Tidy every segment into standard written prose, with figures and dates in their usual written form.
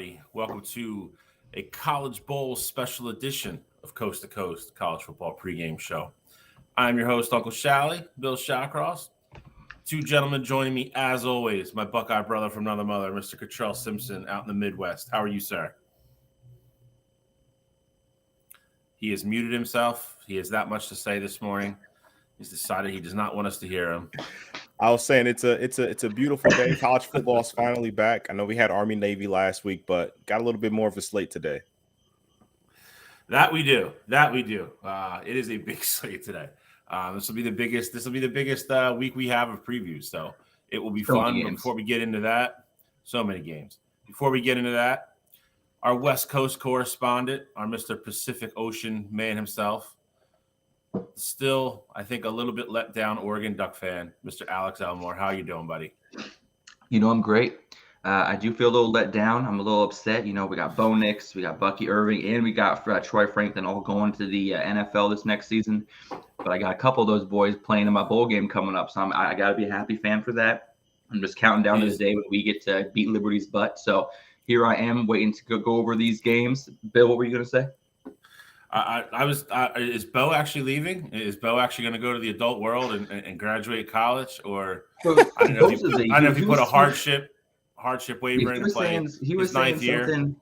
everybody. Welcome to a College Bowl special edition of Coast to Coast College Football Pregame Show. I'm your host, Uncle Shally, Bill Shawcross. Two gentlemen joining me, as always, my Buckeye brother from another mother, Mr. Cottrell Simpson, out in the Midwest. How are you, sir? He has muted himself. He has that much to say this morning. He's decided he does not want us to hear him. I was saying it's a beautiful day. College football is finally back. I know we had Army Navy last week, but got a little bit more of a slate today. That we do. It is a big slate today. This will be the biggest week we have of previews. So it will be fun. But before we get into that, so many games. Before we get into that, our West Coast correspondent, our Mr. Pacific Ocean man himself, still, I think, a little bit let down Oregon Duck fan, Mr. Alex Elmore. How you doing, buddy? I'm great. I do feel a little let down. I'm a little upset. We got Bo Nix, we got Bucky Irving, and we got Troy Franklin all going to the NFL this next season. But I got a couple of those boys playing in my bowl game coming up, so I got to be a happy fan for that. I'm just counting down to the day when we get to beat Liberty's butt. So here I am waiting to go over these games. Bill, what were you going to say? Is Bo actually leaving? Is Bo actually going to go to the adult world and graduate college? Or I don't know if he put a hardship waiver in play. He was saying something.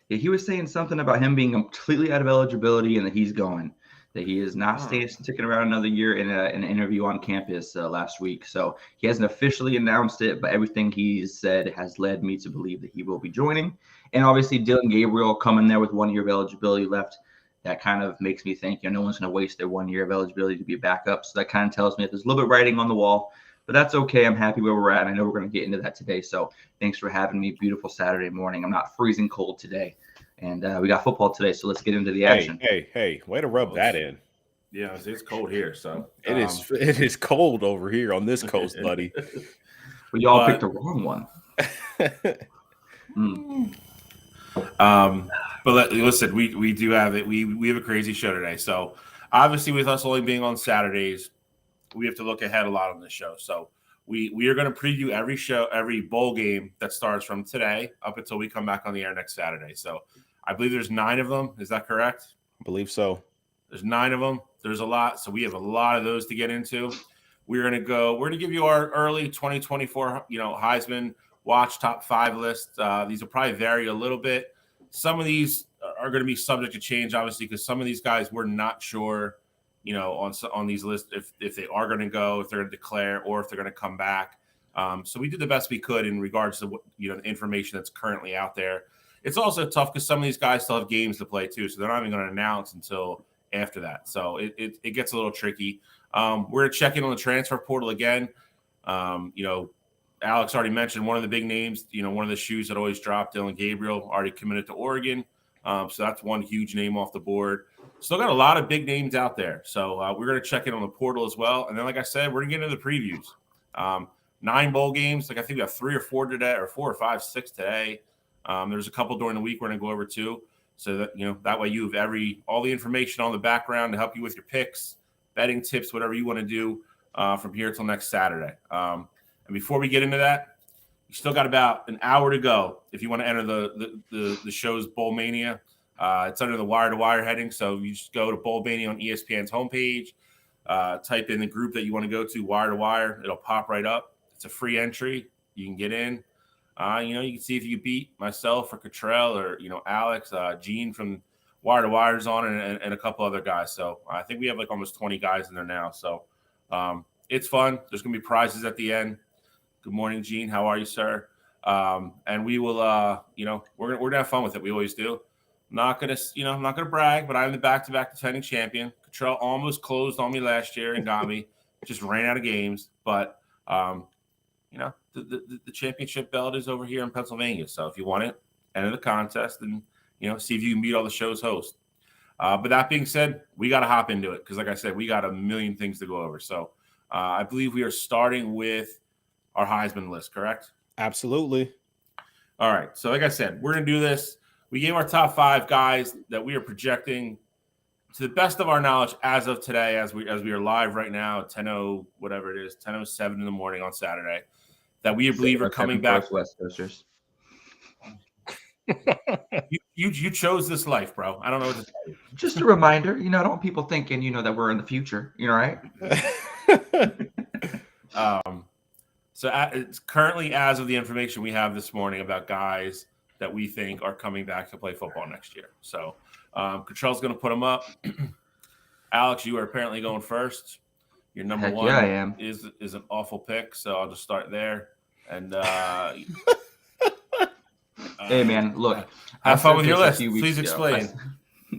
Yeah, he was saying something about him being completely out of eligibility and that he's going. That he is not sticking around another year in an interview on campus last week. So he hasn't officially announced it, but everything he's said has led me to believe that he will be joining. And obviously Dylan Gabriel coming there with 1 year of eligibility left. That kind of makes me think, no one's going to waste their 1 year of eligibility to be a backup. So that kind of tells me that there's a little bit of writing on the wall, but that's okay. I'm happy where we're at. And I know we're going to get into that today. So thanks for having me. Beautiful Saturday morning. I'm not freezing cold today. And we got football today. So let's get into the action. Hey, way to rub that in. Yeah, it's cold here. So it is cold over here on this coast, buddy. Well, y'all picked the wrong one. But listen, we do have it. We have a crazy show today. So obviously, with us only being on Saturdays, we have to look ahead a lot on the show. So we are going to preview every bowl game that starts from today up until we come back on the air next Saturday. So I believe there's 9 of them. Is that correct? I believe so. There's 9 of them. There's a lot. So we have a lot of those to get into. We're going to give you our early 2024, Heisman Watch top 5 list. These will probably vary a little bit. Some of these are going to be subject to change, obviously, because some of these guys we're not sure, on these lists if they are going to go, if they're going to declare, or if they're going to come back. So we did the best we could in regards to the information that's currently out there. It's also tough because some of these guys still have games to play too, so they're not even going to announce until after that. So it gets a little tricky. We're going to check in on the transfer portal again. Alex already mentioned one of the big names, one of the shoes that always dropped, Dylan Gabriel, already committed to Oregon. So that's one huge name off the board. Still got a lot of big names out there. So we're going to check in on the portal as well. And then, like I said, we're going to get into the previews. 9 bowl games. I think we have 3 or 4 today, or 4 or 5, 6 today. There's a couple during the week we're going to go over too. So that, that way you have all the information on the background to help you with your picks, betting tips, whatever you want to do from here till next Saturday. And before we get into that, you still got about an hour to go if you want to enter the show's Bowl Mania. It's under the Wire to Wire heading, so you just go to Bowl Mania on ESPN's homepage, type in the group that you want to go to, Wire to Wire. It'll pop right up. It's a free entry. You can get in. You can see if you beat myself or Cottrell or Alex, Gene from Wire to Wire's on, and a couple other guys. So I think we have like almost 20 guys in there now. So it's fun. There's gonna be prizes at the end. Good morning, Gene. How are you, sir? And we will, we're gonna have fun with it. We always do. I'm not gonna brag, but I'm the back-to-back defending champion. Cottrell almost closed on me last year and got me. Just ran out of games, but the championship belt is over here in Pennsylvania. So if you want it, enter the contest and see if you can beat all the show's hosts. But that being said, we got to hop into it because, like I said, we got a million things to go over. So I believe we are starting with our Heisman list, correct? Absolutely. All right. So like I said, we're going to do this. We gave our top 5 guys that we are projecting to the best of our knowledge as of today, as we are live right now at 10:07 in the morning on Saturday, that we believe are coming back. West Coasters. You chose this life, bro. I don't know what to tell you. Just a reminder, I don't want people thinking, that we're in the future, right? So it's currently, as of the information we have this morning about guys that we think are coming back to play football next year. So Cottrell's going to put them up. Alex, you are apparently going first. Your number Heck one yeah, I am. is an awful pick, so I'll just start there. And hey, man, look. Have fun with your list. Please explain.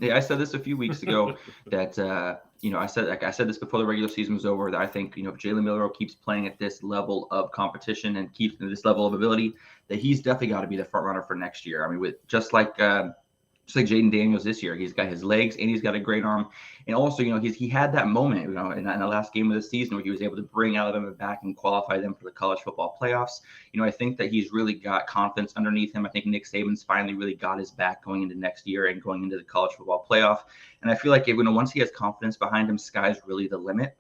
I said this a few weeks ago that I said this before the regular season was over, that I think if Jalen Milroe keeps playing at this level of competition and keeps this level of ability, that he's definitely got to be the front runner for next year. I mean, with just like Jaden Daniels this year, he's got his legs and he's got a great arm, and also he had that moment in the last game of the season where he was able to bring Alabama back and qualify them for the college football playoffs. I think that he's really got confidence underneath him. I think Nick Saban's finally really got his back going into next year and going into the college football playoff. And I feel like once he has confidence behind him, sky's really the limit.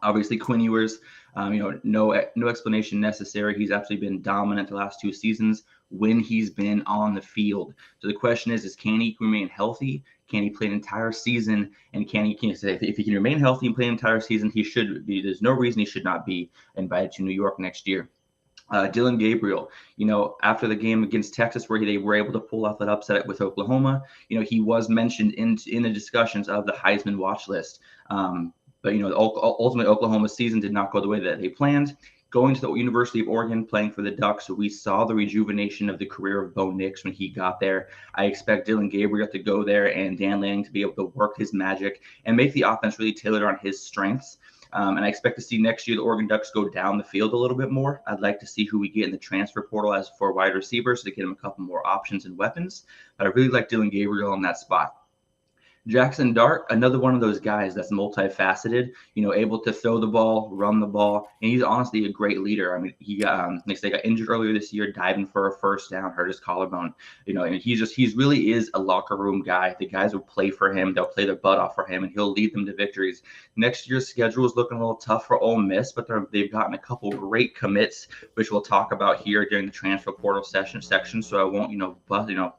Obviously, Quinn Ewers, no explanation necessary. He's absolutely been dominant the last 2 seasons when he's been on the field. So the question is can he remain healthy? Can he play an entire season? And if he can remain healthy and play an entire season, he should be. There's no reason he should not be invited to New York next year. Dillon Gabriel, after the game against Texas where they were able to pull off that upset with Oklahoma, he was mentioned in the discussions of the Heisman Watch list. But ultimately Oklahoma's season did not go the way that they planned. Going to the University of Oregon, playing for the Ducks, we saw the rejuvenation of the career of Bo Nix when he got there. I expect Dillon Gabriel to go there and Dan Lanning to be able to work his magic and make the offense really tailored on his strengths. And I expect to see next year the Oregon Ducks go down the field a little bit more. I'd like to see who we get in the transfer portal as for wide receivers to get him a couple more options and weapons. But I really like Dillon Gabriel in that spot. Jackson Dart, another one of those guys that's multifaceted, able to throw the ball, run the ball, and he's honestly a great leader. I mean, he got injured earlier this year, diving for a first down, hurt his collarbone, and he really is a locker room guy. The guys will play for him, they'll play their butt off for him, and he'll lead them to victories. Next year's schedule is looking a little tough for Ole Miss, but they've gotten a couple great commits, which we'll talk about here during the transfer portal section. So I won't,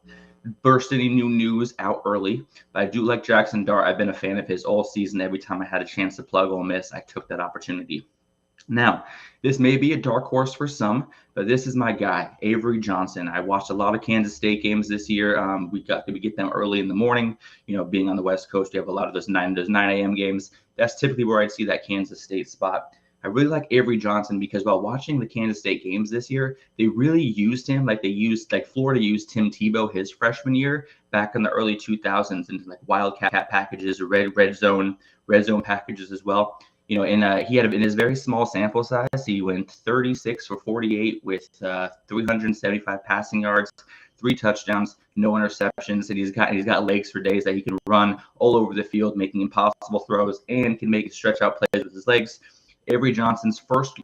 burst any new news out early. But I do like Jackson Dart. I've been a fan of his all season. Every time I had a chance to plug Ole Miss, I took that opportunity. Now, this may be a dark horse for some, but this is my guy, Avery Johnson. I watched a lot of Kansas State games this year. We get them early in the morning. Being on the West Coast, we have a lot of those 9 a.m. games. That's typically where I'd see that Kansas State spot. I really like Avery Johnson because while watching the Kansas State games this year, they really used him like Florida used Tim Tebow his freshman year back in the early 2000s into like wildcat packages, red zone packages as well. And he had in his very small sample size, he went 36 for 48 with 375 passing yards, 3 touchdowns, no interceptions, and he's got legs for days that he can run all over the field, making impossible throws, and can make stretch out plays with his legs. Avery Johnson's first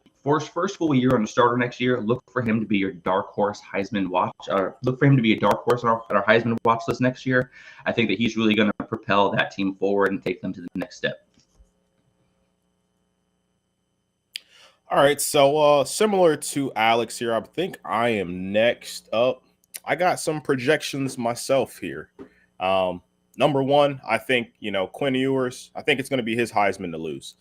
full year on the starter next year. Look for him to be your dark horse Heisman watch, or look for him to be a dark horse on our Heisman watch list next year. I think that he's really going to propel that team forward and take them to the next step. All right, so similar to Alex here, I think I am next up. I got some projections myself here. Number one, I think, Quinn Ewers, I think it's going to be his Heisman to lose.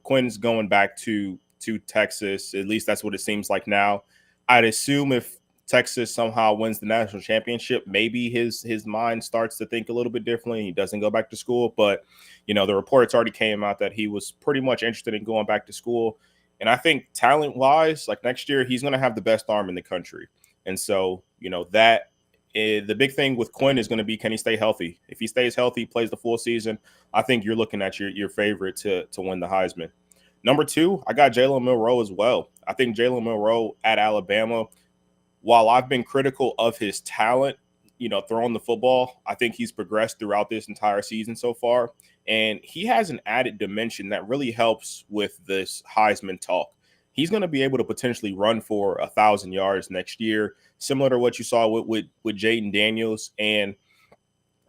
Quinn's going back to Texas. At least that's what it seems like now. I'd assume if Texas somehow wins the national championship, maybe his mind starts to think a little bit differently. He doesn't go back to school. But, the reports already came out that he was pretty much interested in going back to school. And I think talent-wise, like next year, he's going to have the best arm in the country. And so, the big thing with Quinn is going to be, can he stay healthy? If he stays healthy, plays the full season, I think you're looking at your favorite to win the Heisman. Number 2, I got Jalen Milroe as well. I think Jalen Milroe at Alabama, while I've been critical of his talent, throwing the football, I think he's progressed throughout this entire season so far. And he has an added dimension that really helps with this Heisman talk. He's going to be able to potentially run for 1,000 yards next year, similar to what you saw with Jaden Daniels. And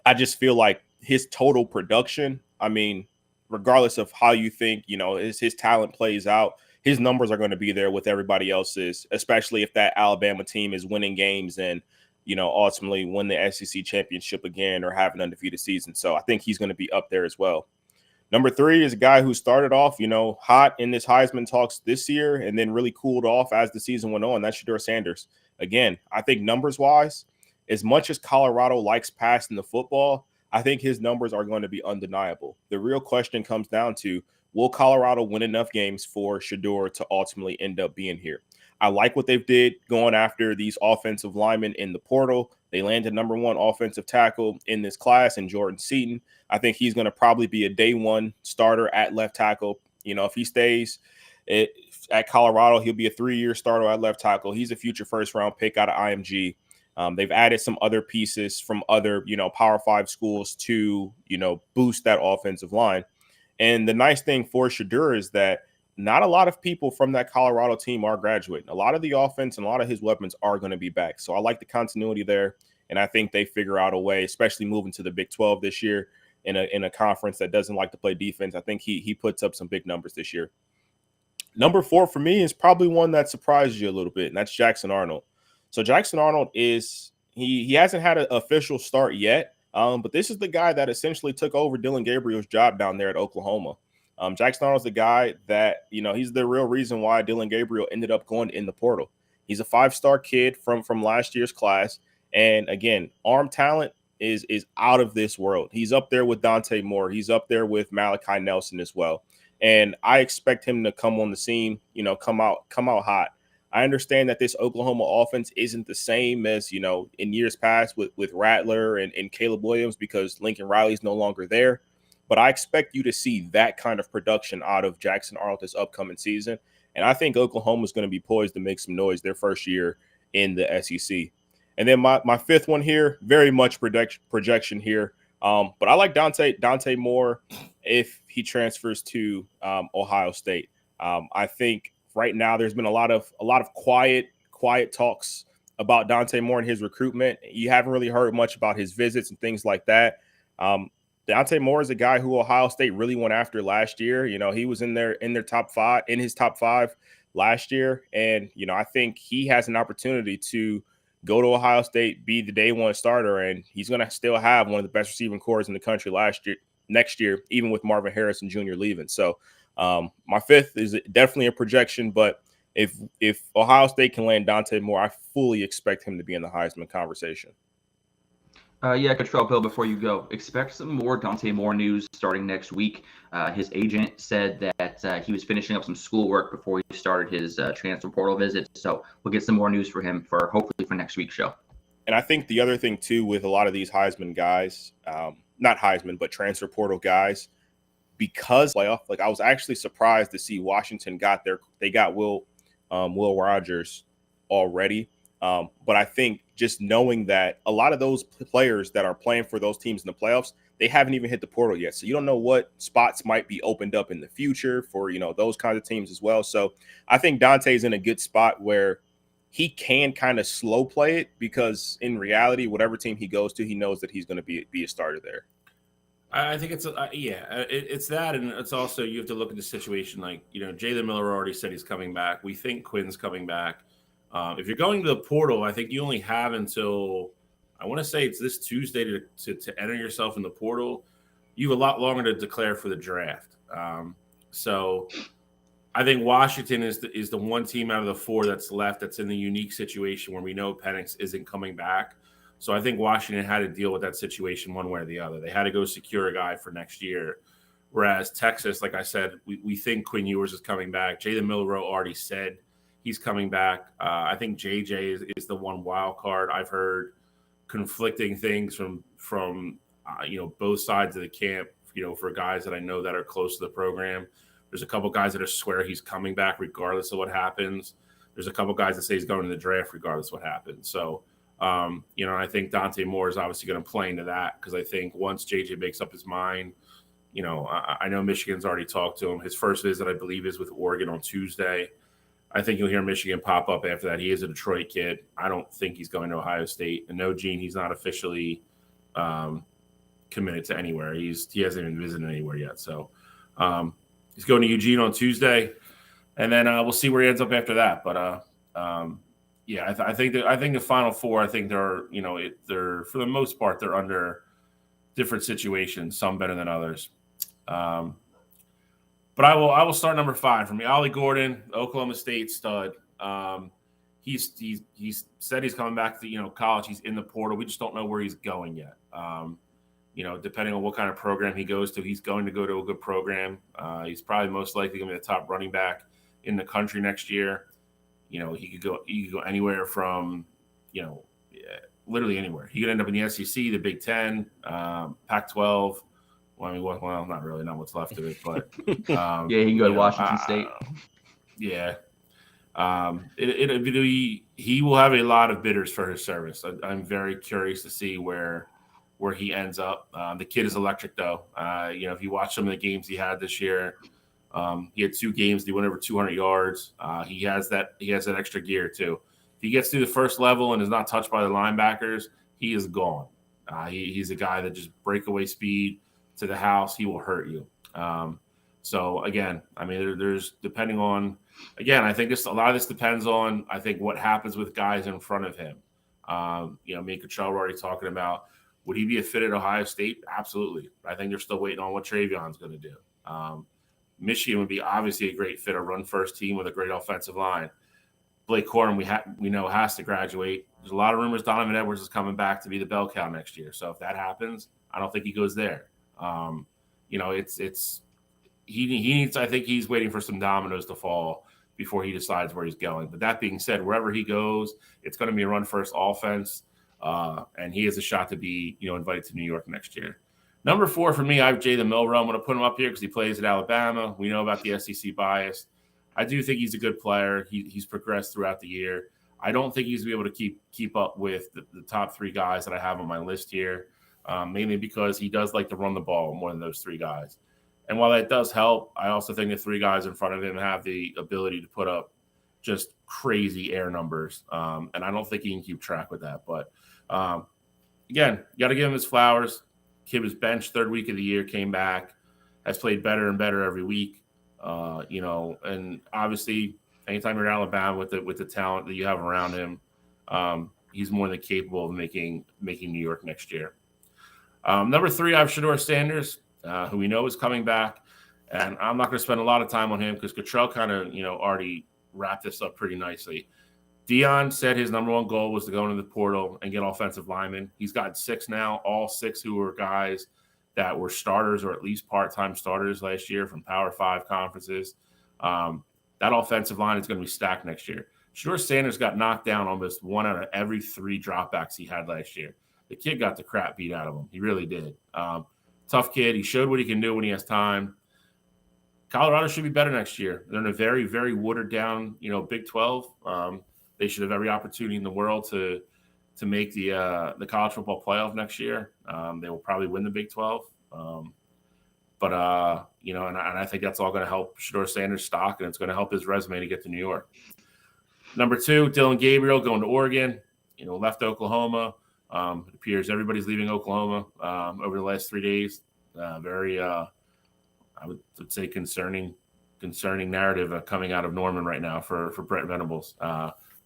I just feel like his total production, I mean, regardless of how you think, his talent plays out, his numbers are going to be there with everybody else's, especially if that Alabama team is winning games and ultimately win the SEC championship again or have an undefeated season. So I think he's going to be up there as well. Number 3 is a guy who started off, hot in this Heisman talks this year and then really cooled off as the season went on. That's Shedeur Sanders. Again, I think numbers-wise, as much as Colorado likes passing the football, I think his numbers are going to be undeniable. The real question comes down to, will Colorado win enough games for Shedeur to ultimately end up being here? I like what they've did going after these offensive linemen in the portal. They landed number 1 offensive tackle in this class in Jordan Seaton. I think he's going to probably be a day 1 starter at left tackle. If he stays at Colorado, he'll be a 3-year starter at left tackle. He's a future first-round pick out of IMG. They've added some other pieces from other, Power 5 schools to, boost that offensive line. And the nice thing for Shedeur is that not a lot of people from that Colorado team are graduating. A lot of the offense and a lot of his weapons are going to be back. So I like the continuity there. And I think they figure out a way, especially moving to the Big 12 this year in a conference that doesn't like to play defense. I think he puts up some big numbers this year. Number 4 for me is probably one that surprised you a little bit, and that's Jackson Arnold. So Jackson Arnold he hasn't had an official start yet, but this is the guy that essentially took over Dylan Gabriel's job down there at Oklahoma. Jackson Arnold's the guy that, he's the real reason why Dylan Gabriel ended up going in the portal. He's a 5-star kid from last year's class. And again, arm talent is out of this world. He's up there with Dante Moore. He's up there with Malachi Nelson as well. And I expect him to come on the scene, come out hot. I understand that this Oklahoma offense isn't the same as, in years past with Rattler and Caleb Williams because Lincoln Riley's no longer there. But I expect you to see that kind of production out of Jackson Arnold this upcoming season. And I think Oklahoma is going to be poised to make some noise their first year in the SEC. And then my 5th one here, very much projection here. But I like Dante Moore if he transfers to Ohio State. I think right now there's been a lot of quiet talks about Dante Moore and his recruitment. You haven't really heard much about his visits and things like that. Dante Moore is a guy who Ohio State really went after last year. He was in his top 5 last year. And, I think he has an opportunity to go to Ohio State, be the day 1 starter, and he's going to still have one of the best receiving corps in the country next year, even with Marvin Harrison Jr. leaving. So my 5th is definitely a projection, but if Ohio State can land Dante Moore, I fully expect him to be in the Heisman conversation. Cottrell, Bill, before you go, expect some more Dante Moore news starting next week. His agent said that he was finishing up some schoolwork before he started his transfer portal visit. So we'll get some more news for him hopefully for next week's show. And I think the other thing, too, with a lot of these Heisman guys, not Heisman, but transfer portal guys, because I was actually surprised to see Washington got Will Rogers already. But I think just knowing that a lot of those players that are playing for those teams in the playoffs, they haven't even hit the portal yet. So you don't know what spots might be opened up in the future for, those kinds of teams as well. So I think Dante's in a good spot where he can kind of slow play it because in reality, whatever team he goes to, he knows that he's going to be a starter there. I think it's it's that, and it's also you have to look at the situation. Like Jalen Miller already said he's coming back. We think Quinn's coming back. If you're going to the portal, I think you only have until I want to say it's this Tuesday to enter yourself in the portal. You have a lot longer to declare for the draft. So I think Washington is the one team out of the 4 that's left that's in the unique situation where we know Penix isn't coming back. So I think Washington had to deal with that situation one way or the other. They had to go secure a guy for next year. Whereas Texas, like I said, we think Quinn Ewers is coming back. Jalen Milroe already said he's coming back. I think JJ is the one wild card. I've heard conflicting things from both sides of the camp, for guys that I know that are close to the program. There's a couple guys that swear he's coming back regardless of what happens. There's a couple guys that say he's going to the draft regardless of what happens. So, I think Dante Moore is obviously going to play into that because I think once JJ makes up his mind, I know Michigan's already talked to him. His first visit, I believe, is with Oregon on Tuesday. I think you'll hear Michigan pop up after that. He is a Detroit kid. I don't think he's going to Ohio State. And no, Gene, he's not officially committed to anywhere. He hasn't even visited anywhere yet. So he's going to Eugene on Tuesday. And then we'll see where he ends up after that. But Yeah, I think the Final Four. I think they're they're for the most part they're under different situations. Some better than others. Um, but I will start number 5 for me. Ollie Gordon, Oklahoma State stud. He's said he's coming back to college. He's in the portal. We just don't know where he's going yet. Depending on what kind of program he goes to, he's going to go to a good program. He's probably most likely going to be the top running back in the country next year. He could go anywhere from, literally anywhere. He could end up in the SEC, the Big Ten, Pac-12. Well, not really, not what's left of it, but yeah, he can go to Washington State. Yeah. He will have a lot of bidders for his service. I'm very curious to see where he ends up. The kid is electric, though. If you watch some of the games he had this year, he had 2 games. He went over 200 yards. He has that extra gear too. If he gets through the first level and is not touched by the linebackers, he is gone. He's a guy that just breakaway speed to the house. He will hurt you. So again, I mean, there's depending on. Again, I think a lot of this depends on what happens with guys in front of him. Me and Cottrell were already talking about, would he be a fit at Ohio State? Absolutely. I think they're still waiting on what Travion's going to do. Michigan would be obviously a great fit, a run-first team with a great offensive line. Blake Corum, we know has to graduate. There's a lot of rumors Donovan Edwards is coming back to be the bell cow next year. So if that happens, I don't think he goes there. He needs. I think he's waiting for some dominoes to fall before he decides where he's going. But that being said, wherever he goes, it's going to be a run-first offense, and he has a shot to be invited to New York next year. Number 4 for me, I have Jalen Milroe. I'm going to put him up here because he plays at Alabama. We know about the SEC bias. I do think he's a good player. He's progressed throughout the year. I don't think he's going to be able to keep up with the top 3 guys that I have on my list here, mainly because he does like to run the ball more than those 3 guys. And while that does help, I also think the 3 guys in front of him have the ability to put up just crazy air numbers. And I don't think he can keep track with that. But, again, you got to give him his flowers. Kid was benched 3rd week of the year, came back, has played better and better every week. And obviously anytime you're in Alabama with the talent that you have around him, he's more than capable of making New York next year. Number 3, I have Shedeur Sanders, who we know is coming back. And I'm not going to spend a lot of time on him because Cottrell kind of, already wrapped this up pretty nicely. Deion said his number 1 goal was to go into the portal and get offensive linemen. He's got 6 now, all 6 who were guys that were starters or at least part-time starters last year from Power 5 conferences. That offensive line is going to be stacked next year. Shedeur Sanders got knocked down almost 1 out of every 3 dropbacks he had last year. The kid got the crap beat out of him. He really did. Tough kid. He showed what he can do when he has time. Colorado should be better next year. They're in a very, very watered down, Big 12. They should have every opportunity in the world to make the college football playoff next year. They will probably win the Big 12. And I think that's all going to help Shedeur Sanders' stock, and it's going to help his resume to get to New York. Number 2, Dylan Gabriel going to Oregon. Left Oklahoma. It appears everybody's leaving Oklahoma over the last 3 days. Very, I would say, concerning narrative coming out of Norman right now for Brent Venables.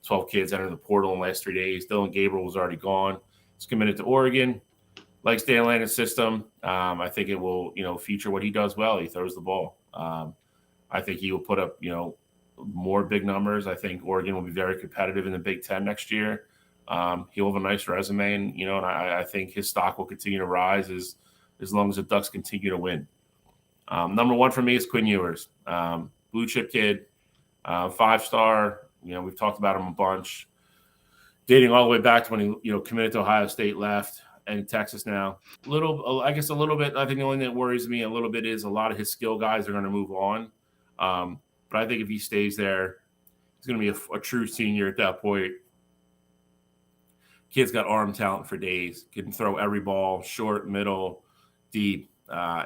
12 kids entered the portal in the last 3 days. Dylan Gabriel was already gone. He's committed to Oregon. Likes Dan Lanning's system. I think it will, feature what he does well. He throws the ball. I think he will put up, more big numbers. I think Oregon will be very competitive in the Big Ten next year. He'll have a nice resume, and I think his stock will continue to rise as long as the Ducks continue to win. Number 1 for me is Quinn Ewers, blue chip kid, 5-star. We've talked about him a bunch, dating all the way back to when he committed to Ohio State, left, and Texas now. A little bit. I think the only thing that worries me a little bit is a lot of his skill guys are going to move on. But I think if he stays there, he's going to be a true senior at that point. Kid's got arm talent for days. Can throw every ball, short, middle, deep.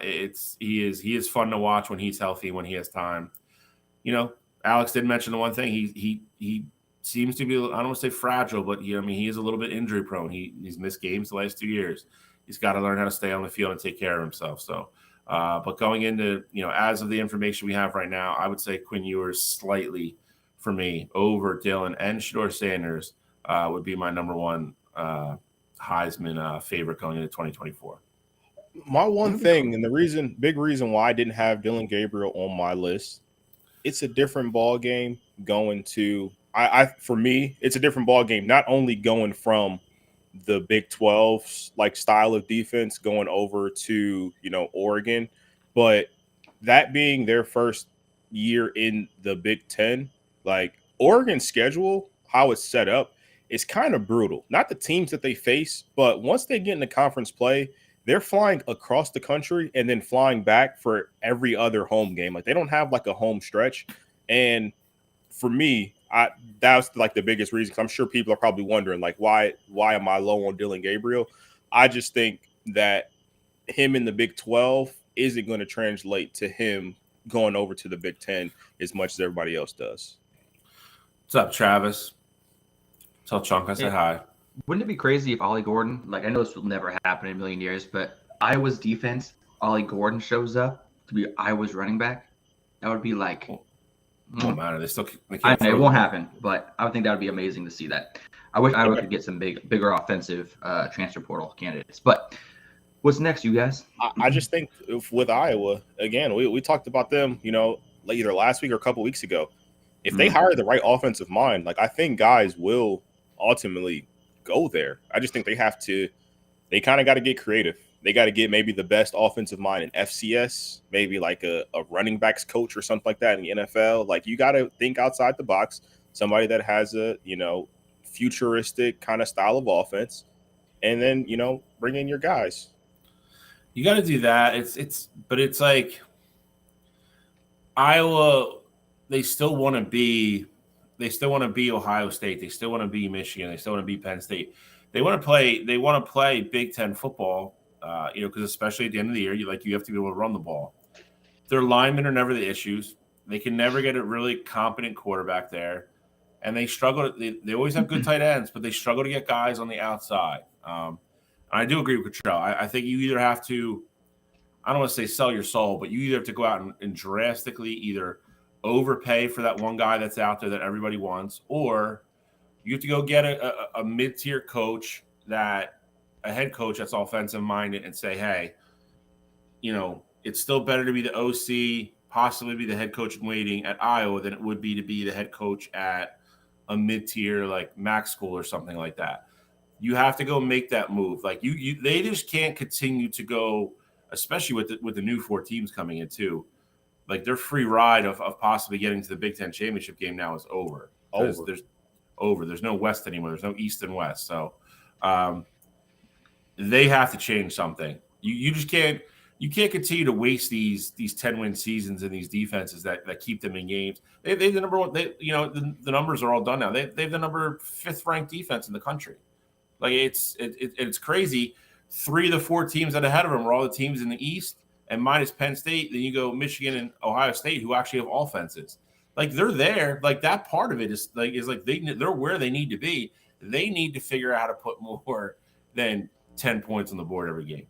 He is fun to watch when he's healthy, when he has time. Alex did mention the one thing. He seems to be, I don't want to say fragile, but he is a little bit injury prone. He's missed games the last 2 years. He's got to learn how to stay on the field and take care of himself. So, but going into, as of the information we have right now, I would say Quinn Ewers slightly for me over Dylan and Shador Sanders would be my number one Heisman favorite going into 2024. My one thing, and the big reason why I didn't have Dylan Gabriel on my list, it's a different ball game going to for me, it's a different ball game. Not only going from the Big 12's like style of defense going over to Oregon, but that being their first year in the Big 10, like Oregon's schedule, how it's set up, is kind of brutal. Not the teams that they face, but once they get into conference play, they're flying across the country and then flying back for every other home game. Like they don't have like a home stretch. And for me, that was like the biggest reason. 'Cause I'm sure people are probably wondering like, why am I low on Dylan Gabriel? I just think that him in the Big 12 isn't going to translate to him going over to the Big 10 as much as everybody else does. What's up, Travis? Tell Chunk I said hi. Wouldn't it be crazy if Ollie Gordon, like I know this will never happen in a million years, but Iowa's defense, Ollie Gordon shows up to be Iowa's running back? That would be like, won't matter. It won't happen, but I would think that would be amazing to see that. I wish Iowa could get some bigger offensive transfer portal candidates. But what's next, you guys? I just think with Iowa, again, we talked about them, either last week or a couple weeks ago. If they hire the right offensive mind, like I think guys will ultimately go there. I just think they kind of got to get creative. They got to get maybe the best offensive mind in FCS, maybe like a running backs coach or something like that in the NFL. Like you got to think outside the box, somebody that has a, futuristic kind of style of offense, and then, bring in your guys. You got to do that. But it's like Iowa, they still want to be Ohio State. They still want to be Michigan. They still want to be Penn State. They want to play Big Ten football, because especially at the end of the year, you have to be able to run the ball. Their linemen are never the issues. They can never get a really competent quarterback there, and they struggle. They always have good tight ends, but they struggle to get guys on the outside. I do agree with Cottrell. I think you either have to, I don't want to say sell your soul, but you either have to go out and drastically either overpay for that one guy that's out there that everybody wants, or you have to go get a mid-tier coach, a head coach that's offensive minded, and say, hey, it's still better to be the OC, possibly be the head coach in waiting at Iowa than it would be to be the head coach at a mid-tier like Mac school or something like that. You have to go make that move. Like they just can't continue to go, especially with the new 4 teams coming in too. Like their free ride of possibly getting to the Big Ten championship game now is over. There's no West anymore. There's no East and West. So they have to change something. You just can't. You can't continue to waste these 10-win seasons and these defenses that keep them in games. They've the number one. The numbers are all done now. They've the number 5th ranked defense in the country. Like it's crazy. 3 of the 4 teams that are ahead of them are all the teams in the East, and minus Penn State. Then you go Michigan and Ohio State, who actually have offenses. Like they're there. Like that part of it is they're where they need to be. They need to figure out how to put more than 10 points on the board every game.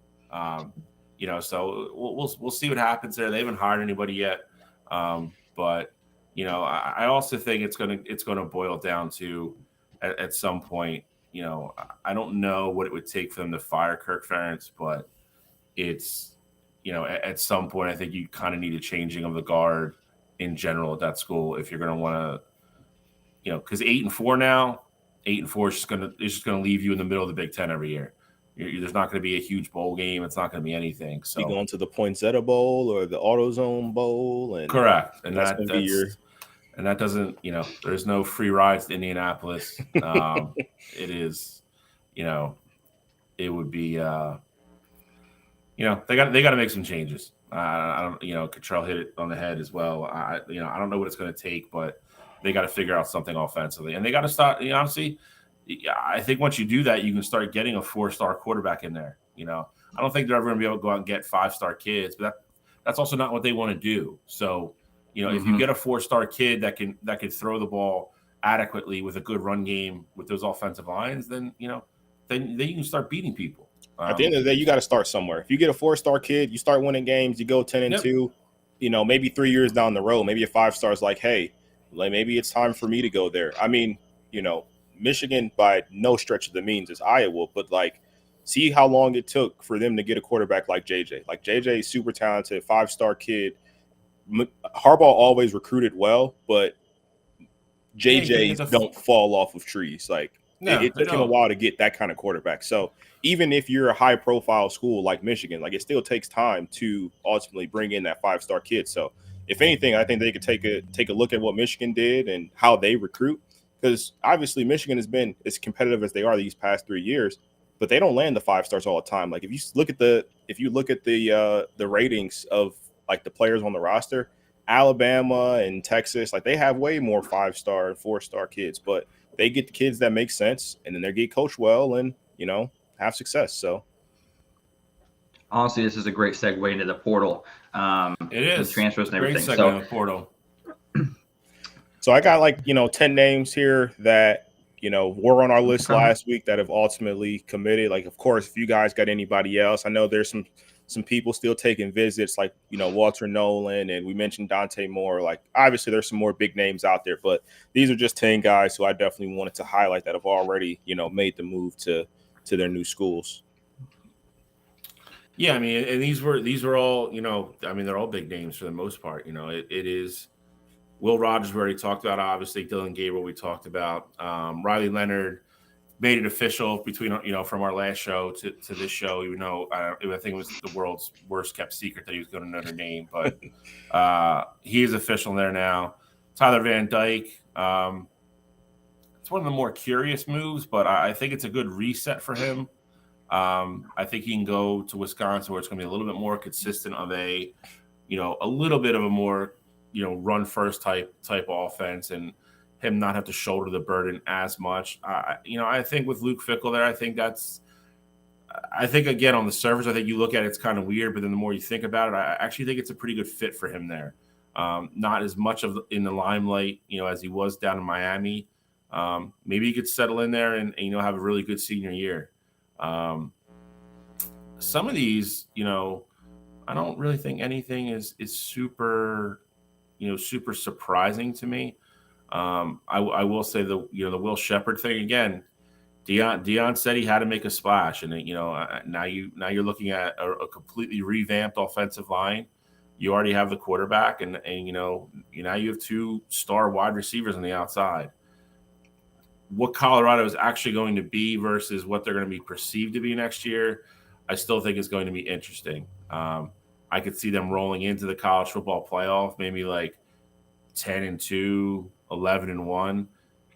So we'll see what happens there. They haven't hired anybody yet, but I also think it's gonna boil down to at some point. I don't know what it would take for them to fire Kirk Ferentz, but it's at some point I think you kind of need a changing of the guard in general at that school if you're going to want to, because 8-4 now, 8-4 is just gonna leave you in the middle of the Big Ten every year. There's not going to be a huge bowl game. It's not going to be anything. So you going to the Poinsettia Bowl or the AutoZone Bowl, and correct, and that doesn't, there's no free rides to Indianapolis. It is, it would be, they got to make some changes. I don't, Cottrell hit it on the head as well. I don't know what it's going to take, but they got to figure out something offensively, and they got to start. Honestly, I think once you do that, you can start getting a 4-star quarterback in there. I don't think they're ever going to be able to go out and get 5-star kids, but that's also not what they want to do. So, if you get a 4-star kid that can throw the ball adequately with a good run game with those offensive lines, then you can start beating people. At the end of the day, you got to start somewhere. If you get a 4-star kid, you start winning games, you go 10-2. Maybe 3 years down the road, maybe a 5-star is like, hey, like maybe it's time for me to go there. I mean, Michigan by no stretch of the means is Iowa, but like see how long it took for them to get a quarterback like JJ. Like JJ is super talented, 5-star kid. Harbaugh always recruited well, but Yeah, you can't get JJs don't fall off of trees. Like no, it they took him a don't. while to get that kind of quarterback. So even if you're a high profile school like Michigan, like it still takes time to ultimately bring in that 5-star kid. So if anything, I think they could take a look at what Michigan did and how they recruit. Because obviously Michigan has been as competitive as they are these past 3 years, but they don't land the 5 stars all the time. Like if you look at the ratings of like the players on the roster, Alabama and Texas, like they have way more 5-star and 4-star kids, but they get the kids that make sense, and then they get coached well and have success. So Honestly, this is a great segue into the portal. It And is. transfers It's a and great everything. segment of the portal. so I got like 10 names here that were on our list Okay. last week that have ultimately committed. Like, of course, if you guys got anybody else, I know there's some people still taking visits, like Walter Nolan, and we mentioned Dante Moore. Like, obviously, there's some more big names out there, but these are just 10 guys who I definitely wanted to highlight that have already made the move to their new schools. Yeah, I mean, and these were all, I mean, they're all big names for the most part. It is Will Rogers, we already talked about, obviously. Dylan Gabriel, we talked about. Riley Leonard made it official between, from our last show to this show, even though I think it was the world's worst kept secret that he was going to Notre Dame. But he is official there now. Tyler Van Dyke. It's one of the more curious moves, but I think it's a good reset for him. I think he can go to Wisconsin where it's going to be a little bit more consistent of a little bit of a more, run first type offense, and him not have to shoulder the burden as much. I think with Luke Fickell there, I think again, on the surface, I think you look at it, it's kind of weird, but then the more you think about it, I actually think it's a pretty good fit for him there. Not as much in the limelight, as he was down in Miami. Maybe he could settle in there and have a really good senior year. Some of these, I don't really think anything is super, super surprising to me. I will say the Will Shepherd thing again. Dion said he had to make a splash, and now you're looking at a completely revamped offensive line. You already have the quarterback, and now you have 2-star wide receivers on the outside. What Colorado is actually going to be versus what they're going to be perceived to be next year, I still think is going to be interesting. I could see them rolling into the college football playoff, maybe like 10-2, 11-1.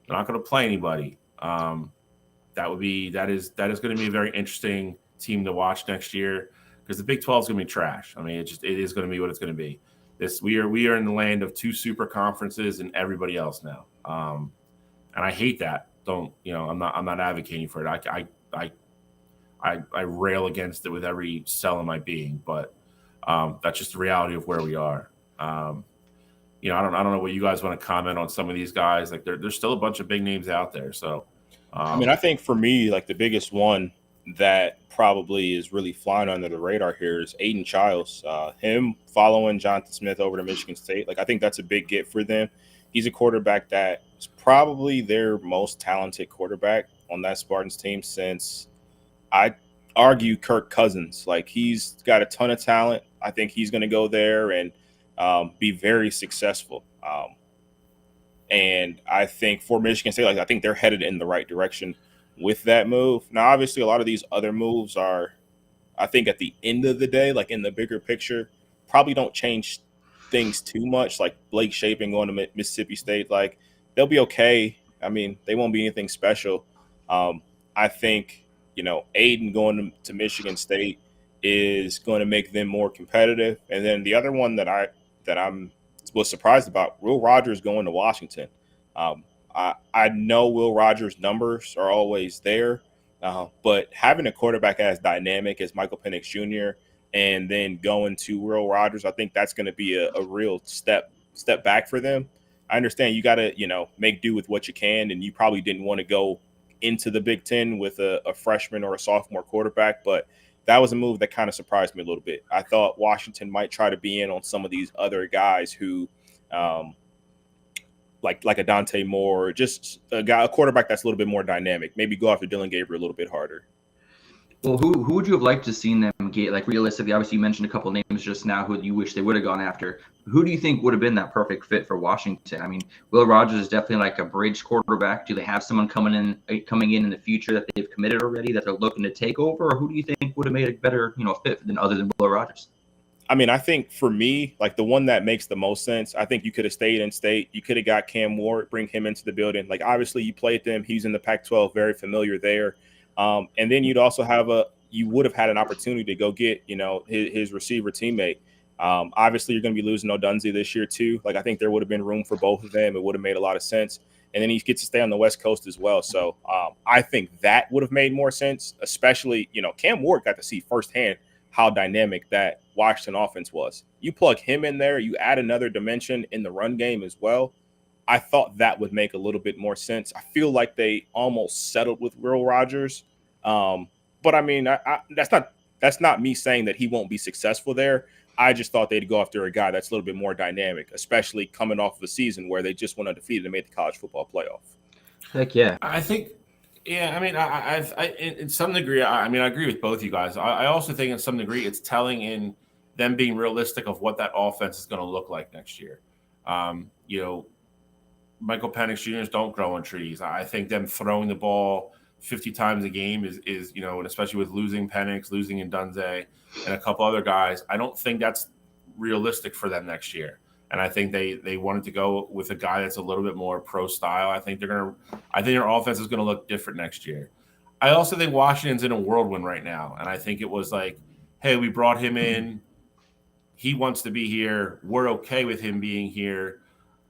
They're not going to play anybody. That is going to be a very interesting team to watch next year, because the Big 12 is going to be trash. I mean, it is going to be what it's going to be. We are in the land of 2 super conferences and everybody else now. And I hate that. I'm not advocating for it. I rail against it with every cell in my being, but that's just the reality of where we are. I don't know what you guys want to comment on some of these guys. Like there's still a bunch of big names out there. So, I mean, I think for me, like the biggest one that probably is really flying under the radar here is Aiden Childs. Him following Jonathan Smith over to Michigan State. Like I think that's a big get for them. He's a quarterback that is probably their most talented quarterback on that Spartans team since, I argue, Kirk Cousins. Like he's got a ton of talent. I think he's going to go there and be very successful. And I think for Michigan State, like I think they're headed in the right direction with that move. Now, obviously, a lot of these other moves are, I think, at the end of the day, like in the bigger picture, probably don't change things too much. Like Blake Shapen going to Mississippi State, like they'll be okay. I mean, they won't be anything special. I think Aiden going to Michigan State is going to make them more competitive. And then the other one that I'm was surprised about, Will Rogers going to Washington. I know Will Rogers' numbers are always there, but having a quarterback as dynamic as Michael Penix Jr. and then going to Will Rogers, I think that's going to be a real step back for them. I understand you got to make do with what you can, and you probably didn't want to go into the Big Ten with a freshman or a sophomore quarterback, but that was a move that kind of surprised me a little bit. I thought Washington might try to be in on some of these other guys who like a Dante Moore, just a quarterback that's a little bit more dynamic. Maybe go after Dylan Gabriel a little bit harder. Well, who would you have liked to seen them get? Like realistically, obviously you mentioned a couple names just now who you wish they would have gone after. Who do you think would have been that perfect fit for Washington? I mean, Will Rogers is definitely like a bridge quarterback. Do they have someone coming in the future that they've committed already that they're looking to take over, or who do you think would have made a better fit than other than Will Rogers? I mean, I think for me, like the one that makes the most sense, I think you could have stayed in state. You could have got Cam Ward, bring him into the building. Like obviously you played them. He's in the Pac-12, very familiar there. And then you'd also you would have had an opportunity to go get, his receiver teammate. Obviously you're going to be losing Odunze this year too. Like I think there would have been room for both of them. It would have made a lot of sense. And then he gets to stay on the West Coast as well. So I think that would have made more sense, especially, Cam Ward got to see firsthand how dynamic that Washington offense was. You plug him in there, you add another dimension in the run game as well. I thought that would make a little bit more sense. I feel like they almost settled with Will Rogers. But I mean, that's not me saying that he won't be successful there. I just thought they'd go after a guy that's a little bit more dynamic, especially coming off of a season where they just went undefeated and made the college football playoff. Heck yeah. I think, yeah, I mean, I in some degree, I agree with both you guys. I also think in some degree it's telling in them being realistic of what that offense is going to look like next year. Michael Penix Jr.'s don't grow on trees. I think them throwing the ball 50 times a game is and especially with losing Penix, losing Ndunze, and a couple other guys, I don't think that's realistic for them next year. And I think they wanted to go with a guy that's a little bit more pro style. I think their offense is going to look different next year. I also think Washington's in a whirlwind right now. And I think it was like, hey, we brought him in. He wants to be here. We're okay with him being here.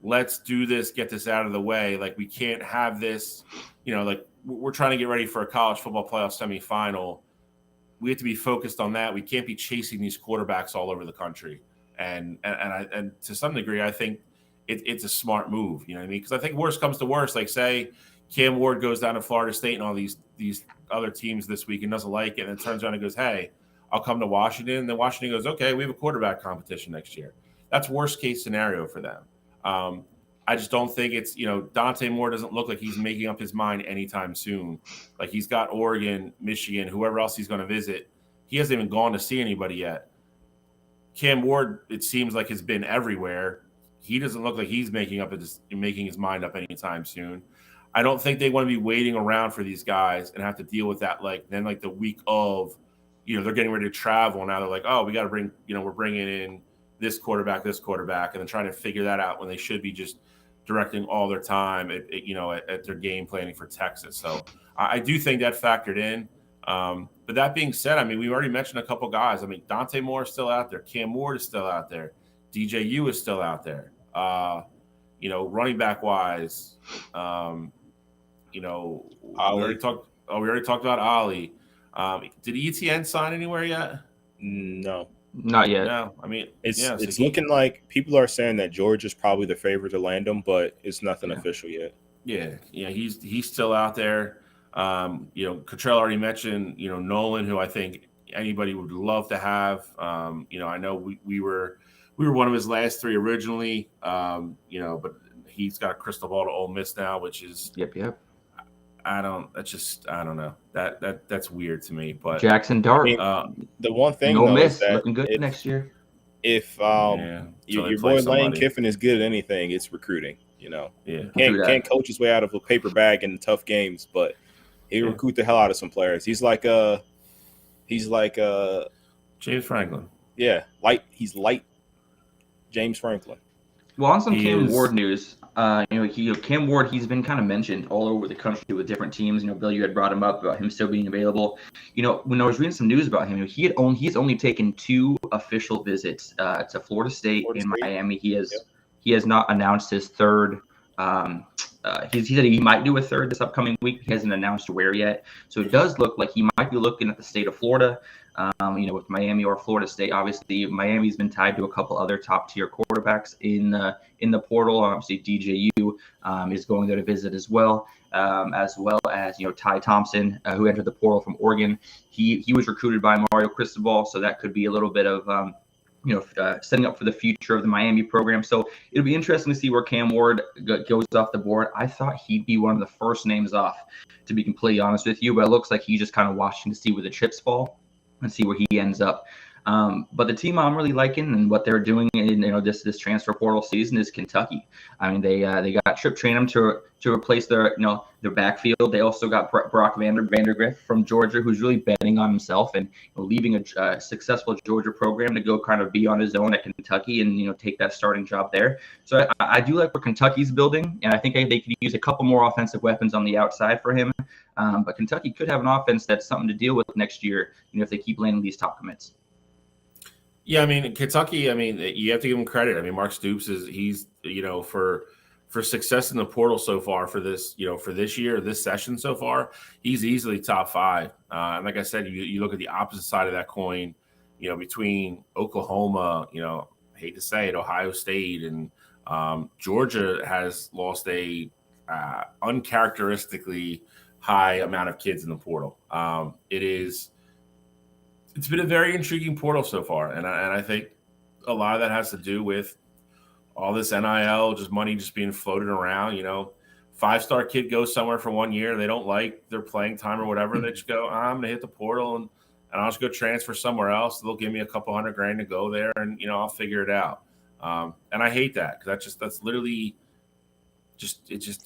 Let's do this, get this out of the way. Like we can't have this, like we're trying to get ready for a college football playoff semifinal. We have to be focused on that. We can't be chasing these quarterbacks all over the country. And to some degree, I think it's a smart move. You know what I mean? Because I think worst comes to worst, like say Cam Ward goes down to Florida State and all these other teams this week and doesn't like it, and then turns around and goes, "Hey, I'll come to Washington." And then Washington goes, "Okay, we have a quarterback competition next year." That's worst case scenario for them. I just don't think it's Dante Moore doesn't look like he's making up his mind anytime soon. Like he's got Oregon, Michigan, whoever else he's going to visit. He hasn't even gone to see anybody yet. Cam Ward, it seems like, has been everywhere. He doesn't look like he's making his mind up anytime soon. I don't think they want to be waiting around for these guys and have to deal with that. Like the week of, they're getting ready to travel. Now they're like, oh, we got to bring, we're bringing in this quarterback, and then trying to figure that out when they should be just directing all their time at their game planning for Texas. So I do think that factored in. But that being said, I mean, we already mentioned a couple guys. I mean, Dante Moore is still out there. Cam Ward is still out there. DJU is still out there. Running back wise, we already talked about Ali. Did ETN sign anywhere yet? No, not yet. No, I mean, it's looking like people are saying that Georgia's probably the favorite to land him, but it's nothing official yet. Yeah, he's still out there. Cottrell already mentioned, Nolan, who I think anybody would love to have. I know we were one of his last three originally, but he's got a crystal ball to Ole Miss now, which is yep. I don't know. That's weird to me. But Jackson Dart, the one thing Ole Miss is that looking good next year. If your boy Lane Kiffin is good at anything, it's recruiting. Can't coach his way out of a paper bag in tough games, but he recruit the hell out of some players. He's like James Franklin. Yeah, he's light James Franklin. Well, on some Cam Ward news, Cam Ward, he's been kind of mentioned all over the country with different teams. Bill, you had brought him up about him still being available. When I was reading some news about him, he's only taken 2 official visits to Florida State and Miami. He has not announced his third. He said he might do a third this upcoming week. He hasn't announced where yet. So it does look like he might be looking at the state of Florida, with Miami or Florida State. Obviously, Miami's been tied to a couple other top-tier quarterbacks in the portal. Obviously, DJU is going there to visit as well as Ty Thompson, who entered the portal from Oregon. He was recruited by Mario Cristobal, so that could be a little bit of setting up for the future of the Miami program. So it'll be interesting to see where Cam Ward goes off the board. I thought he'd be one of the first names off, to be completely honest with you, but it looks like he's just kind of watching to see where the chips fall and see where he ends up. But the team I'm really liking and what they're doing in this transfer portal season is Kentucky. I mean, they got Trip Trainum to replace their backfield. They also got Brock Vandergriff from Georgia, who's really betting on himself and leaving a successful Georgia program to go kind of be on his own at Kentucky and take that starting job there. So I do like what Kentucky's building, and I think they could use a couple more offensive weapons on the outside for him. But Kentucky could have an offense that's something to deal with next year, if they keep landing these top commits. Yeah, I mean, Kentucky, I mean, you have to give him credit. I mean, Mark Stoops he's for success in the portal so far for this year, this session so far, he's easily top 5. And like I said, you look at the opposite side of that coin, between Oklahoma, I hate to say it, Ohio State, and Georgia has lost a uncharacteristically high amount of kids in the portal. It's been a very intriguing portal so far, and I think a lot of that has to do with all this NIL, just money just being floated around. 5-star kid goes somewhere for 1 year, they don't like their playing time or whatever, they just go, I'm gonna hit the portal and I'll just go transfer somewhere else. They'll give me a couple $100,000 to go there, and I'll figure it out. And I hate that, because that's literally it's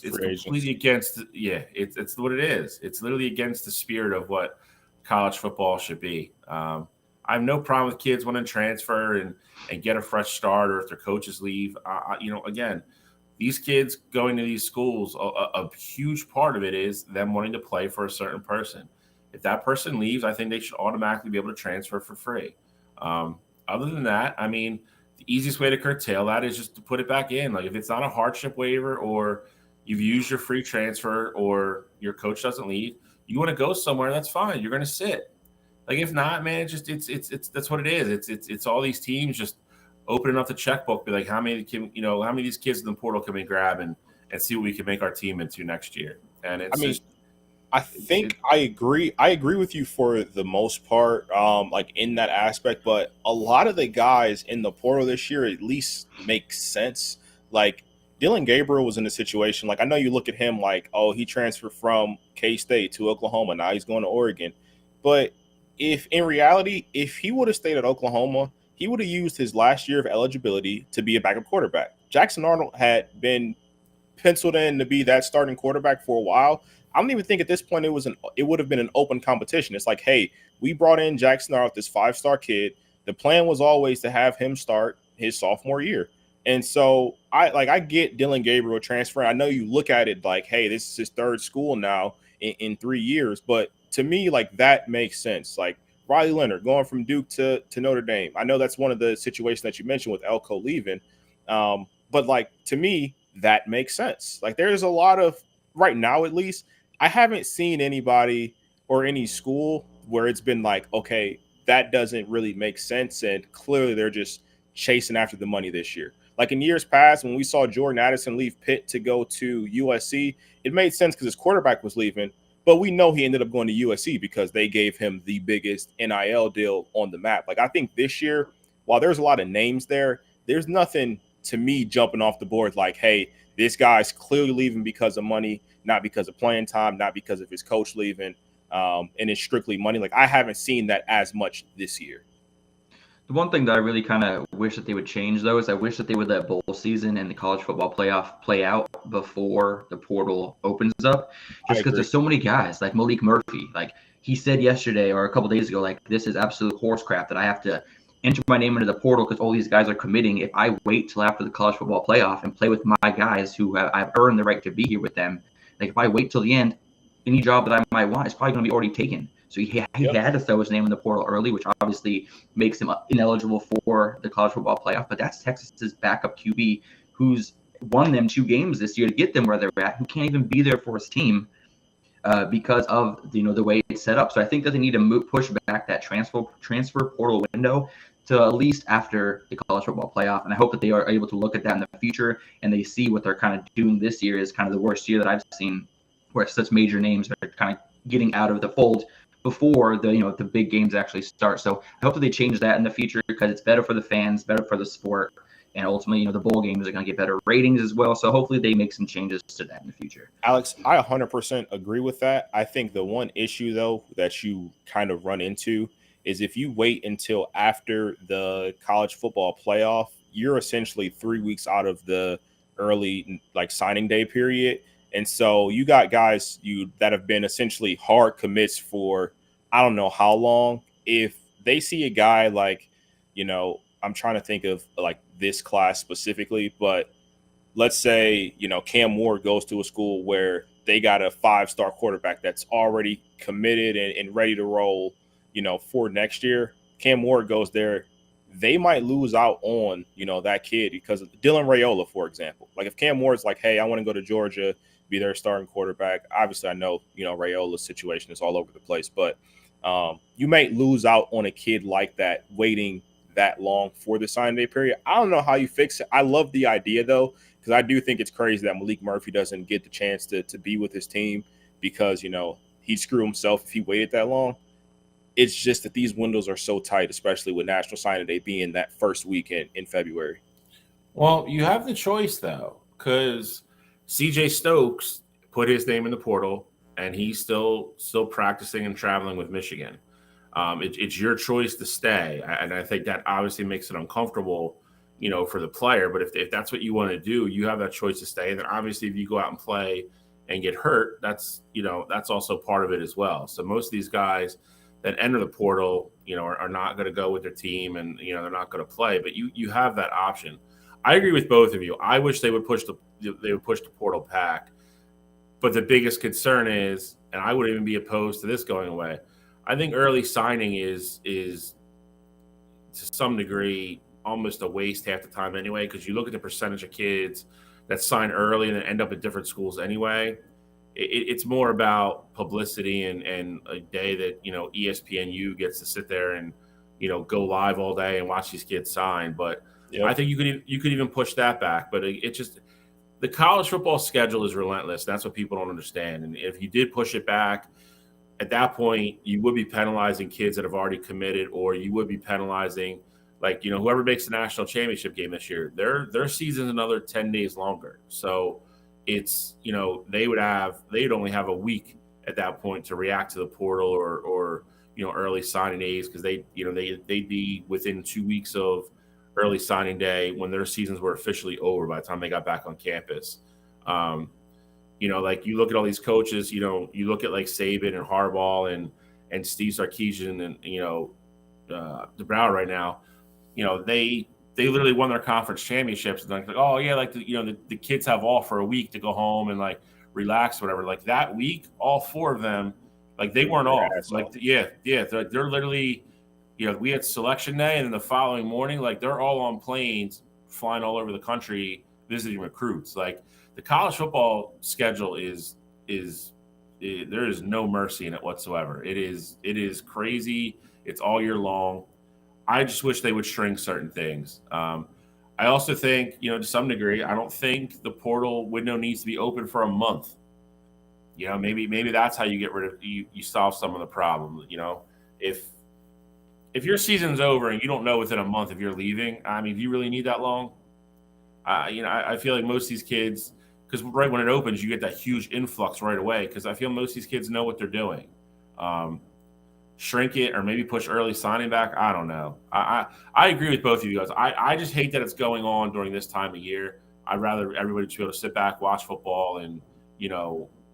completely against. It's what it is. It's literally against the spirit of what college football should be. I have no problem with kids wanting to transfer and get a fresh start, or if their coaches leave. Again, these kids going to these schools, a huge part of it is them wanting to play for a certain person. If that person leaves, I think they should automatically be able to transfer for free. Other than that, I mean, the easiest way to curtail that is just to put it back in. Like, if it's not a hardship waiver, or you've used your free transfer, or your coach doesn't leave, you want to go somewhere, that's fine. You're going to sit. Like, if not, man, it's that's what it is. It's all these teams just opening up the checkbook, be like, how many of these kids in the portal can we grab and see what we can make our team into next year. And I think I agree. I agree with you for the most part, like in that aspect. But a lot of the guys in the portal this year at least make sense. Like, Dylan Gabriel was in a situation, like, I know you look at him like, oh, he transferred from K-State to Oklahoma, now he's going to Oregon. But if in reality, if he would have stayed at Oklahoma, he would have used his last year of eligibility to be a backup quarterback. Jackson Arnold had been penciled in to be that starting quarterback for a while. I don't even think at this point it would have been an open competition. It's like, hey, we brought in Jackson Arnold, this 5-star kid. The plan was always to have him start his sophomore year. And so I get Dylan Gabriel transferring. I know you look at it like, hey, this is his 3rd school now in 3 years. But to me, like, that makes sense. Like, Riley Leonard going from Duke to Notre Dame. I know that's one of the situations that you mentioned with Elko leaving. But, like, to me, that makes sense. Like, there's a lot of, right now at least, I haven't seen anybody or any school where it's been like, okay, that doesn't really make sense. And clearly they're just chasing after the money this year. Like, in years past, when we saw Jordan Addison leave Pitt to go to USC, it made sense because his quarterback was leaving. But we know he ended up going to USC because they gave him the biggest NIL deal on the map. Like, I think this year, while there's a lot of names there, there's nothing to me jumping off the board like, hey, this guy's clearly leaving because of money, not because of playing time, not because of his coach leaving, and it's strictly money. Like, I haven't seen that as much this year. The one thing that I really kind of wish that they would change, though, is I wish that they would let bowl season and the college football playoff play out before the portal opens up. Just because there's so many guys like Malik Murphy. Like, he said yesterday or a couple days ago, like, this is absolute horse crap that I have to enter my name into the portal because all these guys are committing. If I wait till after the college football playoff and play with my guys who I've earned the right to be here with them, like, if I wait till the end, any job that I might want is probably going to be already taken. So he had to throw his name in the portal early, which obviously makes him ineligible for the college football playoff. But that's Texas's backup QB, who's won them 2 games this year to get them where they're at, who can't even be there for his team because of the way it's set up. So I think that they need to push back that transfer portal window to at least after the college football playoff. And I hope that they are able to look at that in the future and they see what they're kind of doing this year is kind of the worst year that I've seen, where such major names are kind of getting out of the fold before the big games actually start. So I hope that they change that in the future because it's better for the fans, better for the sport, and ultimately, the bowl games are going to get better ratings as well. So hopefully they make some changes to that in the future. Alex, I 100% agree with that. I think the one issue, though, that you kind of run into is if you wait until after the college football playoff, you're essentially 3 weeks out of the early signing day period. And so you got guys that have been essentially hard commits for I don't know how long. If they see a guy I'm trying to think of this class specifically, but let's say, Cam Ward goes to a school where they got a 5-star quarterback that's already committed and ready to roll, for next year. Cam Ward goes there. They might lose out on, that kid because of Dylan Raiola, for example. Like if Cam Ward's like, hey, I want to go to Georgia, be their starting quarterback. Obviously, I know, Raiola's situation is all over the place, but you might lose out on a kid like that waiting that long for the signing day period. I don't know how you fix it. I love the idea, though, because I do think it's crazy that Malik Murphy doesn't get the chance to be with his team because, he'd screw himself if he waited that long. It's just that these windows are so tight, especially with National Signing Day being that first week in February. Well, you have the choice, though, because C.J. Stokes put his name in the portal, and he's still practicing and traveling with Michigan. It's your choice to stay, and I think that obviously makes it uncomfortable, for the player. But if that's what you want to do, you have that choice to stay. And then obviously, if you go out and play and get hurt, that's also part of it as well. So most of these guys that enter the portal, are not going to go with their team, and they're not going to play. But you have that option. I agree with both of you. I wish they would push the portal back. But the biggest concern is, and I wouldn't even be opposed to this going away, I think early signing is to some degree almost a waste half the time anyway, because you look at the percentage of kids that sign early and then end up at different schools anyway. It's more about publicity and a day that ESPNU gets to sit there and go live all day and watch these kids sign. But yep. I think you could even push that back. But it just the college football schedule is relentless. That's what people don't understand. And if you did push it back, at that point, you would be penalizing kids that have already committed, or you would be penalizing, whoever makes the national championship game this year. Their season's another 10 days longer. So it's, they'd only have a week at that point to react to the portal or early signing days, because they'd be within 2 weeks of early signing day when their seasons were officially over by the time they got back on campus. You look at all these coaches, you look at Saban and Harbaugh and Steve Sarkisian and, DeBrow right now, they literally won their conference championships. And oh yeah, the kids have all for a week to go home and relax or whatever. That week, all 4 of them, they weren't off. They're literally, we had selection day, and then the following morning, they're all on planes flying all over the country visiting recruits. The college football schedule there is no mercy in it whatsoever. It is crazy. It's all year long. I just wish they would shrink certain things. I also think, to some degree, I don't think the portal window needs to be open for a month. Maybe that's how you get rid of you solve some of the problem. If your season's over and you don't know within a month if you're leaving, do you really need that long? I feel like most of these kids, because right when it opens, you get that huge influx right away, because I feel most of these kids know what they're doing. Shrink it or maybe push early signing back. I don't know. I agree with both of you guys. I just hate that it's going on during this time of year. I'd rather everybody just be able to sit back, watch football, and,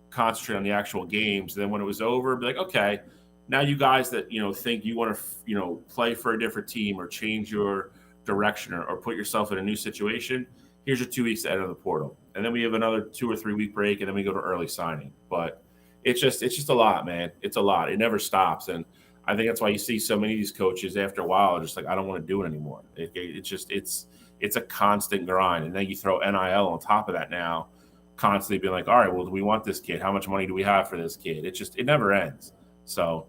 concentrate on the actual games. And then when it was over, be like, okay, now you guys that, think you want to, play for a different team or change your direction or put yourself in a new situation, here's your 2 weeks to enter the portal. And then we have another 2 or 3 week break, and then we go to early signing. But it's just a lot, man. It's a lot. It never stops. And I think that's why you see so many of these coaches after a while are just I don't want to do it anymore. It's a constant grind. And then you throw NIL on top of that now, constantly being all right, well, do we want this kid? How much money do we have for this kid? It never ends. So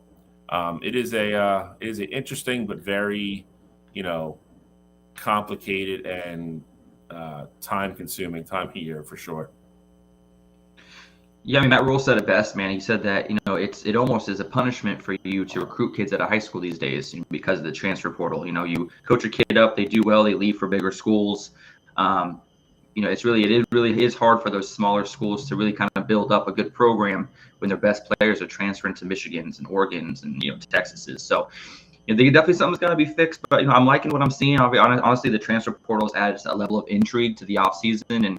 it is an interesting but very, complicated and time-consuming time of year for sure. Yeah, I mean, Matt Rule said it best, man. He said that, it almost is a punishment for you to recruit kids out of high school these days because of the transfer portal. You coach a kid up, they do well, they leave for bigger schools. It really is hard for those smaller schools to really kind of build up a good program when their best players are transferring to Michigans and Oregons and, Texases. So, they definitely something's got to be fixed, but I'm liking what I'm seeing. I'll be honest, honestly, the transfer portal has added a level of intrigue to the offseason and,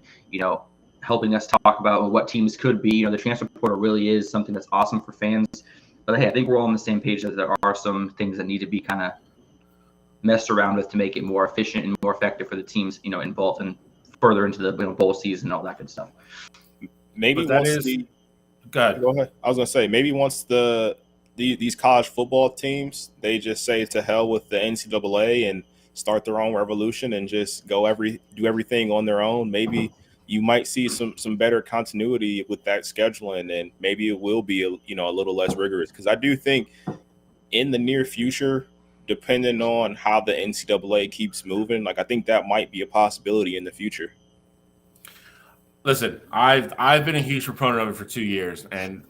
helping us talk about what teams could be. The transfer portal really is something that's awesome for fans. But hey, I think we're all on the same page that there are some things that need to be kind of messed around with to make it more efficient and more effective for the teams, involved and further into the bowl season and all that good stuff. Maybe Go ahead. I was gonna say maybe once these college football teams, they just say to hell with the NCAA and start their own revolution and just do everything on their own. Maybe you might see some better continuity with that scheduling, and maybe it will be a little less rigorous. Because I do think in the near future, depending on how the NCAA keeps moving, I think that might be a possibility in the future. Listen, I've been a huge proponent of it for 2 years, and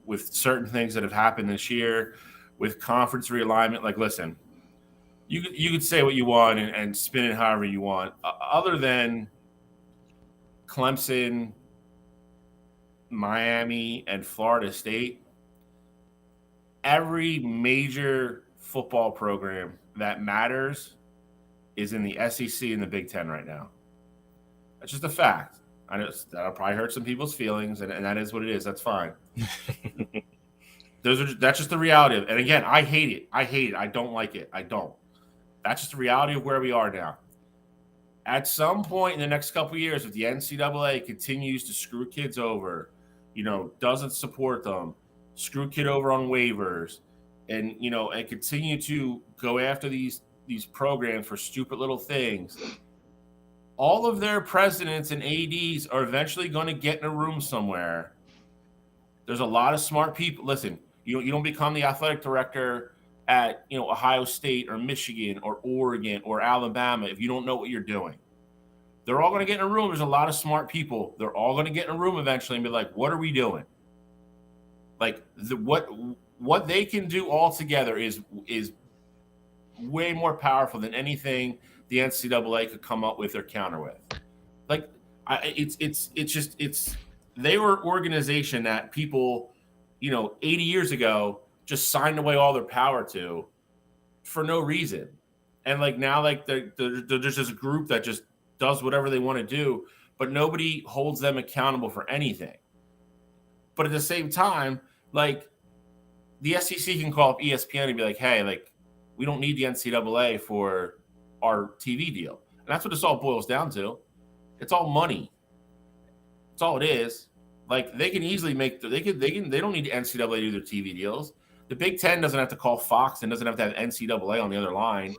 with certain things that have happened this year, with conference realignment, listen, you could say what you want and spin it however you want. Other than Clemson, Miami, and Florida State, every major football program that matters is in the SEC and the Big Ten right now. That's just a fact. I know that'll probably hurt some people's feelings, and that is what it is. That's fine. That's just the reality of it. And again, I hate it. I don't like it. I don't. That's just the reality of where we are now. At some point in the next couple of years, if the NCAA continues to screw kids over, doesn't support them, screw kid over on waivers, and continue to go after these programs for stupid little things, all of their presidents and ADs are eventually going to get in a room somewhere. There's a lot of smart people. Listen, you don't become the athletic director at Ohio State or Michigan or Oregon or Alabama if you don't know what you're doing. They're all going to get in a room. There's a lot of smart people. They're all going to get in a room eventually and be like, what are we doing? What they can do all together is way more powerful than anything the NCAA could come up with or counter with. They were an organization that people, 80 years ago just signed away all their power to for no reason. And now there's this group that just does whatever they want to do, but nobody holds them accountable for anything. But at the same time, the SEC can call up ESPN and be like, hey, we don't need the NCAA for our TV deal. And that's what this all boils down to. It's all money. That's all it is. They can easily they don't need the NCAA to do their TV deals. The Big Ten doesn't have to call Fox and doesn't have to have NCAA on the other line.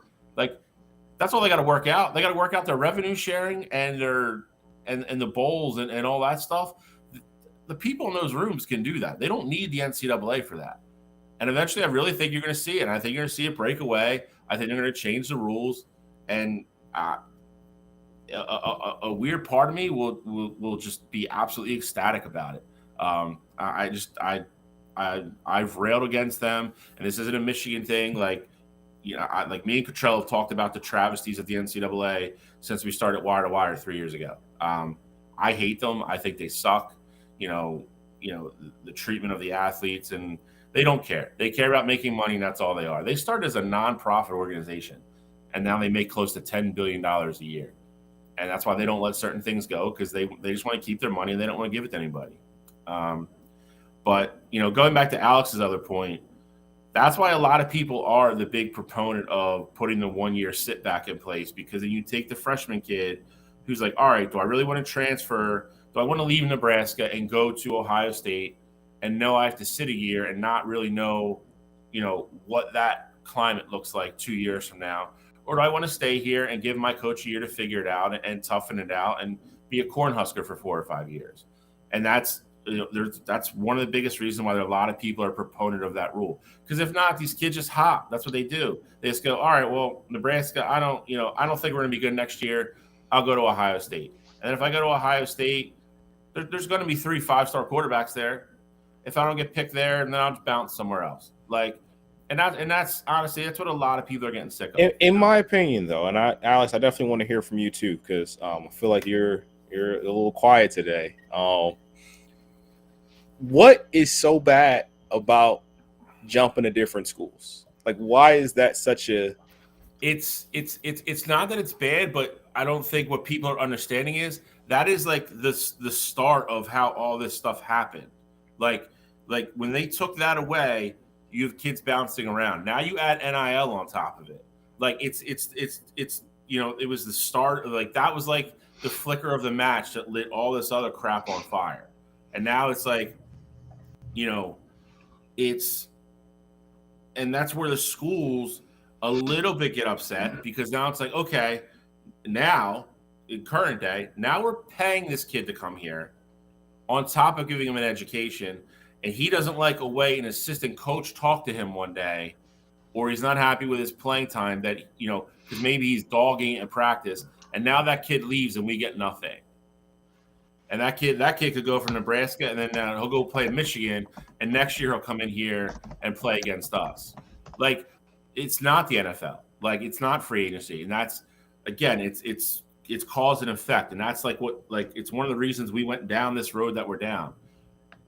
That's all they got to work out. They got to work out their revenue sharing and the bowls and all that stuff. The people in those rooms can do that. They don't need the NCAA for that. And eventually, I really think you're going to see it. And I think you're going to see it break away. I think they're going to change the rules. And a weird part of me will just be absolutely ecstatic about it. I've railed against them, and this isn't a Michigan thing. Me and Cottrell have talked about the travesties of the NCAA since we started Wire to Wire 3 years ago. I hate them. I think they suck. The treatment of the athletes, and they don't care. They care about making money, and that's all they are. They started as a nonprofit organization, and now they make close to $10 billion a year. And that's why they don't let certain things go, because they just want to keep their money and they don't want to give it to anybody. But going back to Alex's other point, that's why a lot of people are the big proponent of putting the 1 year sit back in place, because then you take the freshman kid who's like, all right, do I really want to transfer? Do I want to leave Nebraska and go to Ohio State and know I have to sit a year and not really know, what that climate looks like 2 years from now? Or do I want to stay here and give my coach a year to figure it out and toughen it out and be a Cornhusker for 4 or 5 years? And that's one of the biggest reasons why there are a lot of people are proponent of that rule. Because if not, these kids just hop. That's what they do. They just go, all right, well, Nebraska, I don't think we're going to be good next year. I'll go to Ohio State. And if I go to Ohio State, there's going to be 3 5-star quarterbacks there. If I don't get picked there, then I'll just bounce somewhere else. Like, and that's honestly, that's what a lot of people are getting sick of. In my opinion, though, and Alex, I definitely want to hear from you too, because I feel like you're a little quiet today. What is so bad about jumping to different schools? Like, why is that such a? It's not that it's bad, but I don't think what people are understanding is that is like the start of how all this stuff happened. Like when they took that away, you have kids bouncing around. Now you add NIL on top of it. Like it's it was the start of, like, that was like the flicker of the match that lit all this other crap on fire. And now it's like, and that's where the schools a little bit get upset, because now it's like, okay, now in current day, now we're paying this kid to come here on top of giving him an education, and he doesn't like a way an assistant coach talked to him one day, or he's not happy with his playing time, that, because maybe he's dogging it in practice, and now that kid leaves and we get nothing. And that kid could go from Nebraska, and then he'll go play in Michigan, and next year he'll come in here and play against us. Like, it's not the NFL. Like, it's not free agency, and that's, again, it's cause and effect, and that's it's one of the reasons we went down this road that we're down.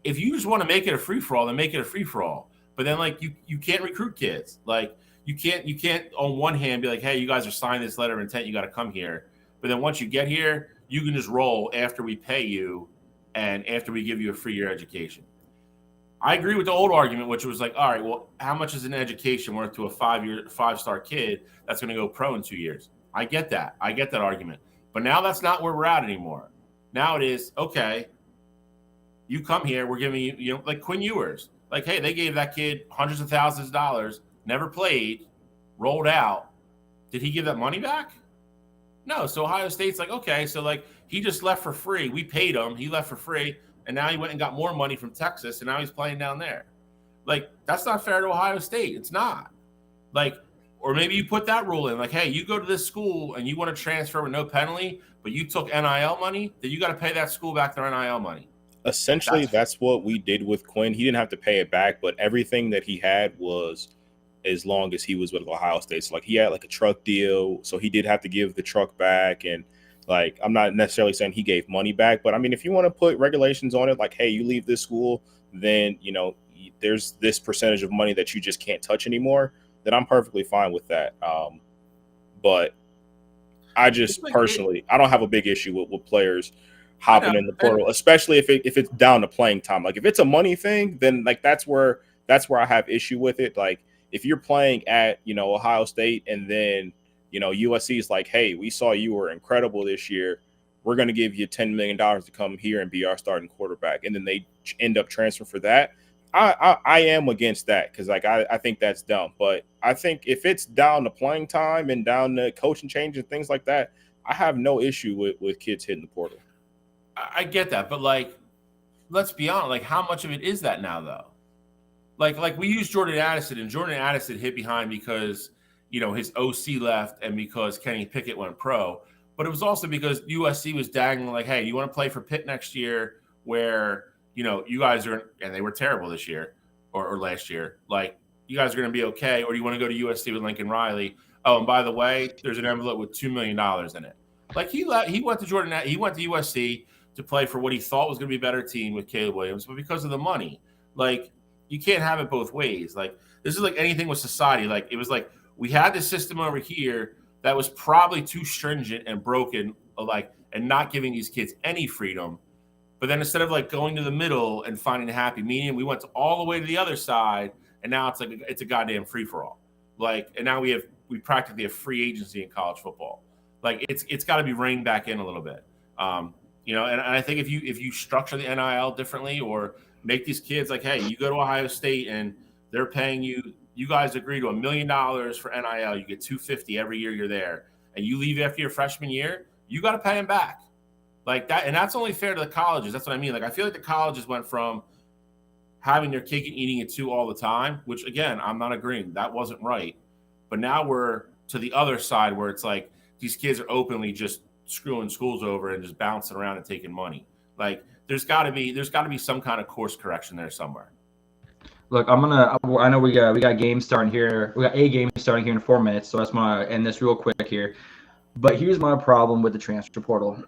If you just want to make it a free for all, then make it a free for all. But then, like, you can't recruit kids. Like, you can't on one hand be like, hey, you guys are signing this letter of intent, you got to come here. But then once you get here, you can just roll after we pay you and after we give you a free year education. I agree with the old argument, which was like, all right, well, how much is an education worth to a 5-star kid that's going to go pro in 2 years? I get that. I get that argument. But now that's not where we're at anymore. Now it is, okay, you come here, we're giving you, like Quinn Ewers. Like, hey, they gave that kid hundreds of thousands of dollars, never played, rolled out. Did he give that money back? No. So Ohio State's like, okay, so like he just left for free. We paid him. He left for free. And now he went and got more money from Texas, and now he's playing down there. Like, that's not fair to Ohio State. It's not. Like, or maybe you put that rule in, like, hey, you go to this school and you want to transfer with no penalty, but you took NIL money, then you got to pay that school back their NIL money. Essentially, that's what we did with Quinn. He didn't have to pay it back, but everything that he had was as long as he was with Ohio State. So, like, he had like a truck deal, so he did have to give the truck back. And like, I'm not necessarily saying he gave money back, but I mean, if you want to put regulations on it, like, hey, you leave this school, then, there's this percentage of money that you just can't touch anymore, then I'm perfectly fine with that. But I just personally, I don't have a big issue with players hopping in the portal, especially if it's down to playing time. Like, if it's a money thing, then like that's where I have issue with it. Like, if you're playing at, Ohio State, and then, USC is like, hey, we saw you were incredible this year, we're going to give you $10 million to come here and be our starting quarterback, and then they end up transferring for that, I am against that, because like I think that's dumb. But I think if it's down to playing time and down to coaching change and things like that, I have no issue with kids hitting the portal. I get that, but like, let's be honest, like, how much of it is that now, though? Like we used Jordan Addison, and Jordan Addison hit behind because, his OC left and because Kenny Pickett went pro. But it was also because USC was dangling like, hey, you want to play for Pitt next year, where, you guys are, and they were terrible this year or last year. Like, you guys are going to be okay, or do you want to go to USC with Lincoln Riley? Oh, and by the way, there's an envelope with $2 million in it. Like, he went to USC to play for what he thought was going to be a better team with Caleb Williams, but because of the money, like, you can't have it both ways. Like, this is like anything with society. Like, it was like, we had this system over here that was probably too stringent and broken, like, and not giving these kids any freedom. But then instead of like going to the middle and finding a happy medium, we went all the way to the other side, and now it's like it's a goddamn free for all. Like, and now we practically have free agency in college football. Like, it's got to be reined back in a little bit. And I think if you structure the NIL differently, or make these kids like, hey, you go to Ohio State and they're paying you. You guys agree to $1 million for NIL. You get $250 every year you're there, and you leave after your freshman year. You got to pay them back, like that. And that's only fair to the colleges. That's what I mean. Like, I feel like the colleges went from having their cake and eating it too all the time, which again, I'm not agreeing. That wasn't right. But now we're to the other side, where it's like these kids are openly just screwing schools over and just bouncing around and taking money. Like, there's got to be some kind of course correction there somewhere. Look, I know we got games starting here. We got a game starting here in 4 minutes, so I just want to end this real quick here. But here's my problem with the transfer portal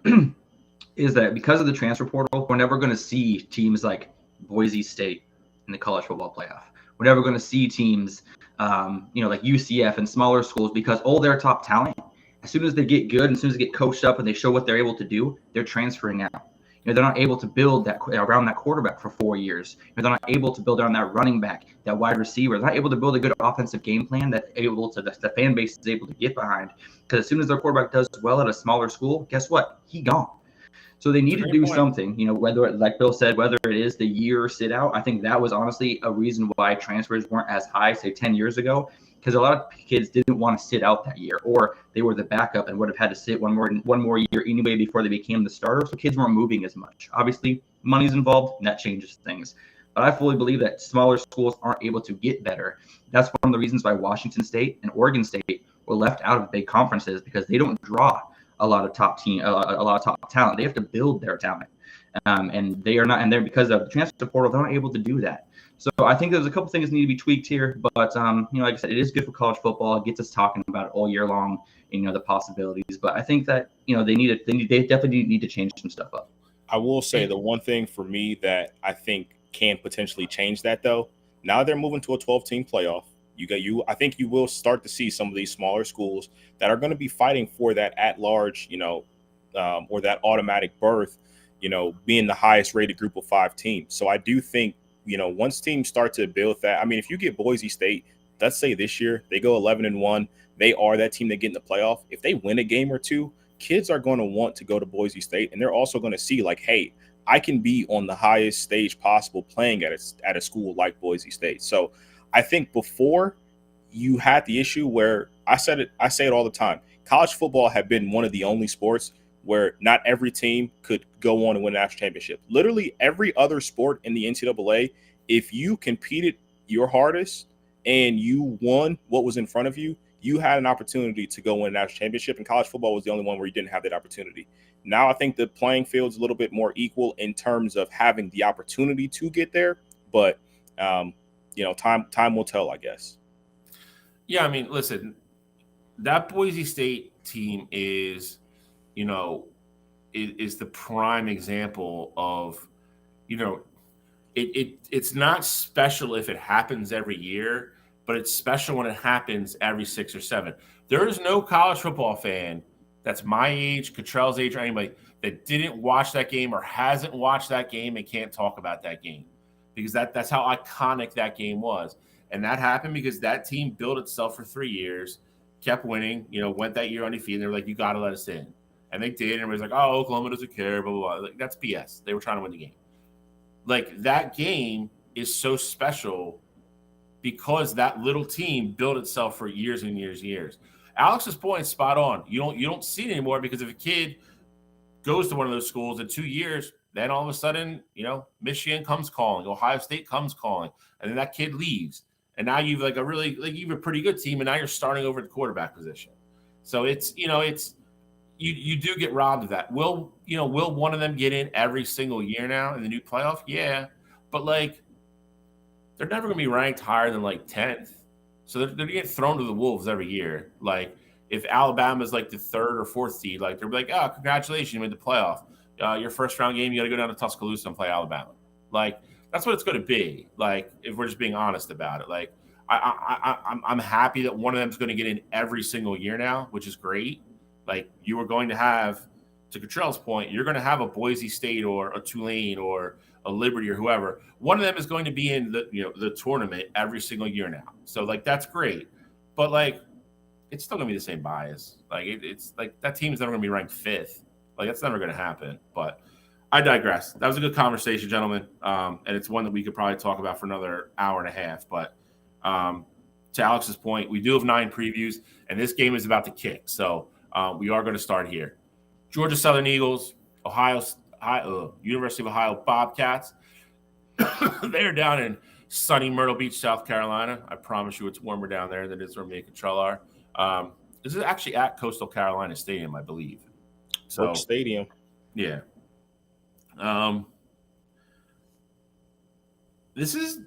is that because of the transfer portal, we're never going to see teams like Boise State in the college football playoff. We're never going to see teams, like UCF and smaller schools because all their top talent, as soon as they get good, as soon as they get coached up and they show what they're able to do, they're transferring out. They're not able to build that around that quarterback for 4 years. They're not able to build around that running back, that wide receiver. They're not able to build a good offensive game plan that the fan base is able to get behind. Because as soon as their quarterback does well at a smaller school, guess what? He gone. So they need to do something, whether, like Bill said, whether it is the year sit out. I think that was honestly a reason why transfers weren't as high, say 10 years ago, because a lot of kids didn't want to sit out that year, or they were the backup and would have had to sit one more year anyway before they became the starter. So kids weren't moving as much. Obviously, money's involved, and that changes things. But I fully believe that smaller schools aren't able to get better. That's one of the reasons why Washington State and Oregon State were left out of big conferences, because they don't draw a lot of top talent. They have to build their talent, and they are not. And they're, because of the transfer portal, they're not able to do that. So I think there's a couple things that need to be tweaked here. But like I said, it is good for college football. It gets us talking about it all year long. The possibilities. But I think that they definitely need to change some stuff up. I will say the one thing for me that I think can potentially change that, though, now they're moving to a 12-team playoff. I think you will start to see some of these smaller schools that are going to be fighting for that at-large, or that automatic berth, being the highest rated group of 5 teams. So I do think, once teams start to build that, I mean, if you get Boise State, let's say this year they go 11-1, they are that team that get in the playoff. If they win a game or two, kids are going to want to go to Boise State, and they're also going to see like, hey, I can be on the highest stage possible playing at a school like Boise State. So I think before you had the issue where I say it all the time. College football had been one of the only sports where not every team could go on and win a national championship. Literally every other sport in the NCAA, if you competed your hardest and you won what was in front of you, you had an opportunity to go win a national championship. And college football was the only one where you didn't have that opportunity. Now I think the playing field's a little bit more equal in terms of having the opportunity to get there. But time will tell, I guess. Yeah, I mean, listen, that Boise State team is the prime example of, it's not special if it happens every year, but it's special when it happens every 6 or 7. There is no college football fan that's my age, Cottrell's age, or anybody that didn't watch that game or hasn't watched that game and can't talk about that game, because that's how iconic that game was. And that happened because that team built itself for 3 years, kept winning, went that year undefeated. They were like, you got to let us in. And they did. And everybody's like, oh, Oklahoma doesn't care, blah, blah, blah. Like, that's BS. They were trying to win the game. Like, that game is so special because that little team built itself for years and years and years. Alex's point is spot on. You don't see it anymore, because if a kid goes to one of those schools in 2 years, then all of a sudden, Michigan comes calling, Ohio State comes calling, and then that kid leaves. And now you've you have a pretty good team, and now you're starting over at the quarterback position. So it's you do get robbed of that. Will one of them get in every single year now in the new playoff? Yeah, but they're never going to be ranked higher than 10th. So they're going to get thrown to the wolves every year. Like, if Alabama's the 3rd or 4th seed, they're like, oh, congratulations, you made the playoff. Your first round game, you got to go down to Tuscaloosa and play Alabama. That's what it's going to be. If we're just being honest about it, I'm happy that one of them is going to get in every single year now, which is great. You are going to have, to Cottrell's point, you're going to have a Boise State or a Tulane or a Liberty or whoever. One of them is going to be in the tournament every single year now. So that's great, but it's still going to be the same bias. It's that team's never going to be ranked 5th. That's never going to happen. But I digress. That was a good conversation, gentlemen. And it's one that we could probably talk about for another hour and a half. But to Alex's point, we do have 9 previews, and this game is about to kick. So we are going to start here. Georgia Southern Eagles, University of Ohio Bobcats. They are down in sunny Myrtle Beach, South Carolina. I promise you it's warmer down there than it is where me and Cottrell are. This is actually at Coastal Carolina Stadium, I believe. So Stadium. Yeah. this is,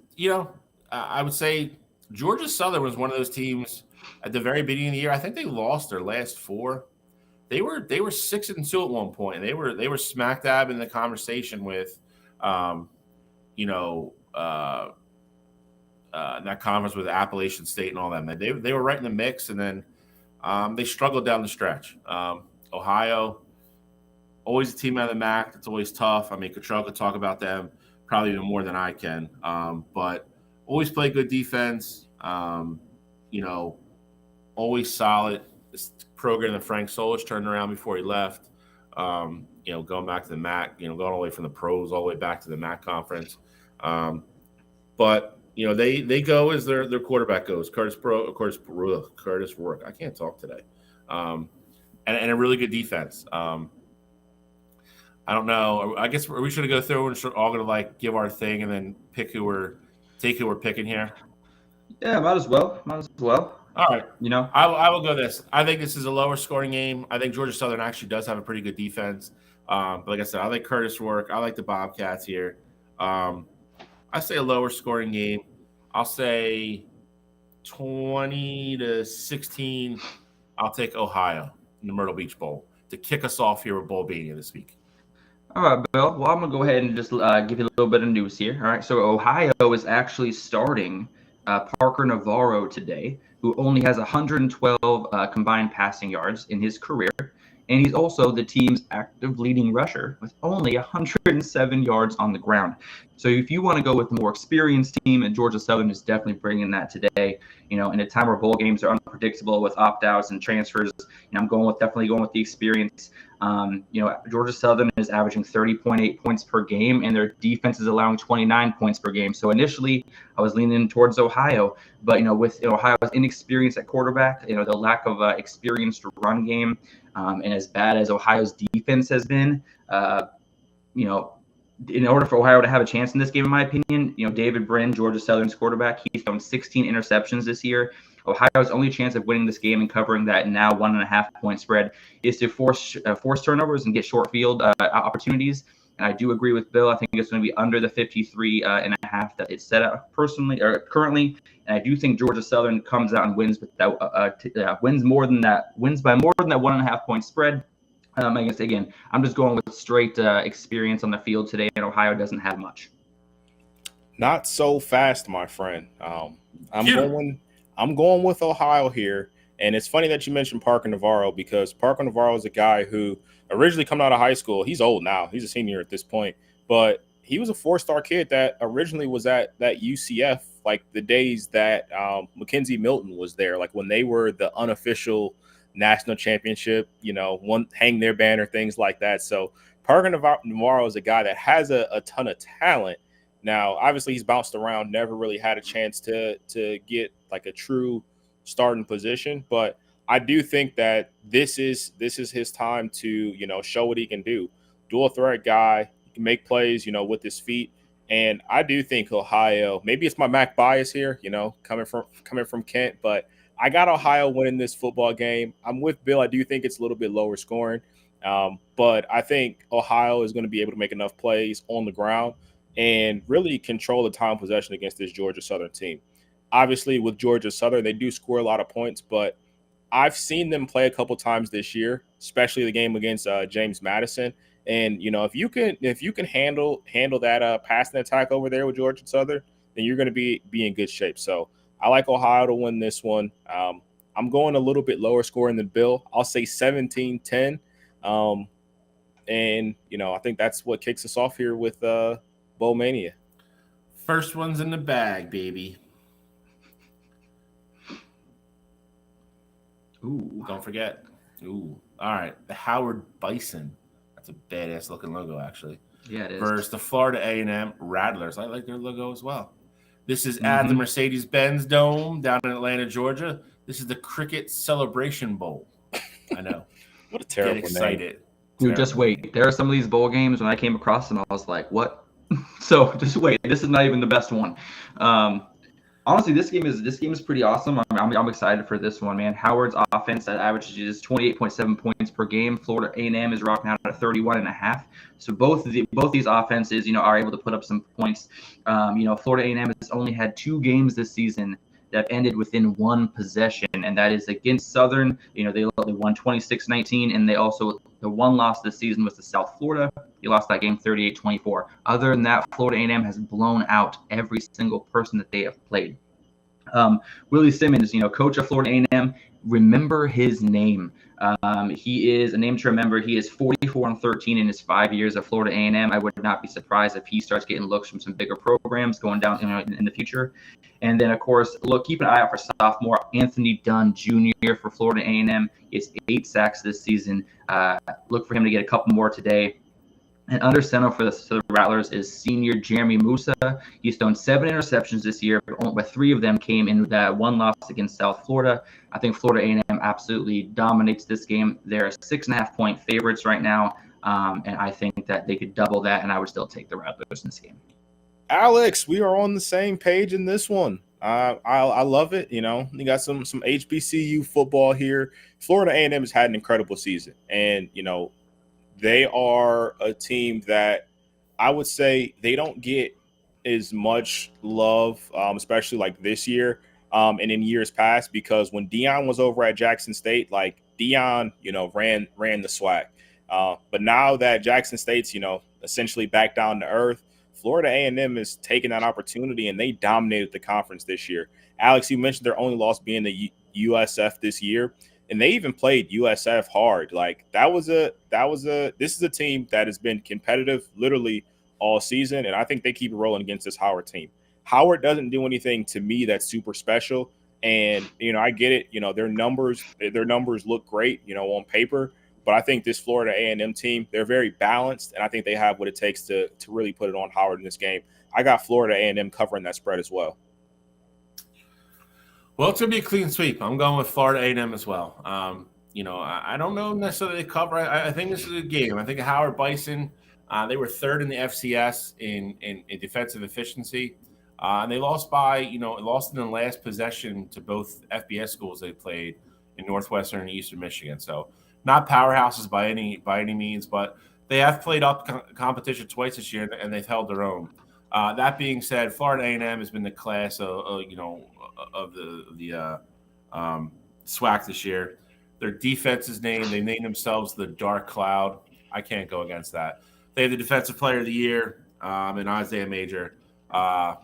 I would say Georgia Southern was one of those teams at the very beginning of the year. I think they lost their last 4. They were 6-2 at one point. And they were smack dab in the conversation with, that conference with Appalachian State and all that. Man, they were right in the mix, and then they struggled down the stretch. Ohio, always a team out of the MAC. It's always tough. I mean, Cottrell could talk about them probably even more than I can. But always play good defense. Always solid. This program that Frank Solich turned around before he left. Going back to the MAC. Going all the way from the pros all the way back to the MAC conference. But they go as their quarterback goes. Curtis Rourke. I can't talk today. And a really good defense. I don't know. I guess we should go through and we're all going to give our thing and then pick who we're picking here. Yeah, might as well. All right. I will go this. I think this is a lower scoring game. I think Georgia Southern actually does have a pretty good defense. But like I said, I like Curtis Rourke. I like the Bobcats here. I say a lower scoring game. I'll say 20-16. I'll take Ohio in the Myrtle Beach Bowl to kick us off here with Bowl Mania this week. All right, Bill. Well, I'm going to go ahead and just give you a little bit of news here. All right, so Ohio is actually starting Parker Navarro today, who only has 112 combined passing yards in his career. And he's also the team's active leading rusher with only 107 yards on the ground. So if you want to go with the more experienced team, and Georgia Southern is definitely bringing that today, in a time where bowl games are unpredictable with opt-outs and transfers, I'm definitely going with the experience. Georgia Southern is averaging 30.8 points per game, and their defense is allowing 29 points per game. So initially, I was leaning towards Ohio, but with Ohio's inexperience at quarterback, the lack of experienced run game, and as bad as Ohio's defense has been, in order for Ohio to have a chance in this game, in my opinion, David Brin, Georgia Southern's quarterback, he's thrown 16 interceptions this year. Ohio's only chance of winning this game and covering that now 1.5 point spread is to force turnovers and get short field opportunities. And I do agree with Bill. I think it's going to be under the 53.5 that it's set up currently. And I do think Georgia Southern comes out and wins wins by more than that 1.5 point spread. I guess again, I'm just going with straight experience on the field today, and Ohio doesn't have much. Not so fast, my friend. I'm going with Ohio here. And it's funny that you mentioned Parker Navarro, because Parker Navarro is a guy who originally coming out of high school. He's old now. He's a senior at this point. But he was a 4-star kid that originally was at that UCF, like the days that Mackenzie Milton was there, like when they were the unofficial national championship, hang their banner, things like that. So Parker Navarro is a guy that has a ton of talent. Now, obviously, he's bounced around, never really had a chance to get like a true starting position. But I do think that this is his time to, show what he can do. Dual threat guy, he can make plays, with his feet. And I do think Ohio, maybe it's my MAC bias here, coming from Kent, but I got Ohio winning this football game. I'm with Bill. I do think it's a little bit lower scoring. But I think Ohio is going to be able to make enough plays on the ground and really control the time possession against this Georgia Southern team. Obviously, with Georgia Southern, they do score a lot of points, but I've seen them play a couple times this year, especially the game against James Madison. And if you can handle that passing attack over there with Georgia Southern, then you're going to be in good shape. So I like Ohio to win this one. I'm going a little bit lower scoring than Bill. I'll say 17-10. And I think that's what kicks us off here with Bowl Mania. First one's in the bag, baby. Ooh. Don't forget. Ooh. All right. The Howard Bison. That's a badass looking logo, actually. Yeah, it is. Versus the Florida A&M Rattlers. I like their logo as well. This is at the Mercedes-Benz Dome down in Atlanta, Georgia. This is the Cricket Celebration Bowl. I know. What a terrible Get excited. name. Dude, just wait. There are some of these bowl games, when I came across them, I was like, what? So just wait. This is not even the best one. Honestly, this game is pretty awesome. I'm excited for this one, man. Howard's offense that averages 28.7 points per game. Florida A&M is rocking out at 31.5. So both these offenses, are able to put up some points. Florida A&M has only had 2 games this season that ended within one possession, and that is against Southern. They won 26-19, and the one loss this season was to South Florida. They lost that game 38-24. Other than that, Florida A&M has blown out every single person that they have played. Willie Simmons, coach of Florida A&M, remember his name. He is a name to remember. He is 44-13 in his 5 years at Florida A&M. I would not be surprised if he starts getting looks from some bigger programs going down in the future. And then, of course, keep an eye out for sophomore Anthony Dunn Jr. for Florida A&M. He has 8 sacks this season. Look for him to get a couple more today. And under center for the Rattlers is senior Jeremy Musa. He's thrown 7 interceptions this year, but 3 of them came in that one loss against South Florida. I think Florida A&M absolutely dominates this game. They're 6.5-point favorites right now, and I think that they could double that, and I would still take the Rattlers in this game. Alex, we are on the same page in this one. I love it. You got some HBCU football here. Florida A&M has had an incredible season, and they are a team that I would say they don't get as much love, especially like this year and in years past, because when Deion was over at Jackson State, like Deion, ran the swag. But now that Jackson State's, essentially back down to earth, Florida A&M is taking that opportunity, and they dominated the conference this year. Alex, you mentioned their only loss being the USF this year. And they even played USF hard. Like this is a team that has been competitive literally all season. And I think they keep rolling against this Howard team. Howard doesn't do anything to me that's super special. And, I get it. Their numbers look great, on paper. But I think this Florida A&M team, they're very balanced. And I think they have what it takes to really put it on Howard in this game. I got Florida A&M covering that spread as well. Well, it's going to be a clean sweep. I'm going with Florida A&M as well. I don't know necessarily the cover. I think this is a game. I think Howard Bison, they were third in the FCS in defensive efficiency. And they lost in the last possession to both FBS schools they played in Northwestern and Eastern Michigan. So not powerhouses by any means, but they have played up competition twice this year, and they've held their own. That being said, Florida A&M has been the class of the SWAC this year. Their defense is named. They named themselves the Dark Cloud. I can't go against that. They have the Defensive Player of the Year in Isaiah Major. I'll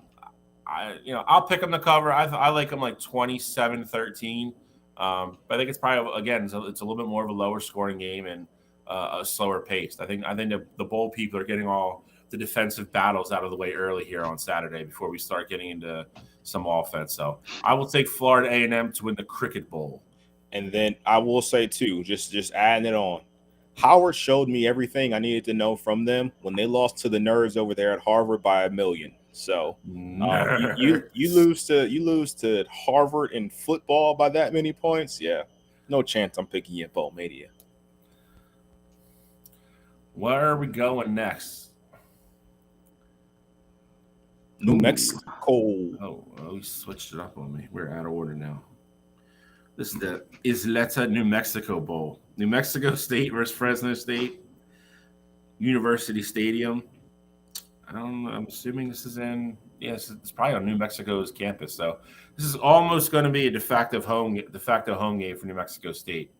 pick them to cover. I like them like 27-13. But I think it's probably, again, it's a little bit more of a lower scoring game and a slower pace. I think the bowl people are getting all the defensive battles out of the way early here on Saturday before we start getting into some offense. So I will take Florida A&M to win the Cricket Bowl. And then I will say too, just adding it on, Howard showed me everything I needed to know from them when they lost to the nerds over there at Harvard by 1 million. So you lose to Harvard in football by that many points. Yeah, no chance I'm picking you at Bowl Mania. Where are we going next? New Mexico. Oh, we switched it up on me. We're out of order now. This is the Isleta, New Mexico Bowl. New Mexico State versus Fresno State. University Stadium. I'm assuming this is it's probably on New Mexico's campus. So this is almost going to be a de facto home game for New Mexico State.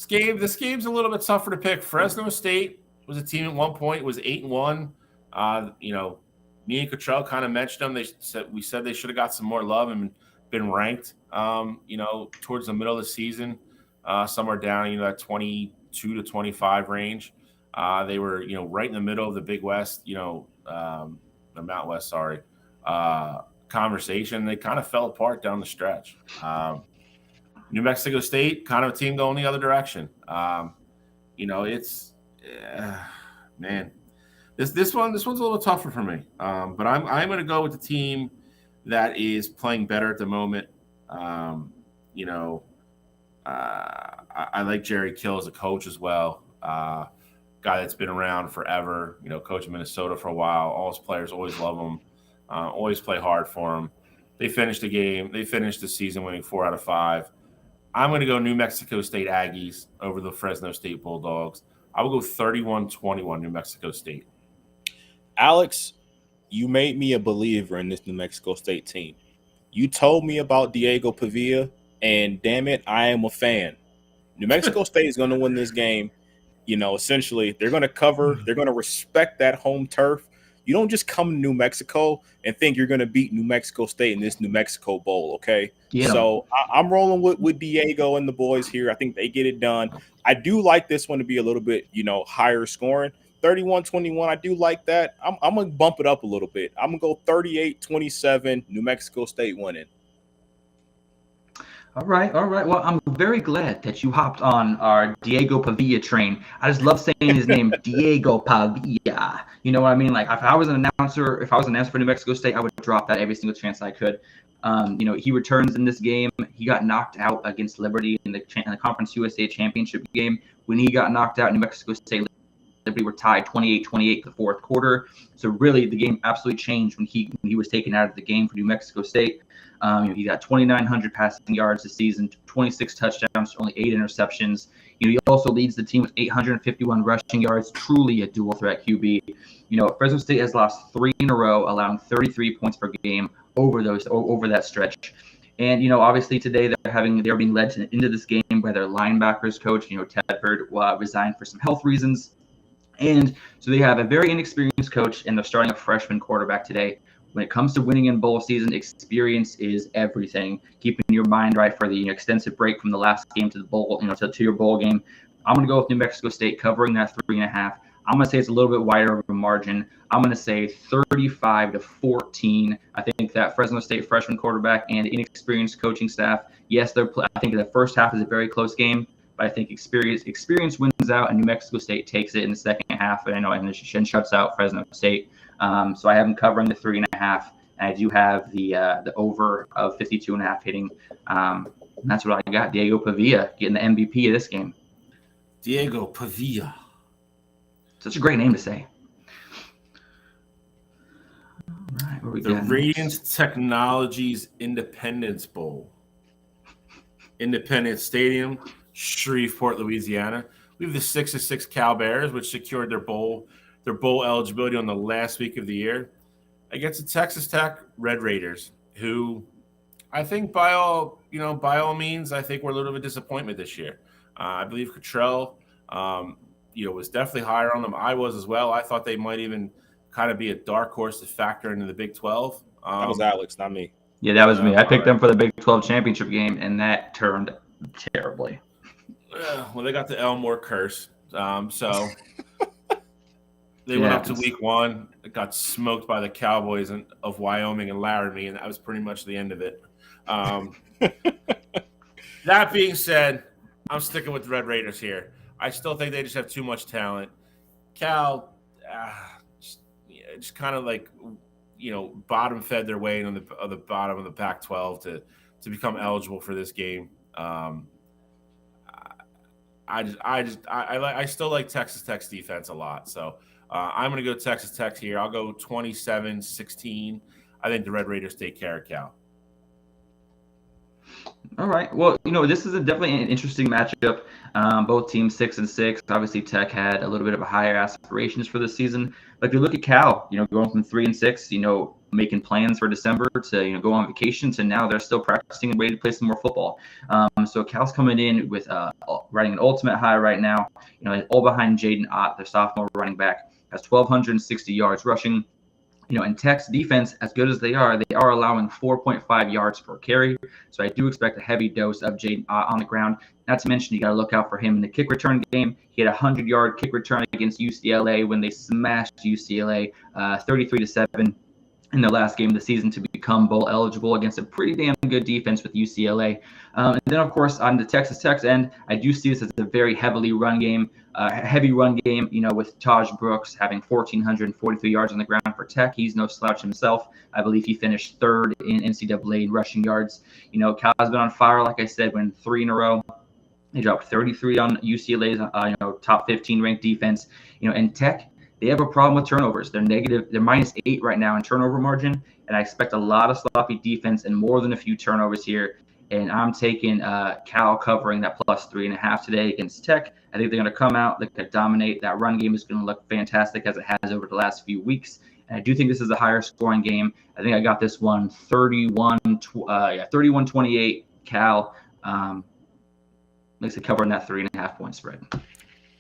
This game's a little bit tougher to pick. Fresno State was a team at one point. It was 8-1. Me and Cottrell kind of mentioned them. We said they should have got some more love and been ranked, towards the middle of the season, somewhere down, that 22 to 25 range. They were, right in the middle of the Big West, the Mount West, conversation. They kind of fell apart down the stretch. New Mexico State, kind of a team going the other direction. Man. This one's a little tougher for me, but I'm going to go with the team that is playing better at the moment. I like Jerry Kill as a coach as well. Guy that's been around forever. Coaching Minnesota for a while. All his players always love him. Always play hard for them. They finished the game. They finished the season winning 4 out of 5. I'm going to go New Mexico State Aggies over the Fresno State Bulldogs. I will go 31-21 New Mexico State. Alex, you made me a believer in this New Mexico State team. You told me about Diego Pavia, and damn it, I am a fan. New Mexico State is going to win this game. Essentially, they're going to cover. They're going to respect that home turf. You don't just come to New Mexico and think you're going to beat New Mexico State in this New Mexico Bowl, okay? Yeah. So I'm rolling with Diego and the boys here. I think they get it done. I do like this one to be a little bit, higher scoring. 31-21, I do like that. I'm going to bump it up a little bit. I'm going to go 38-27, New Mexico State winning. All right. Well, I'm very glad that you hopped on our Diego Pavia train. I just love saying his name, Diego Pavia. You know what I mean? Like if I was an announcer for New Mexico State, I would drop that every single chance I could. He returns in this game. He got knocked out against Liberty in the Conference USA Championship game. When he got knocked out, New Mexico State Liberty were tied 28-28 the fourth quarter. So really, the game absolutely changed when he was taken out of the game for New Mexico State. He got 2,900 passing yards this season, 26 touchdowns, only 8 interceptions. He also leads the team with 851 rushing yards, truly a dual threat QB. Fresno State has lost 3 in a row, allowing 33 points per game over that stretch. And, obviously today they're being led into this game by their linebackers coach. Tedford resigned for some health reasons. And so they have a very inexperienced coach, and they're starting a freshman quarterback today. When it comes to winning in bowl season, experience is everything. Keeping your mind right for the extensive break from the last game to the bowl, to your bowl game. I'm going to go with New Mexico State covering that 3.5. I'm going to say it's a little bit wider of a margin. I'm going to say 35-14. I think that Fresno State freshman quarterback and inexperienced coaching staff, yes, I think the first half is a very close game, but I think experience wins out, and New Mexico State takes it in the second half, and shuts out Fresno State. So I have them covering the 3.5, and I do have the over of 52.5 hitting. And that's what I got. Diego Pavia getting the MVP of this game. Diego Pavia. Such a great name to say. All right, where we the Radiance Technologies Independence Bowl. Independence Stadium, Shreveport, Louisiana. We have the 6-6 Cal Bears, which secured their bowl eligibility on the last week of the year against the Texas Tech Red Raiders, who I think by all means, I think we're a little bit of a disappointment this year. I believe Cottrell, was definitely higher on them. I was as well. I thought they might even kind of be a dark horse to factor into the Big 12. That was Alex, not me. Yeah, that was me. I picked them for the Big 12 championship game, and that turned terribly. Well, they got the Elmore curse. So they went up to week 1. It got smoked by the Cowboys of Wyoming and Laramie, and that was pretty much the end of it. That being said, I'm sticking with the Red Raiders here. I still think they just have too much talent. Cal, just kind of like, bottom fed their way on the bottom of the Pac-12 to become eligible for this game. I still like Texas Tech's defense a lot. So I'm going to go Texas Tech here. I'll go 27-16. I think the Red Raiders take care of Cal. All right. Well, this is definitely an interesting matchup. Both teams 6-6. Obviously, Tech had a little bit of a higher aspirations for this season. But if you look at Cal, going from 3-6, making plans for December to go on vacation to now they're still practicing and ready to play some more football. So Cal's coming in with riding an ultimate high right now. All behind Jaden Ott, their sophomore running back, has 1,260 yards rushing. And Tech's defense, as good as they are allowing 4.5 yards per carry. So I do expect a heavy dose of Jaden on the ground. Not to mention, you got to look out for him in the kick return game. He had a 100-yard kick return against UCLA when they smashed UCLA 33-7 in their last game of the season to become bowl eligible against a pretty damn good defense with UCLA. And then, of course, on the Texas Tech's end, I do see this as a very heavy run game, with Taj Brooks having 1,443 yards on the ground for Tech. He's no slouch himself. I believe he finished 3rd in NCAA in rushing yards. Cal's been on fire, like I said, win 3 in a row. They dropped 33 on UCLA's top 15 ranked defense. And Tech, They have a problem with turnovers. They're negative. They're -8 right now in turnover margin, and I expect a lot of sloppy defense and more than a few turnovers here. And I'm taking Cal covering that +3.5 today against Tech. I think they're going to come out. They're going to dominate. That run game is going to look fantastic as it has over the last few weeks. And I do think this is a higher scoring game. I think I got this one 31-28 Cal. Makes it covering that 3.5 point spread.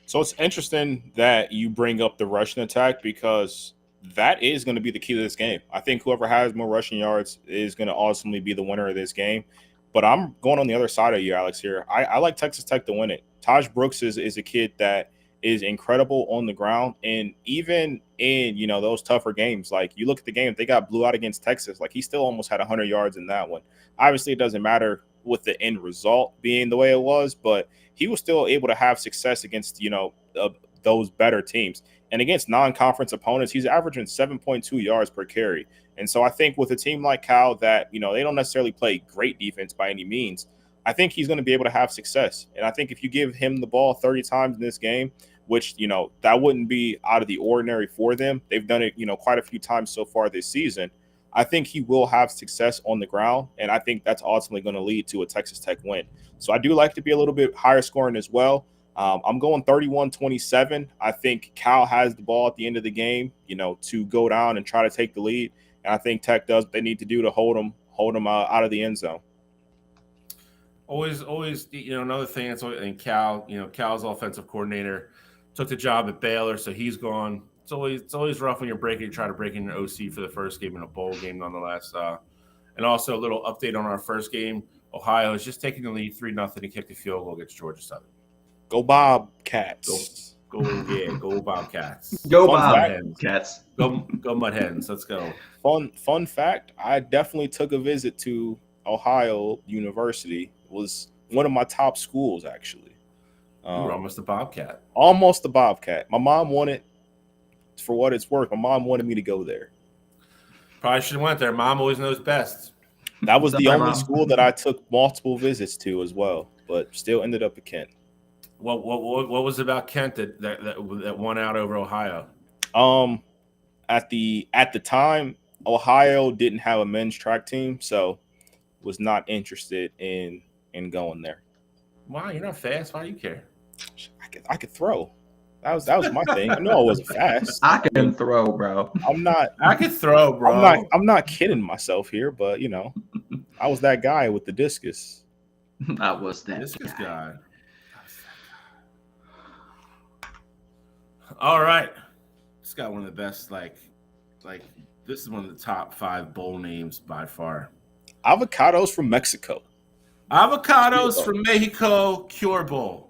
So it's interesting that you bring up the rushing attack because that is going to be the key to this game. I think whoever has more rushing yards is going to ultimately be the winner of this game. But I'm going on the other side of you, Alex, here. I like Texas Tech to win it. Taj Brooks is a kid that is incredible on the ground. And even in, those tougher games, like you look at the game, they got blew out against Texas. Like he still almost had 100 yards in that one. Obviously, it doesn't matter with the end result being the way it was, but he was still able to have success against, those better teams. And against non-conference opponents, he's averaging 7.2 yards per carry. And so I think with a team like Cal that, they don't necessarily play great defense by any means, I think he's going to be able to have success. And I think if you give him the ball 30 times in this game, which, that wouldn't be out of the ordinary for them. They've done it, quite a few times so far this season. I think he will have success on the ground, and I think that's ultimately going to lead to a Texas Tech win. So I do like to be a little bit higher scoring as well. I'm going 31-27. I think Cal has the ball at the end of the game, to go down and try to take the lead. And I think Tech does what they need to do to hold them out of the end zone. Always, another thing that's in Cal, Cal's offensive coordinator took the job at Baylor, so he's gone. It's always rough when you're trying to break in your OC for the first game in a bowl game, nonetheless. And also a little update on our first game. Ohio is just taking the lead 3-0 to kick the field goal against Georgia Southern. Go Bobcats. Go Bobcats. Go Bobcats. Go Mud Hens. Let's go. Fun fact, I definitely took a visit to Ohio University. It was one of my top schools, actually. You were almost a Bobcat. Almost a Bobcat. My mom wanted, for what it's worth, my mom wanted me to go there. Probably should have went there. Mom always knows best. That was the only school that I took multiple visits to as well, but still ended up at Kent. What was it about Kent that won out over Ohio? At the time, Ohio didn't have a men's track team, so was not interested in going there. Wow, you're not fast. Why do you care? I could throw. That was my thing. I know I wasn't fast. I can throw, bro. I could throw, bro. I'm not kidding myself here, but I was that guy with the discus. I was that discus guy. All right. It's got one of the best, like this is one of the top 5 bowl names by far. Avocados from Mexico. Avocados from Mexico, Cure Bowl.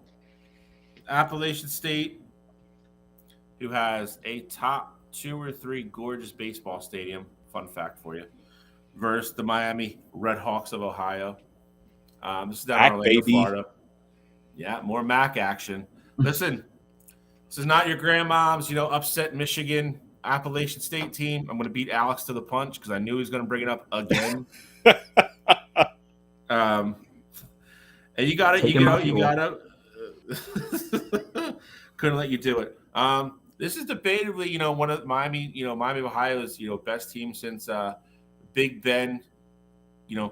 Appalachian State, who has a top 2 or 3 gorgeous baseball stadium, fun fact for you, versus the Miami Redhawks of Ohio. This is down in Orlando, Florida. Yeah, more MAC action. Listen, this is not your grandmom's, upset Michigan Appalachian State team. I'm going to beat Alex to the punch because I knew he was going to bring it up again. And you got it. You got it. Couldn't let you do it. This is debatably, one of Miami Ohio's, best team since Big Ben,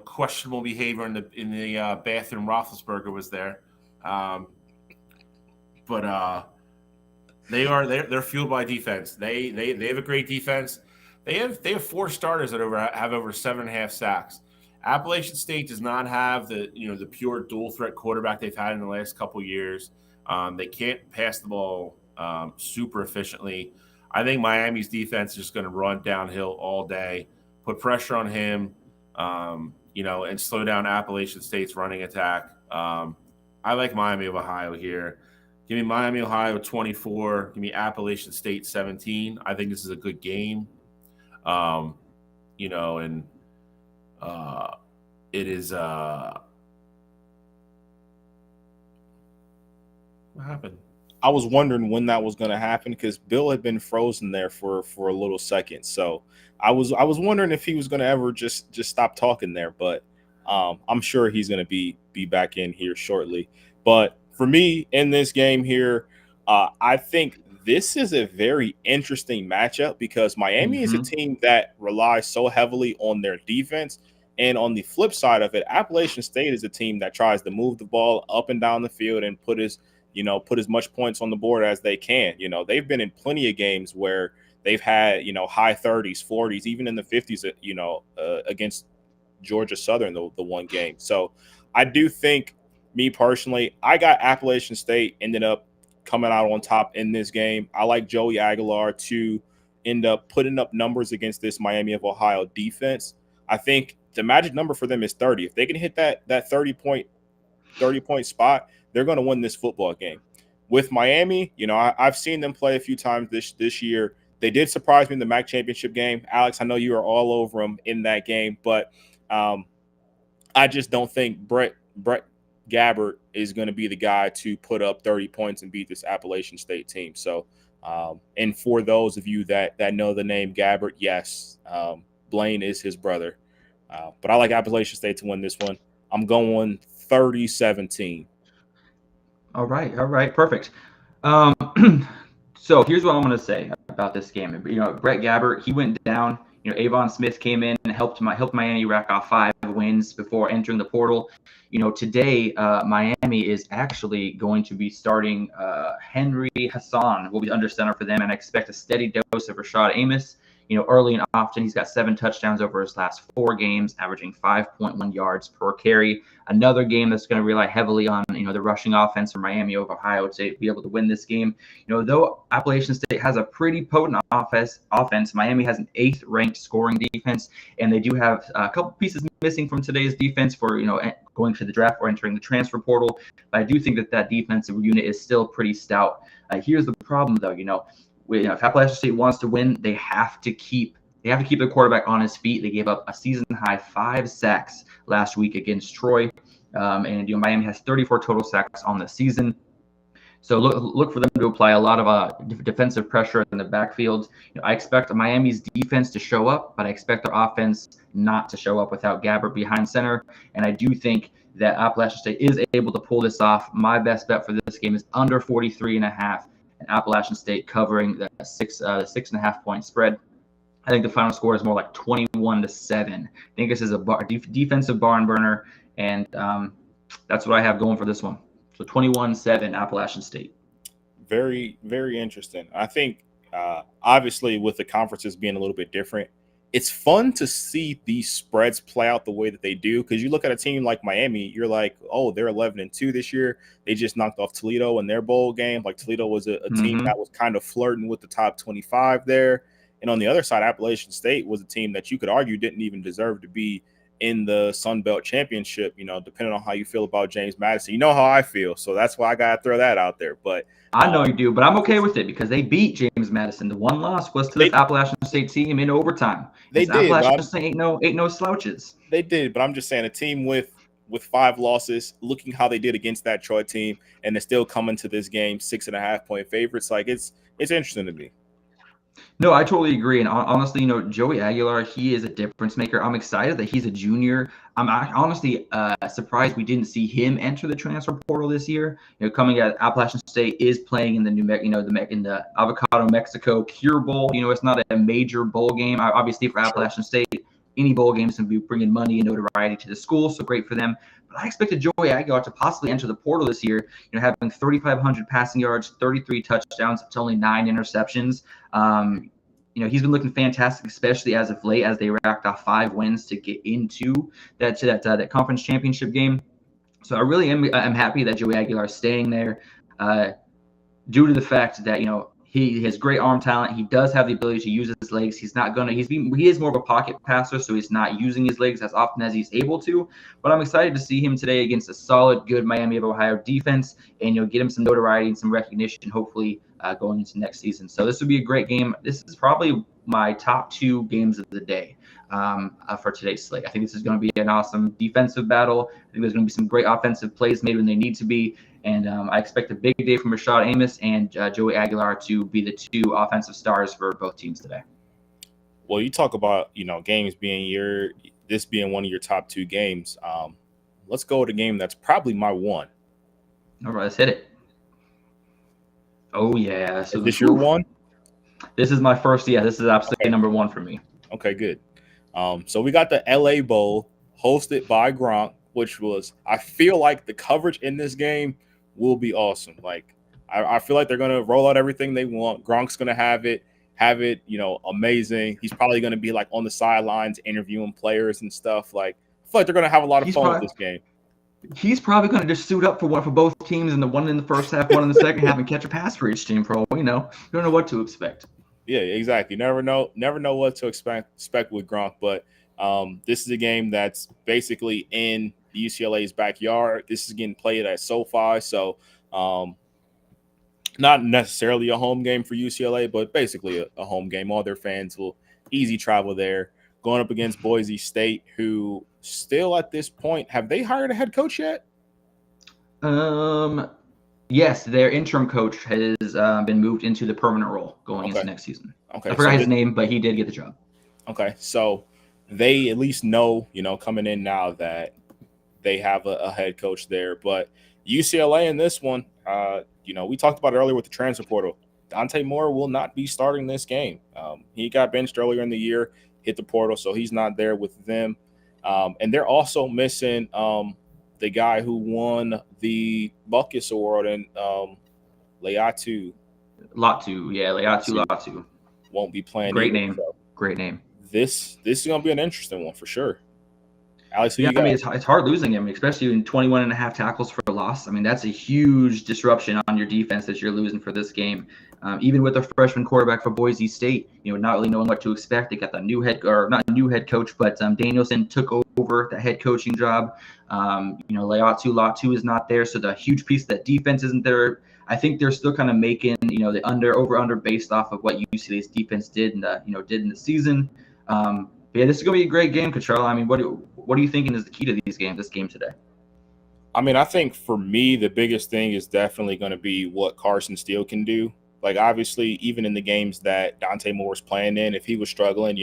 questionable behavior in the bathroom. Roethlisberger was there, but they're fueled by defense. They have a great defense. They have 4 starters that have over 7.5 sacks. Appalachian State does not have the pure dual threat quarterback they've had in the last couple years. They can't pass the ball super efficiently. I think Miami's defense is just going to run downhill all day, put pressure on him, and slow down Appalachian State's running attack. I like Miami of Ohio here. Give me Miami, Ohio 24. Give me Appalachian State 17. I think this is a good game. It is what happened? I was wondering when that was going to happen because Bill had been frozen there for a little second. So I was wondering if he was going to ever just stop talking there, but I'm sure he's going to be back in here shortly. But for me in this game here, I think this is a very interesting matchup because Miami is a team that relies so heavily on their defense. And on the flip side of it, Appalachian State is a team that tries to move the ball up and down the field and put as much points on the board as they can. They've been in plenty of games where they've had, high 30s, 40s, even in the 50s, against Georgia Southern, the one game. So I do think, me personally, I got Appalachian State ended up coming out on top in this game. I like Joey Aguilar to end up putting up numbers against this Miami of Ohio defense. I think the magic number for them is 30. If they can hit that 30-point spot, they're going to win this football game. With Miami, I've seen them play a few times this year. They did surprise me in the MAC championship game. Alex, I know you were all over them in that game, but I just don't think Brett Gabbert is going to be the guy to put up 30 points and beat this Appalachian State team. So, and for those of you that know the name Gabbert, yes, Blaine is his brother. But I like Appalachian State to win this one. I'm going 30-17. All right, perfect. So here's what I'm going to say about this game. Brett Gabbert, he went down. Avon Smith came in and helped Miami rack off 5 wins before entering the portal. Today Miami is actually going to be starting Henry Hassan will be under center for them, and I expect a steady dose of Rashad Amos. Early and often, he's got 7 touchdowns over his last 4 games, averaging 5.1 yards per carry. Another game that's going to rely heavily on, the rushing offense from Miami of Ohio to be able to win this game. Though Appalachian State has a pretty potent offense, Miami has an 8th-ranked scoring defense, and they do have a couple pieces missing from today's defense for, going to the draft or entering the transfer portal. But I do think that defensive unit is still pretty stout. Here's the problem, though, if Appalachian State wants to win, they have to keep the quarterback on his feet. They gave up a season-high 5 sacks last week against Troy, and Miami has 34 total sacks on the season. So look for them to apply a lot of defensive pressure in the backfield. I expect Miami's defense to show up, but I expect their offense not to show up without Gabbert behind center. And I do think that Appalachian State is able to pull this off. My best bet for this game is under 43.5. And Appalachian State covering the 6.5 point spread. I think the final score is more like 21-7. I think this is a defensive barn burner, and that's what I have going for this one. So 21-7 Appalachian State. Very, very interesting. I think obviously with the conferences being a little bit different, it's fun to see these spreads play out the way that they do, because you look at a team like Miami, you're like, oh, they're 11-2 this year. They just knocked off Toledo in their bowl game. Like, Toledo was a team that was kind of flirting with the top 25 there. And on the other side, Appalachian State was a team that you could argue didn't even deserve to be in the Sun Belt Championship, depending on how you feel about James Madison. You know how I feel, so that's why I got to throw that out there. But I know you do, but I'm okay with it because they beat James Madison. The one loss was to the Appalachian State team in overtime. They did. Appalachian State ain't no slouches. They did, but I'm just saying a team with 5 losses, looking how they did against that Troy team, and they're still coming to this game 6.5 point favorites. Like, it's interesting to me. No, I totally agree. And honestly, Joey Aguilar, he is a difference maker. I'm excited that he's a junior. I'm honestly surprised we didn't see him enter the transfer portal this year. Coming at Appalachian State is playing in the in the Avocado Mexico Cure Bowl. It's not a major bowl game. Obviously, for Appalachian State, any bowl games can be bringing money and notoriety to the school, so great for them. But I expected Joey Aguilar to possibly enter the portal this year, having 3,500 passing yards, 33 touchdowns to only 9 interceptions. He's been looking fantastic, especially as of late, as they racked off 5 wins to get into that conference championship game. So I really am happy that Joey Aguilar is staying there, due to the fact that he has great arm talent. He does have the ability to use his legs. He is more of a pocket passer, so he's not using his legs as often as he's able to. But I'm excited to see him today against a solid, good Miami of Ohio defense, and get him some notoriety and some recognition, hopefully going into next season. So this would be a great game. This is probably my top 2 games of the day for today's slate. I think this is going to be an awesome defensive battle. I think there's going to be some great offensive plays made when they need to be. And I expect a big day from Rashad Amos and Joey Aguilar to be the 2 offensive stars for both teams today. Well, you talk about, games being this being one of your top 2 games. Let's go with a game that's probably my one. All right, let's hit it. Oh yeah. So Is this your one? This is my first. Yeah, this is absolutely Okay. number one for me. Okay, good. So we got the LA Bowl hosted by Gronk, which was, I feel like the coverage in this game will be awesome. Like, I feel like they're gonna roll out everything they want. Gronk's gonna have it, amazing. He's probably gonna be like on the sidelines interviewing players and stuff. Like, I feel like they're gonna have a lot of fun with this game. He's probably going to just suit up for both teams, and the one in the first half, one in the second half, and catch a pass for each team. You don't know what to expect. Yeah, exactly. Never know what to expect with Gronk. But this is a game that's basically in UCLA's backyard. This is getting played at SoFi, so not necessarily a home game for UCLA, but basically a home game. All their fans will easy travel there. Going up against Boise State, who still at this point, have they hired a head coach yet? Yes, their interim coach has been moved into the permanent role going into next season. Okay, I forgot his name, but he did get the job. Okay, so they at least know, coming in now that they have a head coach there. But UCLA in this one, we talked about it earlier with the transfer portal. Dante Moore will not be starting this game. He got benched earlier in the year, hit the portal, so he's not there with them. And they're also missing the guy who won the Buckus Award and Latu. Latu won't be playing. Great name. So great name. This is going to be an interesting one for sure. Alex, it's hard losing him, especially in 21.5 tackles for a loss. I mean, that's a huge disruption on your defense that you're losing for this game. Even with a freshman quarterback for Boise State, not really knowing what to expect. They got the new head coach, but Danielson took over the head coaching job. Latu is not there, so the huge piece of that defense isn't there. I think they're still kind of making, the over based off of what UCLA's defense did in the season. But yeah, this is going to be a great game, Cottrell. I mean, what are you thinking is the key to this game today? I mean, I think for me, the biggest thing is definitely going to be what Carson Steele can do. Like, obviously, even in the games that Dante Moore was playing in, if he was struggling,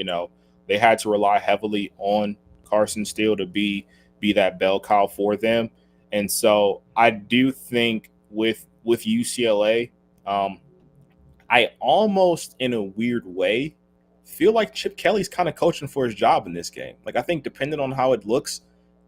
they had to rely heavily on Carson Steele to be that bell cow for them. And so I do think with UCLA, I almost, in a weird way, feel like Chip Kelly's kind of coaching for his job in this game. Like, I think depending on how it looks,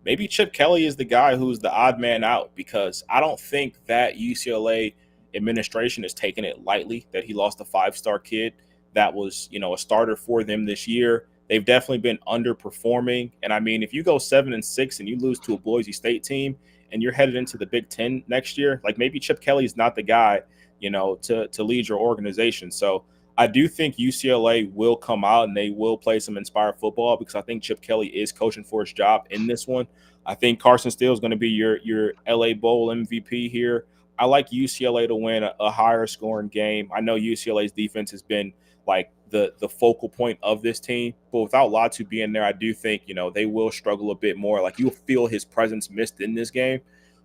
maybe Chip Kelly is the guy who's the odd man out, because I don't think that UCLA administration is taking it lightly that he lost a 5-star kid that was, a starter for them this year. They've definitely been underperforming. And I mean, if you go 7-6 and you lose to a Boise State team and you're headed into the Big Ten next year, like, maybe Chip Kelly is not the guy, to lead your organization. So I do think UCLA will come out and they will play some inspired football, because I think Chip Kelly is coaching for his job in this one. I think Carson Steele is going to be your LA Bowl MVP here. I like UCLA to win a higher scoring game. I know UCLA's defense has been like the focal point of this team, but without Latu being there, I do think, they will struggle a bit more. Like, you'll feel his presence missed in this game.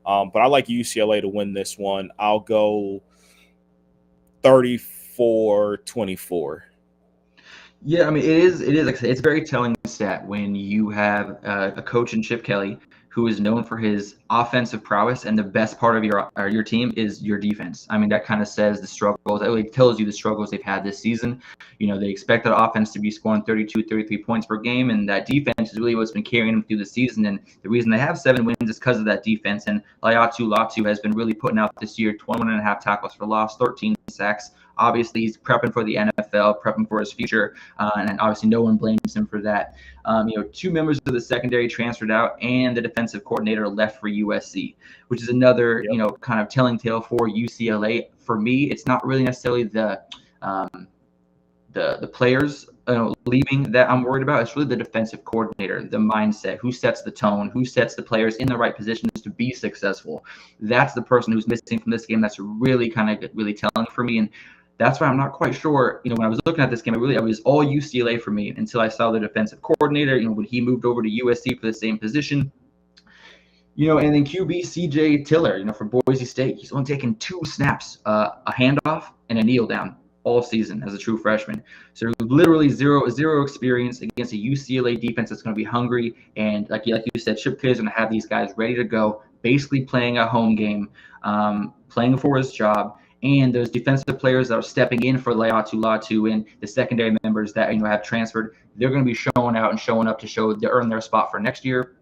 But I like UCLA to win this one. I'll go 34-24. Yeah, I mean, it is. Like I said, it's a very telling stat when you have a coach in Chip Kelly who is known for his offensive prowess, and the best part of your team is your defense. I mean, that kind of says the struggles. It really tells you the struggles they've had this season. They expect that offense to be scoring 32, 33 points per game, and that defense is really what's been carrying them through the season. And the reason they have 7 wins is because of that defense. And Latu has been really putting out this year 21.5 tackles for loss, 13 sacks. Obviously, he's prepping for the NFL, prepping for his future, and obviously no one blames him for that. 2 members of the secondary transferred out, and the defensive coordinator left for USC, which is another, kind of telling tale for UCLA. For me, it's not really necessarily the players leaving that I'm worried about. It's really the defensive coordinator, the mindset, who sets the tone, who sets the players in the right positions to be successful. That's the person who's missing from this game. That's really really telling for me. And that's why I'm not quite sure. When I was looking at this game, it was all UCLA for me until I saw the defensive coordinator, when he moved over to USC for the same position. And then QB CJ Tiller, for Boise State, he's only taken 2 snaps, a handoff and a kneel down all season as a true freshman. So literally zero experience against a UCLA defense that's going to be hungry. And like you said, Chip Kelly's going to have these guys ready to go, basically playing a home game, playing for his job. And those defensive players that are stepping in for Latu, and the secondary members that have transferred, they're going to be showing out and showing up to earn their spot for next year.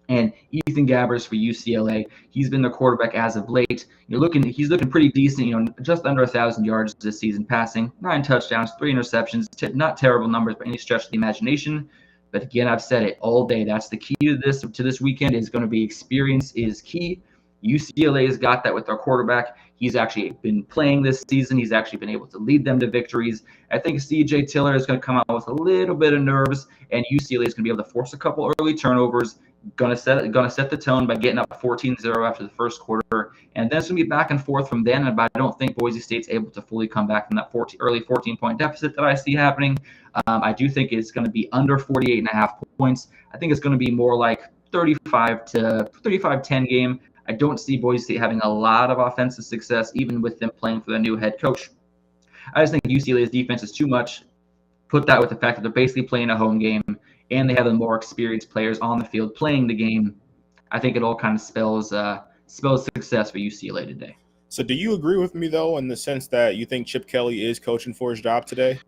And Ethan Gabbers for UCLA, he's been the quarterback as of late. He's looking pretty decent. Just under 1,000 yards this season passing, 9 touchdowns, 3 interceptions. Not terrible numbers by any stretch of the imagination. But again, I've said it all day. That's the key to this weekend. Is going to be experience is key. UCLA has got that with their quarterback. He's actually been playing this season. He's actually been able to lead them to victories. I think CJ Tiller is going to come out with a little bit of nerves, and UCLA is going to be able to force a couple early turnovers. Going to set the tone by getting up 14-0 after the first quarter, and then it's going to be back and forth from then. But I don't think Boise State's able to fully come back from that early 14-point deficit that I see happening. I do think it's going to be under 48.5 points. I think it's going to be more like 35-10 game. I don't see Boise State having a lot of offensive success, even with them playing for their new head coach. I just think UCLA's defense is too much. Put that with the fact that they're basically playing a home game, and they have the more experienced players on the field playing the game. I think it all kind of spells success for UCLA today. So do you agree with me, though, in the sense that you think Chip Kelly is coaching for his job today?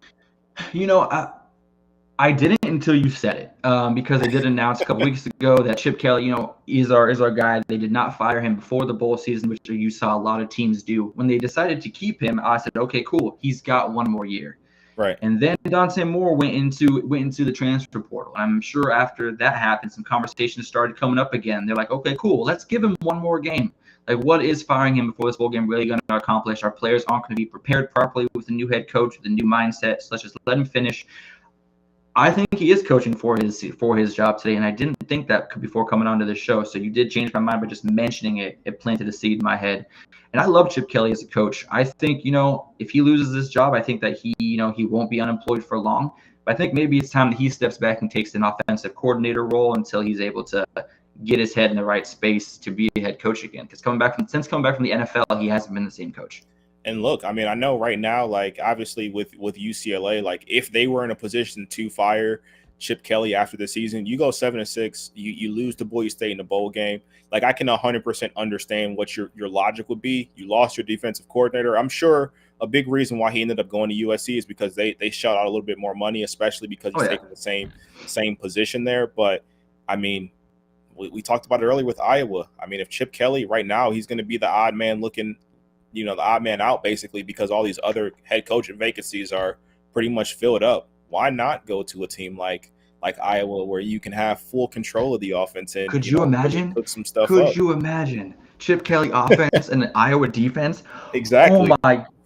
I didn't until you said it, because they did announce a couple weeks ago that Chip Kelly, is our guy. They did not fire him before the bowl season, which you saw a lot of teams do. When they decided to keep him, I said, okay, cool. He's got one more year. Right. And then Dante Moore went into the transfer portal. And I'm sure after that happened, some conversations started coming up again. They're like, okay, cool. Let's give him one more game. Like, what is firing him before this bowl game really going to accomplish? Our players aren't going to be prepared properly with the new head coach, with the new mindset. So let's just let him finish. I think he is coaching for his job today, and I didn't think that before coming onto the show. So you did change my mind by just mentioning it. It planted a seed in my head. And I love Chip Kelly as a coach. I think, if he loses this job, I think that he won't be unemployed for long. But I think maybe it's time that he steps back and takes an offensive coordinator role until he's able to get his head in the right space to be a head coach again. Because since coming back from the NFL, he hasn't been the same coach. And look, I mean, I know right now, like, obviously with UCLA, like, if they were in a position to fire Chip Kelly after the season, you go 7-6, you lose to Boise State in the bowl game. Like, I can 100% understand what your logic would be. You lost your defensive coordinator. I'm sure a big reason why he ended up going to USC is because they shelled out a little bit more money, especially because he's taking the same position there. But I mean, we talked about it earlier with Iowa. I mean, if Chip Kelly right now, he's going to be the odd man looking, the odd man out, basically, because all these other head coaching vacancies are pretty much filled up. Why not go to a team like Iowa, where you can have full control of the offense? And could you imagine? Put some stuff Could up. you imagine Chip Kelly offense and the Iowa defense? Exactly.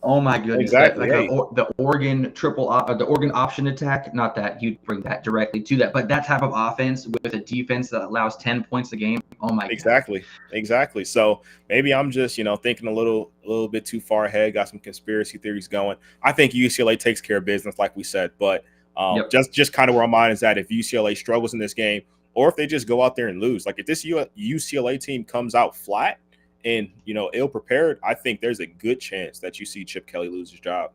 Oh my goodness! Exactly. The Oregon the Oregon option attack. Not that you'd bring that directly to that, but that type of offense with a defense that allows 10 points a game. Oh my God. Exactly. So maybe I'm just thinking a little bit too far ahead. Got some conspiracy theories going. I think UCLA takes care of business, like we said, but just kind of where my mind is at. If UCLA struggles in this game, or if they just go out there and lose, like if this UCLA team comes out flat and ill prepared, I think there's a good chance that you see Chip Kelly lose his job.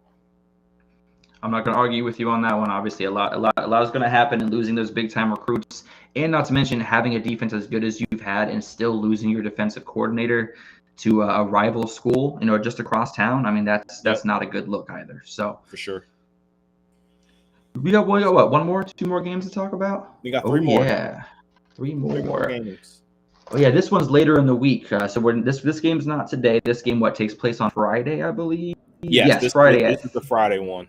I'm not going to argue with you on that one. Obviously, a lot is going to happen in losing those big time recruits, and not to mention having a defense as good as you've had and still losing your defensive coordinator to a rival school, just across town. I mean, that's not a good look either. So for sure. We got what? One more, 2 more games to talk about? We got 3 more. Yeah, 3 more. 3 more games. Oh yeah, this one's later in the week. So this game's not today. This game takes place on Friday, I believe. Yes, Friday. This is the Friday one.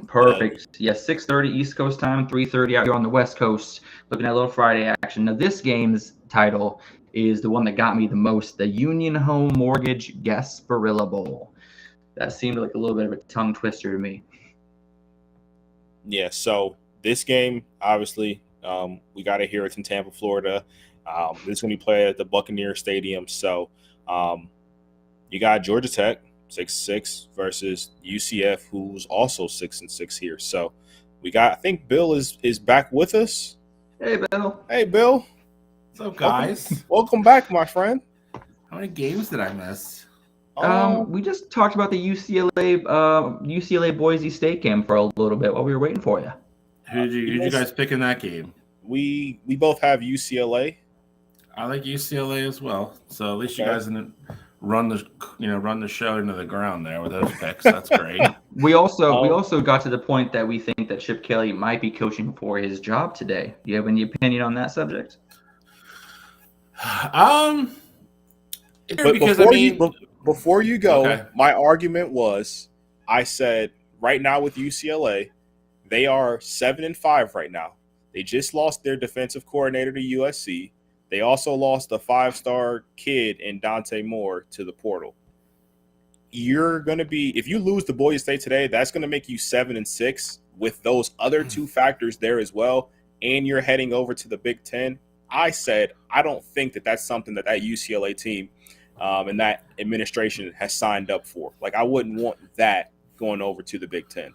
Perfect. 6:30 East Coast time, 3:30 out here on the West Coast. Looking at a little Friday action. Now this game's title is the one that got me the most: the Union Home Mortgage Gasparilla Bowl. That seemed like a little bit of a tongue twister to me. Yeah. So this game, obviously, we got it here. It's in Tampa, Florida. This is going to be played at the Buccaneer Stadium. So you got Georgia Tech 6-6 versus UCF, who's also 6-6 here. So we got, I think Bill is back with us. Hey, Bill. Hey, Bill. What's up, guys? Welcome back, my friend. How many games did I miss? We just talked about the UCLA Boise State game for a little bit while we were waiting for you. Who did you guys pick in that game? We both have UCLA. I like UCLA as well. So at least you guys didn't run the show into the ground there with those picks. That's great. We also got to the point that we think that Chip Kelly might be coaching for his job today. Do you have any opinion on that subject? But before you go, okay. My argument was, I said right now with UCLA, they are 7-5 right now. They just lost their defensive coordinator to USC. They also lost a 5-star kid in Dante Moore to the portal. You're going to be, if you lose to Boise State today, that's going to make you 7-6 with those other two factors there as well. And you're heading over to the Big Ten. I said, I don't think that that's something that UCLA team and that administration has signed up for. Like, I wouldn't want that going over to the Big Ten.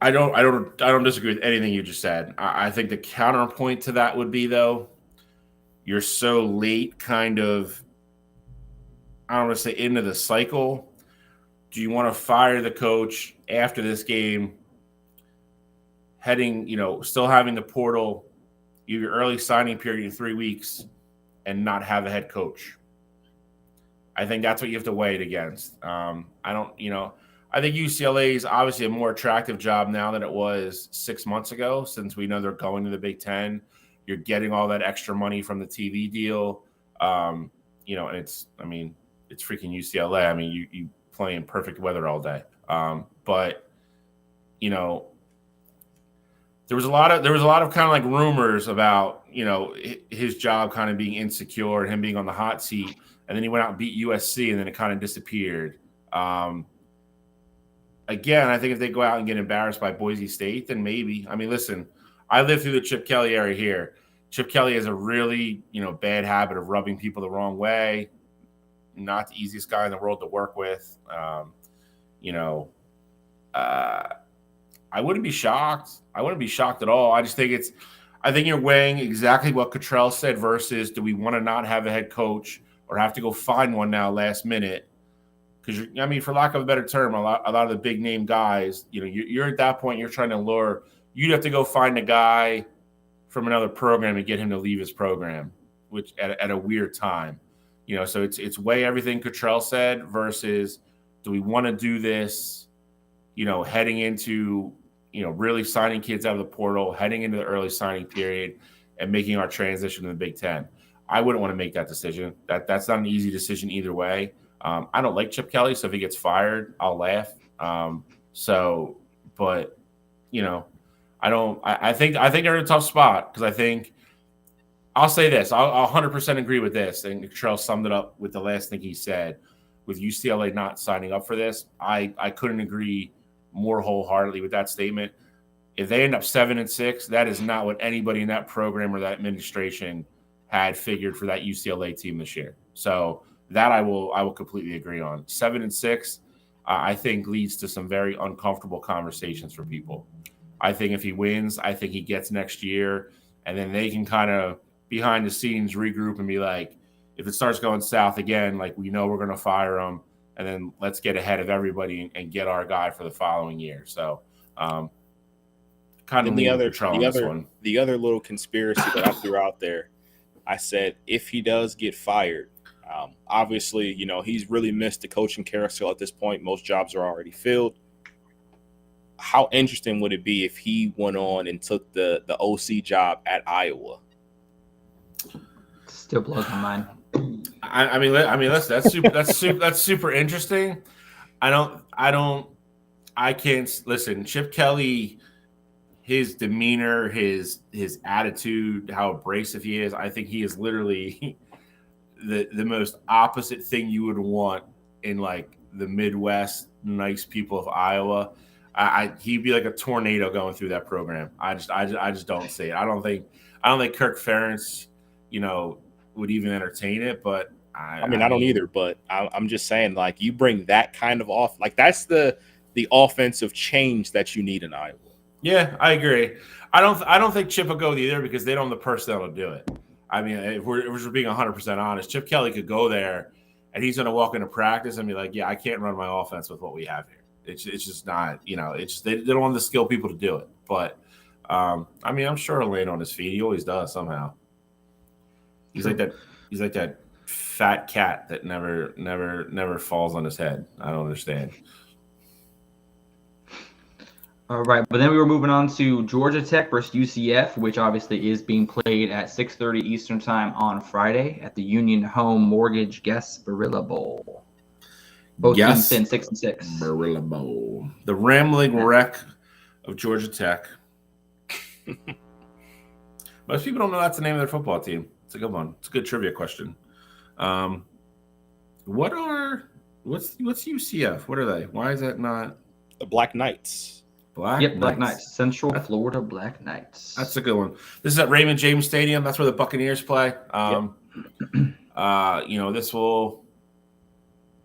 I don't disagree with anything you just said. I think the counterpoint to that would be, though, you're so late kind of, I don't want to say into the cycle. Do you want to fire the coach after this game, heading, still having the portal, your early signing period in 3 weeks, and not have a head coach? I think that's what you have to weigh it against. I think UCLA is obviously a more attractive job now than it was 6 months ago, since we know they're going to the Big Ten. You're getting all that extra money from the TV deal. And it's freaking UCLA. I mean, you play in perfect weather all day. But there was a lot of kind of like rumors about, his job kind of being insecure and him being on the hot seat. And then he went out and beat USC, and then it kind of disappeared. Again, I think if they go out and get embarrassed by Boise State, then maybe. I mean, listen, I lived through the Chip Kelly era here. Chip Kelly has a really, bad habit of rubbing people the wrong way. Not the easiest guy in the world to work with. I wouldn't be shocked. I wouldn't be shocked at all. I think you're weighing exactly what Cottrell said versus, do we want to not have a head coach or have to go find one now last minute? Because, for lack of a better term, a lot of the big name guys, you're at that point, you're trying to lure. You'd have to go find a guy from another program and get him to leave his program, which at a weird time. So it's weigh everything Cottrell said versus, do we want to do this, heading into, really signing kids out of the portal, heading into the early signing period and making our transition to the Big Ten. I wouldn't want to make that decision. That's not an easy decision either way. I don't like Chip Kelly, so if he gets fired, I'll laugh. I think they're in a tough spot because I think I'll say this. I'll 100% agree with this. And Cottrell summed it up with the last thing he said with UCLA not signing up for this. I couldn't agree more wholeheartedly with that statement. If they end up 7-6, that is not what anybody in that program or that administration had figured for that UCLA team this year. So that I will completely agree on. 7-6, I think leads to some very uncomfortable conversations for people. I think if he wins, I think he gets next year, and then they can kind of behind the scenes regroup and be like, if it starts going south again, like we know we're going to fire him, and then let's get ahead of everybody and get our guy for the following year. So, kind of the other little conspiracy that I threw out there, I said if he does get fired. Obviously, he's really missed the coaching carousel at this point. Most jobs are already filled. How interesting would it be if he went on and took the OC job at Iowa? Still blows my mind. That's super interesting. I can't listen. Chip Kelly, his demeanor, his attitude, how abrasive he is. I think he is literally the most opposite thing you would want in like the Midwest, nice people of Iowa. He'd be like a tornado going through that program. I just don't see it. I don't think Kirk Ferentz, would even entertain it. But I don't either. But I'm just saying, like, you bring that kind of off, like that's the offensive change that you need in Iowa. Yeah, I agree. I don't think Chip will go either because they don't have the personnel to do it. I mean, if we're being 100% honest, Chip Kelly could go there and he's going to walk into practice and be like, yeah, I can't run my offense with what we have here. It's just not, it's just, they don't have the skilled people to do it. But, I'm sure he'll land on his feet. He always does somehow. He's like that fat cat that never falls on his head. I don't understand. All right, but then we were moving on to Georgia Tech versus UCF, which obviously is being played at 6:30 Eastern Time on Friday at the Union Home Mortgage Guest Barilla Bowl. Both teams sitting 6-6. Barilla Bowl. The rambling wreck of Georgia Tech. Most people don't know that's the name of their football team. It's a good one. It's a good trivia question. What's UCF? What are they? Why is that not The Black Knights. Black Knights. Central Florida Black Knights. That's a good one. This is at Raymond James Stadium. That's where the Buccaneers play.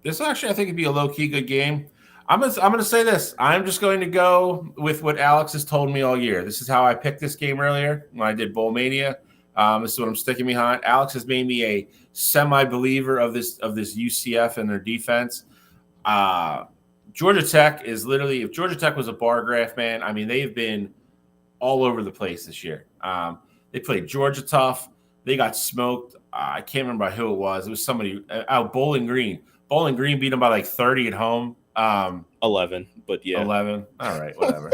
This actually I think would be a low key good game. I'm gonna say this. I'm just going to go with what Alex has told me all year. This is how I picked this game earlier when I did Bowl Mania. This is what I'm sticking behind. Alex has made me a semi-believer of this UCF and their defense. Georgia Tech is literally, if Georgia Tech was a bar graph, man, I mean, they've been all over the place this year. They played Georgia tough. They got smoked. I can't remember who it was. It was somebody out Bowling Green. Bowling Green beat them by like 30 at home. 11, but yeah. 11. All right, whatever.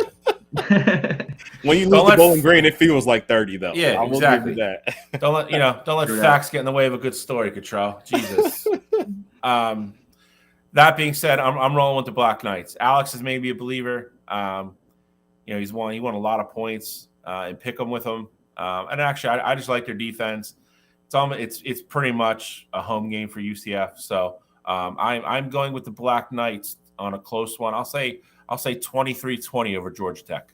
When you lose to Bowling Green, it feels like 30, though. Yeah, I will exactly. give you that. Don't let facts get in the way of a good story, Cottrell. Jesus. That being said, I'm rolling with the Black Knights. Alex has made me a believer. He won a lot of points and pick them with them. And actually, I just like their defense. It's pretty much a home game for UCF. So I'm going with the Black Knights on a close one. I'll say 23-20 over Georgia Tech.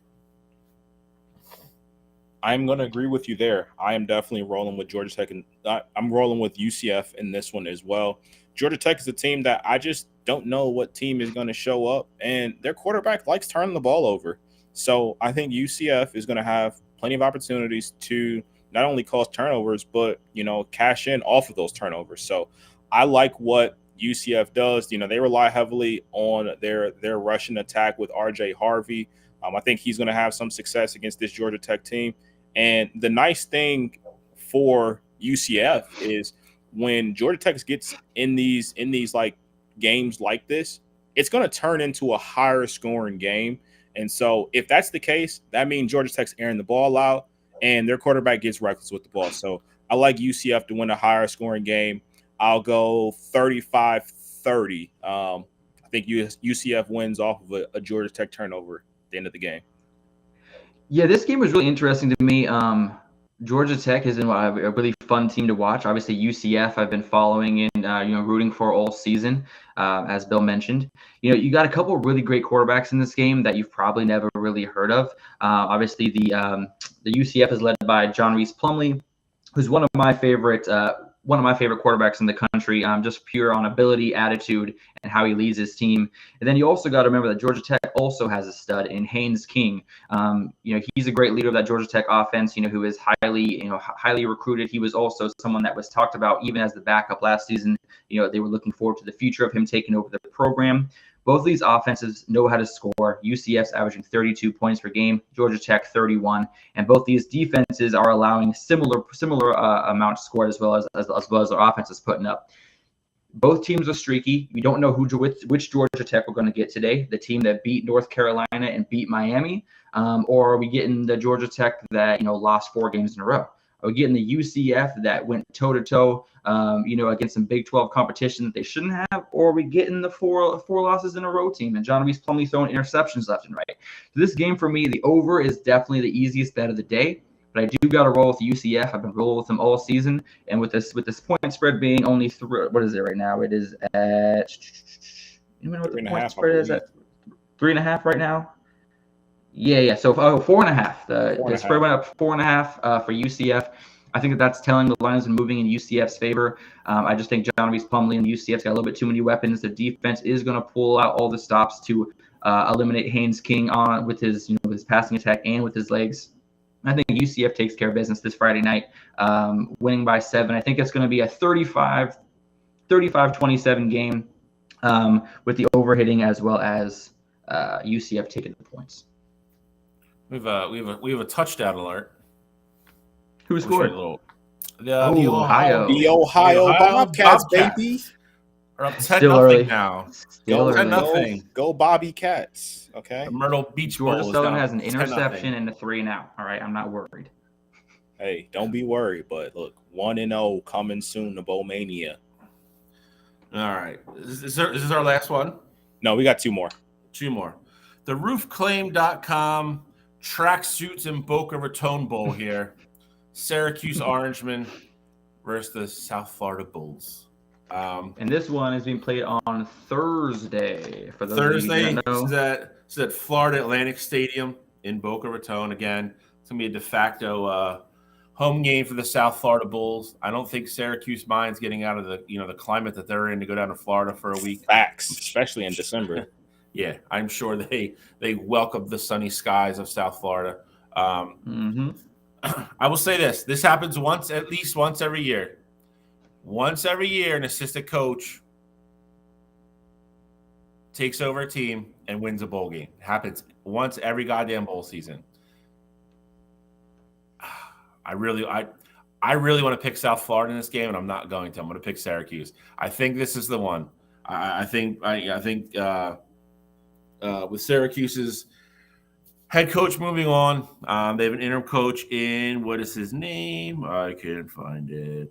I'm going to agree with you there. I am definitely rolling with Georgia Tech, and I'm rolling with UCF in this one as well. Georgia Tech is a team that I just don't know what team is going to show up, and their quarterback likes turning the ball over. So I think UCF is going to have plenty of opportunities to not only cause turnovers, but, cash in off of those turnovers. So I like what UCF does. They rely heavily on their rushing attack with RJ Harvey. I think he's going to have some success against this Georgia Tech team. And the nice thing for UCF is when Georgia Tech gets in these like games like this, it's going to turn into a higher scoring game. And so if that's the case, that means Georgia Tech's airing the ball out and their quarterback gets reckless with the ball. So I like UCF to win a higher scoring game. I'll go 35-30. I think UCF wins off of a Georgia Tech turnover at the end of the game. Yeah, this game was really interesting to me. Georgia Tech has been a really fun team to watch. Obviously, UCF I've been following and rooting for all season, as Bill mentioned. You got a couple of really great quarterbacks in this game that you've probably never really heard of. Obviously, the UCF is led by John Reese Plumlee, who's one of my favorite quarterbacks in the country, just pure on ability, attitude, and how he leads his team. And then you also got to remember that Georgia Tech also has a stud in Haynes King. He's a great leader of that Georgia Tech offense, who is highly recruited. He was also someone that was talked about even as the backup last season. They were looking forward to the future of him taking over the program. Both of these offenses know how to score. UCF's averaging 32 points per game, Georgia Tech 31, and both these defenses are allowing similar amount to score as well as their offense is putting up. Both teams are streaky. We don't know which Georgia Tech we're going to get today, the team that beat North Carolina and beat Miami, or are we getting the Georgia Tech that lost 4 games in a row? Are we getting the UCF that went toe-to-toe, against some Big 12 competition that they shouldn't have? Or are we getting the four losses in a row team and John Reese Plumlee throwing interceptions left and right? So this game for me, the over is definitely the easiest bet of the day. But I do got to roll with UCF. I've been rolling with them all season. And with this point spread being only 3, what is it right now? It is at, you know what the point spread is at? 3.5 right now? Yeah. So 4.5. The spread went up 4.5 for UCF. I think that's telling the lines and moving in UCF's favor. I just think John Reese Plumlee and UCF's got a little bit too many weapons. The defense is going to pull out all the stops to eliminate Haynes King with his passing attack and with his legs. I think UCF takes care of business this Friday night, winning by 7. I think it's going to be a 35-27 game with the overhitting as well as UCF taking the points. We have a touchdown alert. Who scored? Ohio. The Ohio Bobcats, Bobcats baby. are up 10 Still nothing early. now. Still Go, early. nothing. go Bobby Cats. Okay. The Myrtle Beach Georgia Bowl is Southern down has an 10-0. interception and a 3-and-out. All right, I'm not worried. Hey, don't be worried. But look, 1-0 coming soon to Bowl Mania. All right. Is this our last one? No, we got two more. Two more. The roofclaim.com tracksuits in Boca Raton Bowl here. Syracuse Orangemen versus the South Florida Bulls. And this one is being played on Thursday. For those Thursday, of you who don't know. This is at Florida Atlantic Stadium in Boca Raton. Again, it's going to be a de facto home game for the South Florida Bulls. I don't think Syracuse minds getting out of the climate that they're in to go down to Florida for a week. Facts, especially in December. Yeah, I'm sure they welcome the sunny skies of South Florida. I will say this: this happens at least once every year. Once every year, an assistant coach takes over a team and wins a bowl game. It happens once every goddamn bowl season. I really want to pick South Florida in this game, and I'm not going to. I'm going to pick Syracuse. I think this is the one. I think with Syracuse's head coach moving on, they have an interim coach in, what is his name? I can't find it.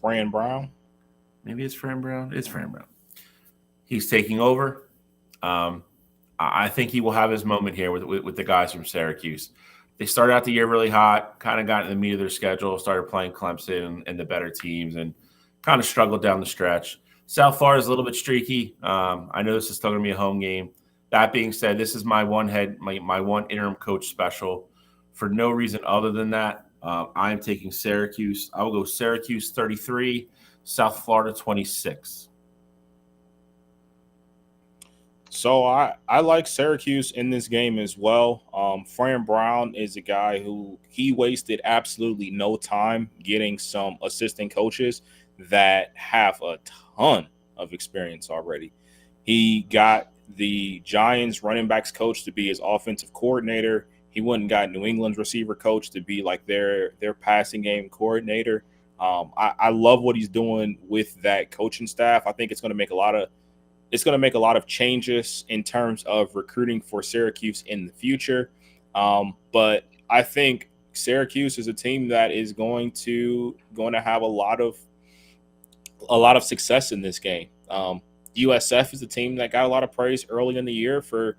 Fran Brown. Maybe it's Fran Brown. It's Fran Brown. He's taking over. I think he will have his moment here with the guys from Syracuse. They started out the year really hot, kind of got in the meat of their schedule, started playing Clemson and the better teams, and kind of struggled down the stretch. South Florida is a little bit streaky. I know this is still going to be a home game. That being said, this is my one interim coach special. For no reason other than that, I am taking Syracuse. I will go Syracuse 33, South Florida 26. So I like Syracuse in this game as well. Fran Brown is a guy who he wasted absolutely no time getting some assistant coaches that have a ton of experience already. He got the Giants running backs coach to be his offensive coordinator. He went and got New England's receiver coach to be like their passing game coordinator. I love what he's doing with that coaching staff. I think it's going to make a lot of changes in terms of recruiting for Syracuse in the future. But I think Syracuse is a team that is going to have a lot of success in this game. USF is a team that got a lot of praise early in the year for,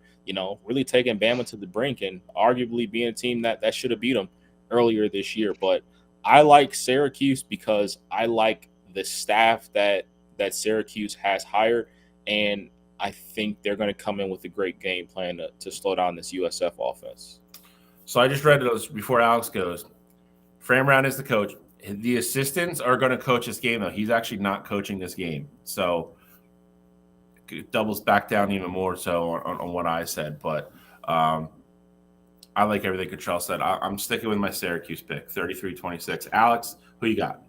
really taking Bama to the brink and arguably being a team that should have beat them earlier this year. But I like Syracuse because I like the staff that Syracuse has hired, and I think they're going to come in with a great game plan to slow down this USF offense. So I just read those before Alex goes. Fran Brown is the coach. The assistants are going to coach this game, though. He's actually not coaching this game. So it doubles back down even more so on what I said. But I like everything Cottrell said. I'm sticking with my Syracuse pick, 33-26. Alex, who you got?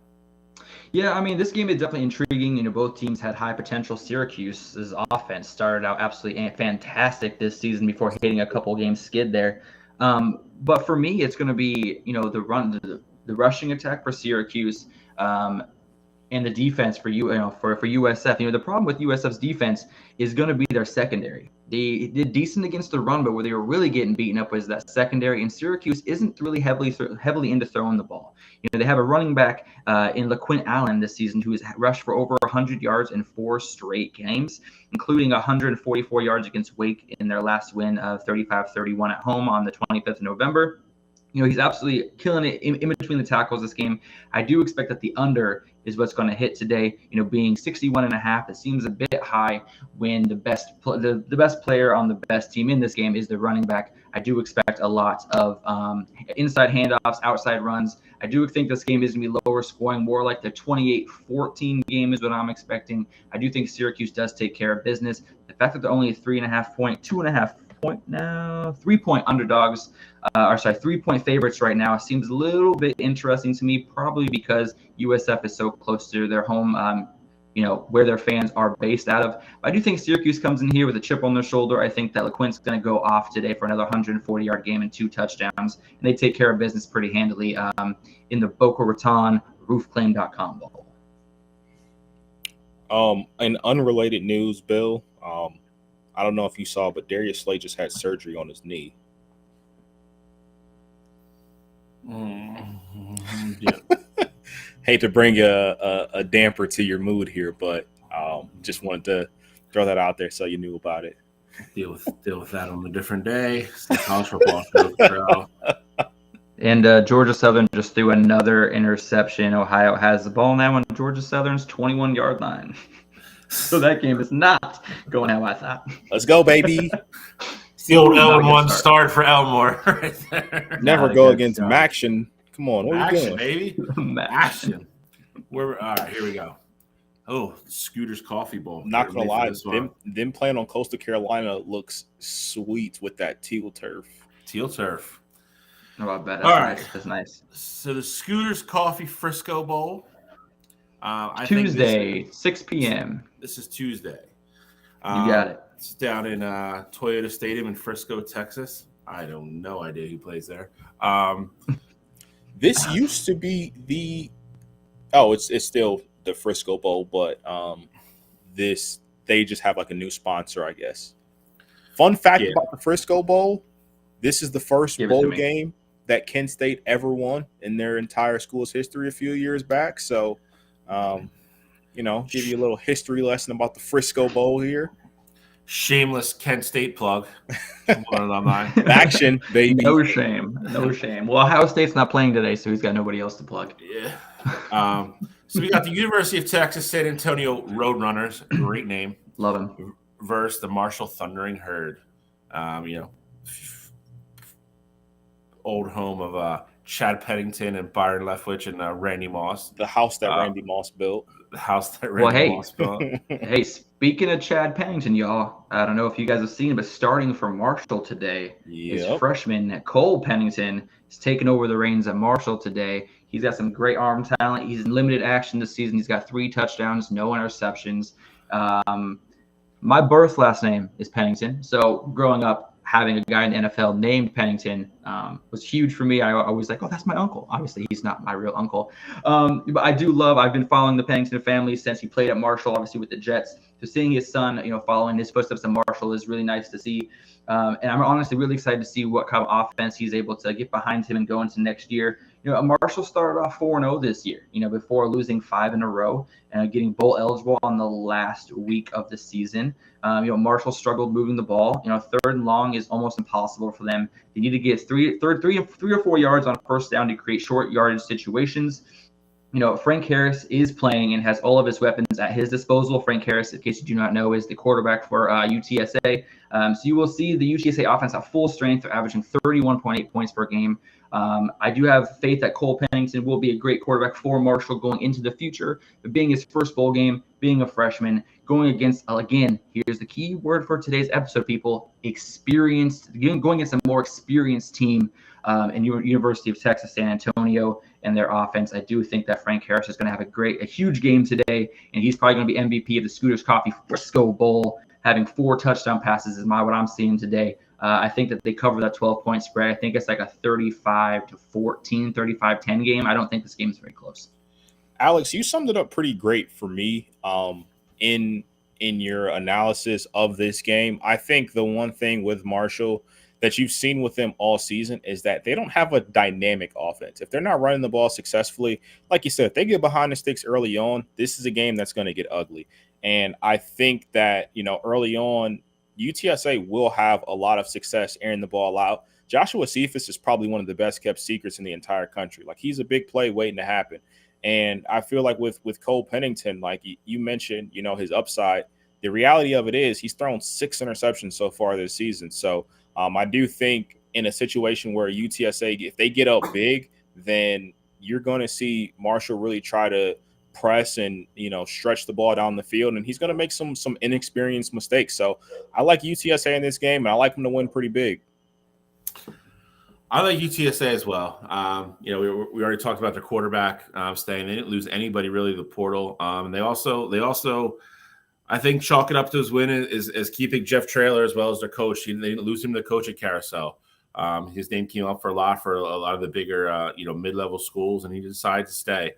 Yeah, I mean, this game is definitely intriguing. Both teams had high potential. Syracuse's offense started out absolutely fantastic this season before hitting a couple games skid there. But for me, it's going to be, the rushing attack for Syracuse, and the defense for USF. The problem with USF's defense is going to be their secondary. They did decent against the run, but where they were really getting beaten up was that secondary. And Syracuse isn't really heavily into throwing the ball. They have a running back in LaQuint Allen this season who has rushed for over 100 yards in 4 straight games, including 144 yards against Wake in their last win of 35-31 at home on the 25th of November. He's absolutely killing it in between the tackles this game. I do expect that the under is what's going to hit today. Being 61.5, it seems a bit high when the best player on the best team in this game is the running back. I do expect a lot of inside handoffs, outside runs. I do think this game is going to be lower scoring, more like the 28-14 game is what I'm expecting. I do think Syracuse does take care of business. The fact that they're only a 3-point underdogs, 3-point favorites right now seems a little bit interesting to me, probably because USF is so close to their home where their fans are based out of. I do think Syracuse comes in here with a chip on their shoulder. I think that LeQuint's going to go off today for another 140-yard game and 2 touchdowns, and they take care of business pretty handily in the Boca Raton roofclaim.com bowl. In unrelated news, Bill, I don't know if you saw, but Darius Slay just had surgery on his knee. Yeah. Hate to bring a damper to your mood here, but just wanted to throw that out there so you knew about it. Deal with that on a different day. It's the college football show, bro. And Georgia Southern just threw another interception. Ohio has the ball now on Georgia Southern's 21-yard line. So that game is not going how I thought. Let's go, baby. It's the old L1 start for Elmore right there. Never go against Maction. Come on, what are you doing? Baby. Action. All right, here we go. Oh, Scooter's Coffee Bowl. Not gonna lie, them playing on Coastal Carolina looks sweet with that teal turf. Teal turf. Oh, I bet. All right. That's nice. So the Scooter's Coffee Frisco Bowl. Tuesday, 6 p.m. This is Tuesday. You got it. It's down in Toyota Stadium in Frisco, Texas. I have no idea who plays there. This used to be it's still the Frisco Bowl, but they just have like a new sponsor, I guess. Fun fact about the Frisco Bowl: this is the first bowl game that Kent State ever won in their entire school's history a few years back. So, give you a little history lesson about the Frisco Bowl here. Shameless Kent State plug. Action, baby. No shame. Well, Ohio State's not playing today, so he's got nobody else to plug. Yeah. So we got the University of Texas San Antonio Roadrunners, great name. Love him. Versus the Marshall Thundering Herd. Old home of Chad Pennington and Byron Leftwich and Randy Moss. The house that Randy Moss built. The house that Randy Moss built. Hey, speaking of Chad Pennington, y'all, I don't know if you guys have seen, but starting for Marshall today is freshman Cole Pennington is taking over the reins at Marshall today. He's got some great arm talent. He's in limited action this season. He's got 3 touchdowns, no interceptions. My birth last name is Pennington, so growing up, having a guy in the NFL named Pennington was huge for me. I was like, oh, that's my uncle. Obviously, he's not my real uncle. But I've been following the Pennington family since he played at Marshall, obviously with the Jets. So seeing his son, following his footsteps at Marshall is really nice to see. And I'm honestly really excited to see what kind of offense he's able to get behind him and go into next year. Marshall started off 4-0 this year, before losing 5 in a row and getting bowl eligible on the last week of the season. Marshall struggled moving the ball. 3rd and long is almost impossible for them. They need to get 3 or 4 yards on first down to create short yardage situations. Frank Harris is playing and has all of his weapons at his disposal. Frank Harris, in case you do not know, is the quarterback for UTSA. So you will see the UTSA offense at full strength. They're averaging 31.8 points per game. I do have faith that Cole Pennington will be a great quarterback for Marshall going into the future. But being his first bowl game, being a freshman, going against, again, here's the key word for today's episode, people, going against a more experienced team in University of Texas San Antonio and their offense. I do think that Frank Harris is going to have a huge game today, and he's probably going to be MVP of the Scooters Coffee Frisco Bowl, having 4 touchdown passes is what I'm seeing today. I think that they cover that 12-point spread. I think it's like a 35-14, 35-10 game. I don't think this game is very close. Alex, you summed it up pretty great for me in your analysis of this game. I think the one thing with Marshall that you've seen with them all season is that they don't have a dynamic offense. If they're not running the ball successfully, like you said, if they get behind the sticks early on, this is a game that's going to get ugly. And I think that, early on, UTSA will have a lot of success airing the ball out. Joshua Cephas is probably one of the best kept secrets in the entire country. Like, he's a big play waiting to happen. And I feel like with Cole Pennington, like you mentioned, his upside, the reality of it is he's thrown 6 interceptions so far this season. So I do think in a situation where UTSA, if they get up big, then you're going to see Marshall really try to press and, stretch the ball down the field. And he's going to make some inexperienced mistakes. So I like UTSA in this game, and I like them to win pretty big. I like UTSA as well. We already talked about their quarterback staying. They didn't lose anybody really to the portal. And they also, I think, chalk it up to his win is keeping Jeff Traylor as well as their coach. They didn't lose him to the coach at Carousel. His name came up for a lot of the bigger, mid-level schools, and he decided to stay.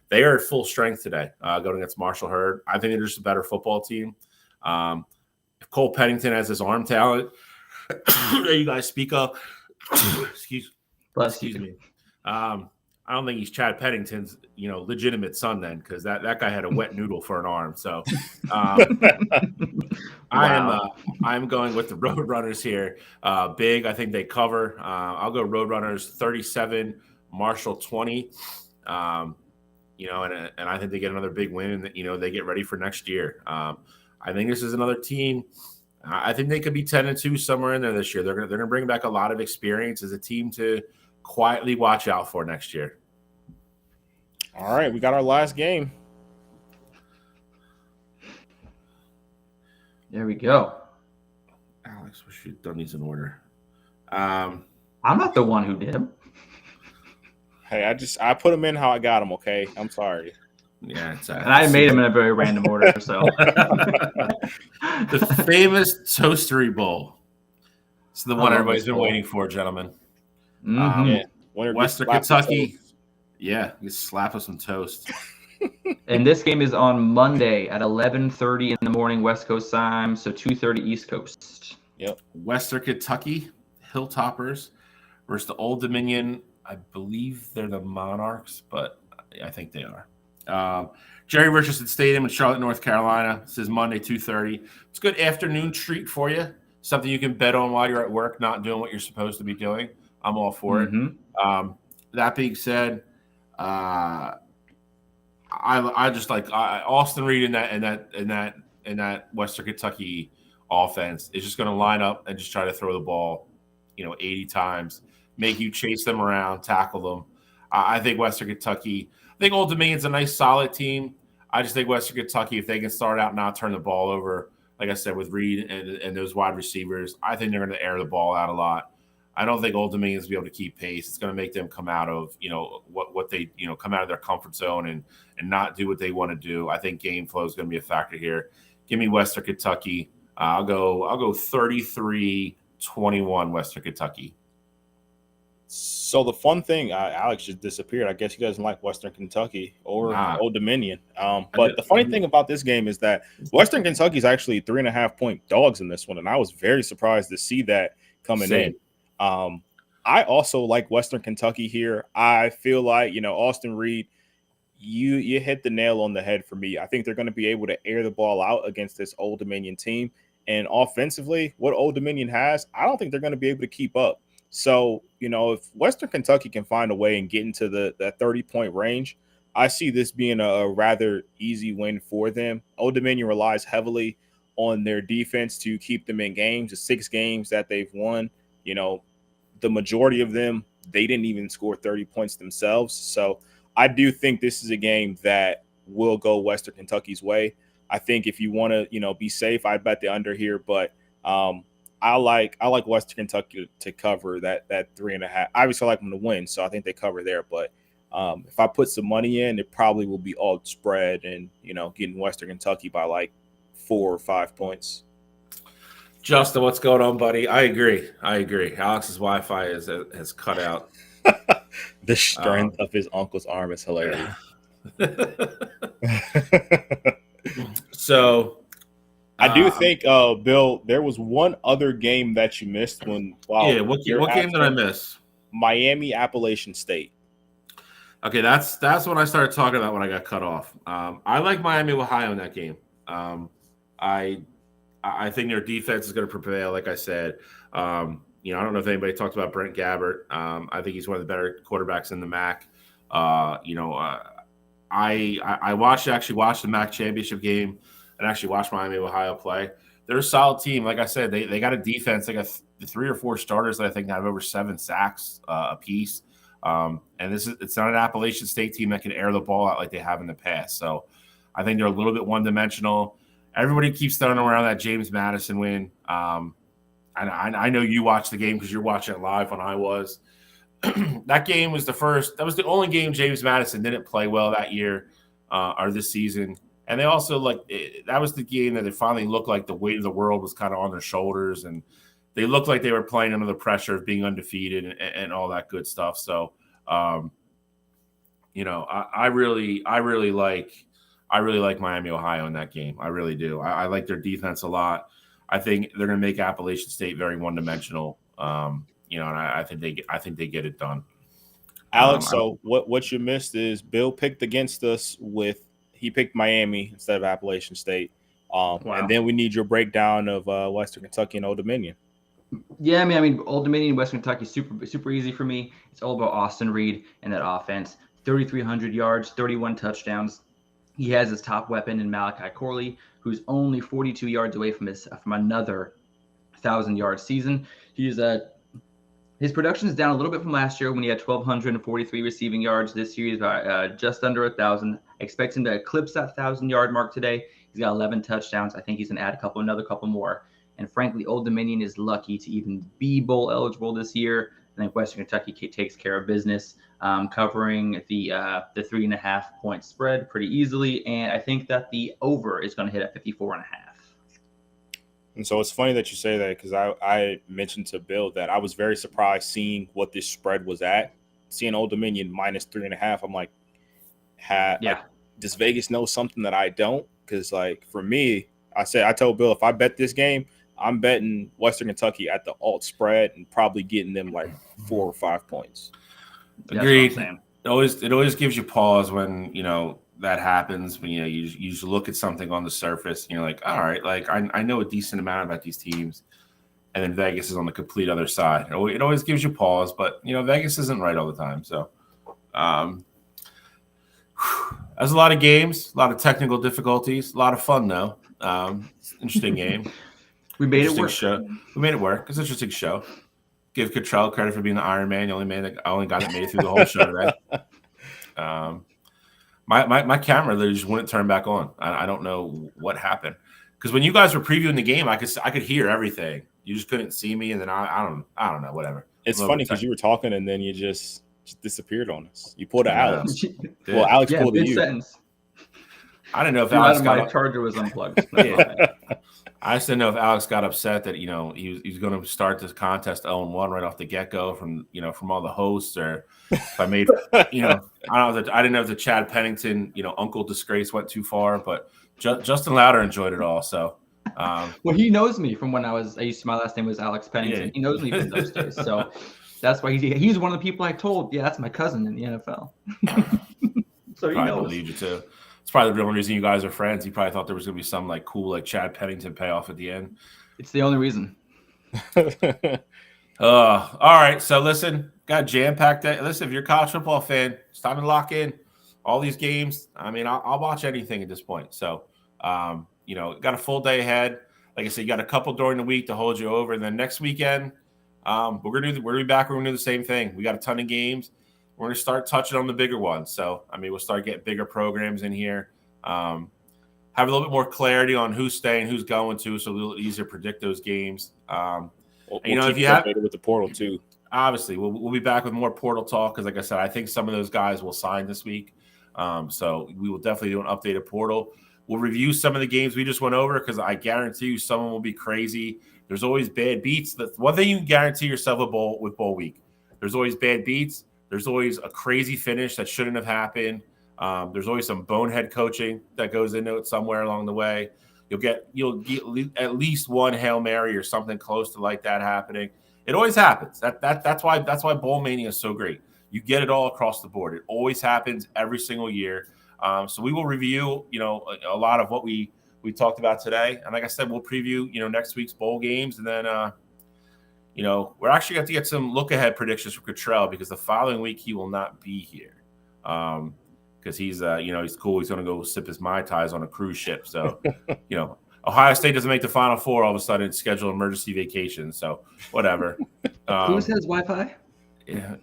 They are at full strength today, going against Marshall Hurd. I think they're just a better football team. If Cole Pennington has his arm talent that you guys speak of, excuse me. I don't think he's Chad Pennington's, legitimate son then, because that guy had a wet noodle for an arm. So I'm going with the Roadrunners here. Big, I think they cover. I'll go Roadrunners 37, Marshall 20. And I think they get another big win, and they get ready for next year. I think this is another team. I think they could be 10-2 somewhere in there this year. They're gonna bring back a lot of experience as a team to quietly watch out for next year. All right, we got our last game. There we go. Alex, we should have done these in order. I'm not the one who did them. Hey, I put them in how I got them. Okay, I'm sorry. Yeah, and I made them in a very random order. So the famous Toastery Bowl. It's the one everybody's been waiting for, gentlemen. Western Kentucky. Yeah, you slap us some toast. And this game is on Monday at 11:30 in the morning West Coast time, so 2:30 East Coast. Yep. Western Kentucky Hilltoppers versus the Old Dominion. I believe they're the Monarchs, but I think they are. Jerry Richardson Stadium in Charlotte, North Carolina. This is Monday, 2:30. It's a good afternoon treat for you. Something you can bet on while you're at work, not doing what you're supposed to be doing. I'm all for it. That being said, I just like Austin Reed in that Western Kentucky offense is just going to line up and just try to throw the ball, 80 times, make you chase them around, tackle them. I think Western Kentucky. I think Old Dominion's a nice, solid team. I just think Western Kentucky, if they can start out not turn the ball over, like I said, with Reed and those wide receivers, I think they're going to air the ball out a lot. I don't think Old Dominion's be able to keep pace. It's going to make them come out of, what they, come out of their comfort zone and not do what they want to do. I think game flow is going to be a factor here. Give me Western Kentucky. I'll go 33-21 Western Kentucky. So the fun thing, Alex just disappeared. I guess he doesn't like Western Kentucky or Old Dominion. But the funny thing about this game is that Western Kentucky is actually 3.5-point dogs in this one, and I was very surprised to see that coming in. I also like Western Kentucky here. I feel like, Austin Reed, you hit the nail on the head for me. I think they're going to be able to air the ball out against this Old Dominion team. And offensively, what Old Dominion has, I don't think they're going to be able to keep up. So, if Western Kentucky can find a way and get into that 30-point range, I see this being a rather easy win for them. Old Dominion relies heavily on their defense to keep them in games. The 6 games that they've won, the majority of them, they didn't even score 30 points themselves. So I do think this is a game that will go Western Kentucky's way. I think if you want to, be safe, I bet the under here, but I like Western Kentucky to cover that 3.5. Obviously, I like them to win, so I think they cover there. But if I put some money in, it probably will be all spread and getting Western Kentucky by like 4 or 5 points. Justin, what's going on, buddy? I agree. Alex's Wi-Fi has cut out. The strength of his uncle's arm is hilarious. So. I do think, Bill, there was one other game that you missed when. What game did I miss? Miami Appalachian State. Okay, that's when I started talking about when I got cut off. I like Miami, Ohio in that game. I think their defense is going to prevail. Like I said, I don't know if anybody talked about Brent Gabbert. I think he's one of the better quarterbacks in the MAC. I actually watched the MAC championship game. And actually watch Miami, Ohio play. They're a solid team. Like I said, they got a defense. They got 3 or 4 starters that I think have over 7 sacks apiece. And it's not an Appalachian State team that can air the ball out like they have in the past. So I think they're a little bit one-dimensional. Everybody keeps throwing around that James Madison win. I know you watched the game because you're watching it live when I was. that game was that was the only game James Madison didn't play well that year or this season. And they also that was the game that it finally looked like the weight of the world was kind of on their shoulders, and they looked like they were playing under the pressure of being undefeated and all that good stuff. So, I really like Miami, Ohio in that game. I really do. I like their defense a lot. I think they're going to make Appalachian State very one-dimensional. And I think they get it done. Alex, so what you missed is Bill picked against us he picked Miami instead of Appalachian State. Wow. And then we need your breakdown of Western Kentucky and Old Dominion. Yeah, I mean, Old Dominion, Western Kentucky, super easy for me. It's all about Austin Reed and that offense. 3,300 yards, 31 touchdowns. He has his top weapon in Malachi Corley, who's only 42 yards away from another 1,000-yard season. His production is down a little bit from last year when he had 1,243 receiving yards. This year he's about just under 1,000. I expect him to eclipse that 1,000-yard mark today. He's got 11 touchdowns. I think he's going to add another couple more. And frankly, Old Dominion is lucky to even be bowl eligible this year. I think Western Kentucky takes care of business, covering the 3.5-point spread pretty easily. And I think that the over is going to hit at 54.5. And so it's funny that you say that, because I mentioned to Bill that I was very surprised seeing what this spread was at. Seeing Old Dominion minus 3.5, I'm like, does Vegas know something that I don't? Because for me, I told Bill, if I bet this game, I'm betting Western Kentucky at the alt spread and probably getting them 4 or 5 points. Agreed. It always gives you pause when that happens, when you just look at something on the surface and you're like, all right, I know a decent amount about these teams, and then Vegas is on the complete other side. It always gives you pause, but Vegas isn't right all the time. So there's a lot of games, a lot of technical difficulties, a lot of fun though. Interesting game. We made it work. Show. We made it work. It's an interesting show. Give Cottrell credit for being the Iron Man. The only guy that made it through the whole show today. My camera literally just wouldn't turn back on. I don't know what happened, because when you guys were previewing the game, I could hear everything. You just couldn't see me, and then I don't know, whatever. It's funny because you were talking and then you just disappeared on us. You pulled an Alex. Well, Alex pulled you. Sentence. I didn't know if Alex my charger was unplugged. I just didn't know if Alex got upset that he was going to start this contest 0-1 right off the get-go from all the hosts, or if I made I didn't know if the Chad Pennington uncle disgrace went too far, but Justin Louder enjoyed it all. So well, he knows me from when my last name was Alex Pennington. Yeah. He knows me from those days, so that's why he's one of the people I told. Yeah, that's my cousin in the NFL. So he knows. Believed you too. It's probably the real reason you guys are friends. He probably thought there was going to be some cool Chad Pennington payoff at the end. It's the only reason. All right. So listen, got jam-packed day. Listen, if you're a college football fan, it's time to lock in all these games. I mean, I'll watch anything at this point. So, got a full day ahead. Like I said, you got a couple during the week to hold you over. And then next weekend, we're going to be back. We're going to do the same thing. We got a ton of games. We're going to start touching on the bigger ones. So, I mean, we'll start getting bigger programs in here. Have a little bit more clarity on who's staying, who's going to, so a little easier to predict those games. If you have with the portal too, obviously we'll be back with more portal talk, because, like I said, I think some of those guys will sign this week. So we will definitely do an updated portal. We'll review some of the games we just went over, because I guarantee you some of them will be crazy. There's always bad beats. That's one thing you can guarantee yourself with bowl week. There's always bad beats. There's always a crazy finish that shouldn't have happened. There's always some bonehead coaching that goes into it somewhere along the way. You'll get at least one Hail Mary or something close to like that happening. It always happens. That's why Bowl Mania is so great. You get it all across the board. It always happens every single year. So we will review, a lot of what we talked about today. And like I said, we'll preview, next week's bowl games, and then we're actually going to get some look-ahead predictions for Cottrell, because the following week he will not be here, because he's cool. He's going to go sip his Mai Tais on a cruise ship. So, Ohio State doesn't make the Final Four, all of a sudden schedule emergency vacation. So, whatever. Who says Wi-Fi? Yeah.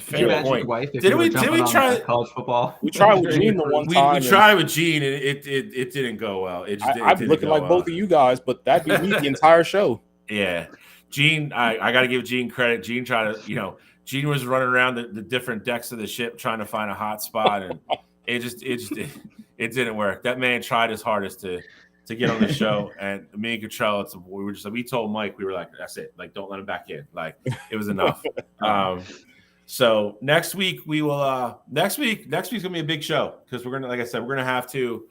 Did we try college football? We tried with Gene the one time. We tried with Gene, and it didn't go well. I'm looking like both of you guys, but that'd be me the entire show. Yeah. Gene, I got to give Gene credit. Gene tried to, Gene was running around the different decks of the ship trying to find a hot spot, and it didn't work. That man tried his hardest to get on the show, and me and Cottrell, we were just like, we told Mike, we were like, that's it, like, don't let him back in, like, it was enough. So next week we will. Next week's gonna be a big show because we're gonna, like I said, we're gonna have to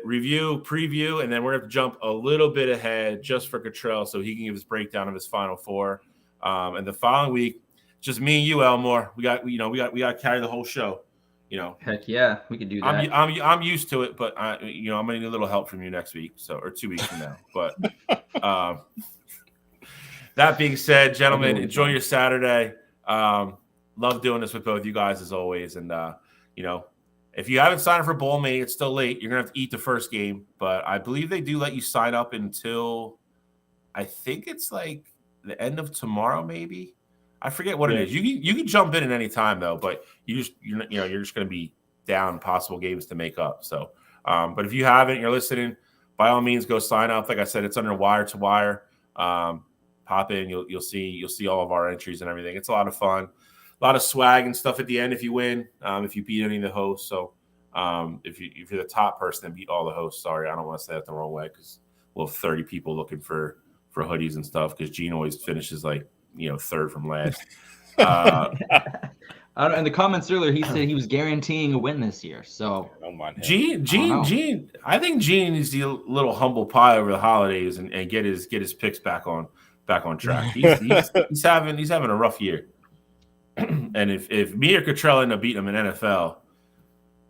review, preview, and then we're gonna have to jump a little bit ahead just for Cottrell so he can give his breakdown of his Final Four. And the following week, just me and you, Elmore. We got to carry the whole show. Heck yeah, we could do that. I'm used to it, but I'm gonna need a little help from you next week, or 2 weeks from now. But that being said, gentlemen, enjoy your Saturday. Love doing this with both you guys as always, and if you haven't signed up for Bowl Mania, it's still late. You're gonna have to eat the first game, but I believe they do let you sign up until I think it's like the end of tomorrow, maybe. I forget what it is. You can jump in at any time though, but you're just gonna be down possible games to make up. So, but if you haven't, you're listening, by all means, go sign up. Like I said, it's under Wire to Wire. Pop in, you'll see all of our entries and everything. It's a lot of fun. A lot of swag and stuff at the end if you win, if you beat any of the hosts. So if you're the top person and beat all the hosts, sorry, I don't want to say that the wrong way because we'll have 30 people looking for hoodies and stuff because Gene always finishes like third from last. In the comments earlier, he said he was guaranteeing a win this year. So don't mind him. Gene, I think Gene needs to be a little humble pie over the holidays and get his picks back on track. He's having a rough year. And if me or Cottrell end up beating him in NFL,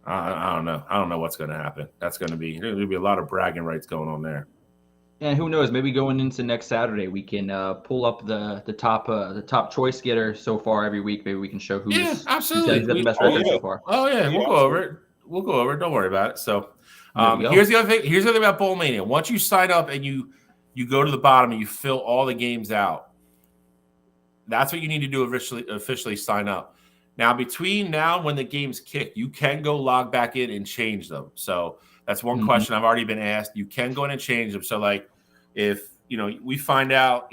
I don't know. I don't know what's going to happen. There's going to be a lot of bragging rights going on there. And who knows? Maybe going into next Saturday, we can pull up the top choice getter so far every week. Maybe we can show who's absolutely got the best record so far. Oh yeah, we'll go over it. Don't worry about it. So here's the other thing. Here's the other thing about Bowl Mania. Once you sign up and you go to the bottom and you fill all the games out. That's what you need to do officially sign up. Now, between now and when the games kick, you can go log back in and change them. So that's one question I've already been asked. You can go in and change them. So like if, we find out,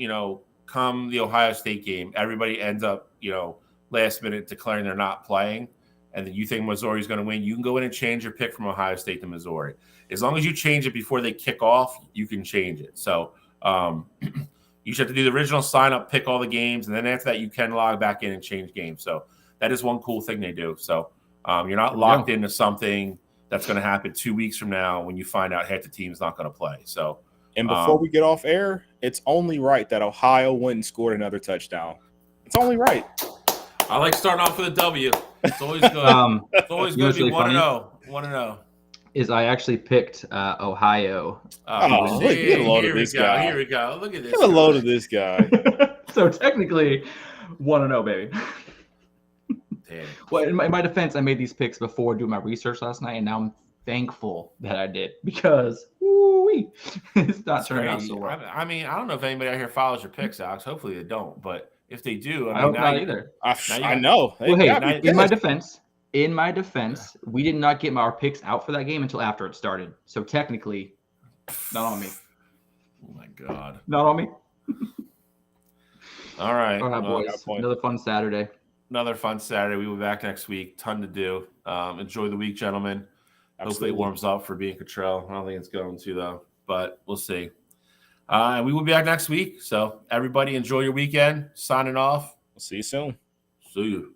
come the Ohio State game, everybody ends up, last minute declaring they're not playing and then you think Missouri's going to win, you can go in and change your pick from Ohio State to Missouri. As long as you change it before they kick off, you can change it. So, you should have to do the original sign up, pick all the games, and then after that, you can log back in and change games. So that is one cool thing they do. So you're not locked into something that's going to happen 2 weeks from now when you find out half the team's not going to play. So, and before we get off air, it's only right that Ohio went and scored another touchdown. It's only right. I like starting off with a W. It's always good. It's always good to be 1-0. 1-0. Is I actually picked Ohio. Here we go. Look at this. Get a load of this guy. So technically, 1-0, baby. Damn. Well, in my defense, I made these picks before doing my research last night, and now I'm thankful that I did because it's not turning out so well. I mean, I don't know if anybody out here follows your picks, Alex. Hopefully they don't, but if they do, I hope not either. I know. Well, hey, in my defense, we did not get our picks out for that game until after it started. So technically, not on me. Oh my God. Not on me. All right, boys. Another fun Saturday. Another fun Saturday. We will be back next week. Ton to do. Enjoy the week, gentlemen. Absolutely. Hopefully it warms up for being Cottrell. I don't think it's going to, though, but we'll see. And we will be back next week. So everybody enjoy your weekend. Signing off. We'll see you soon. See you.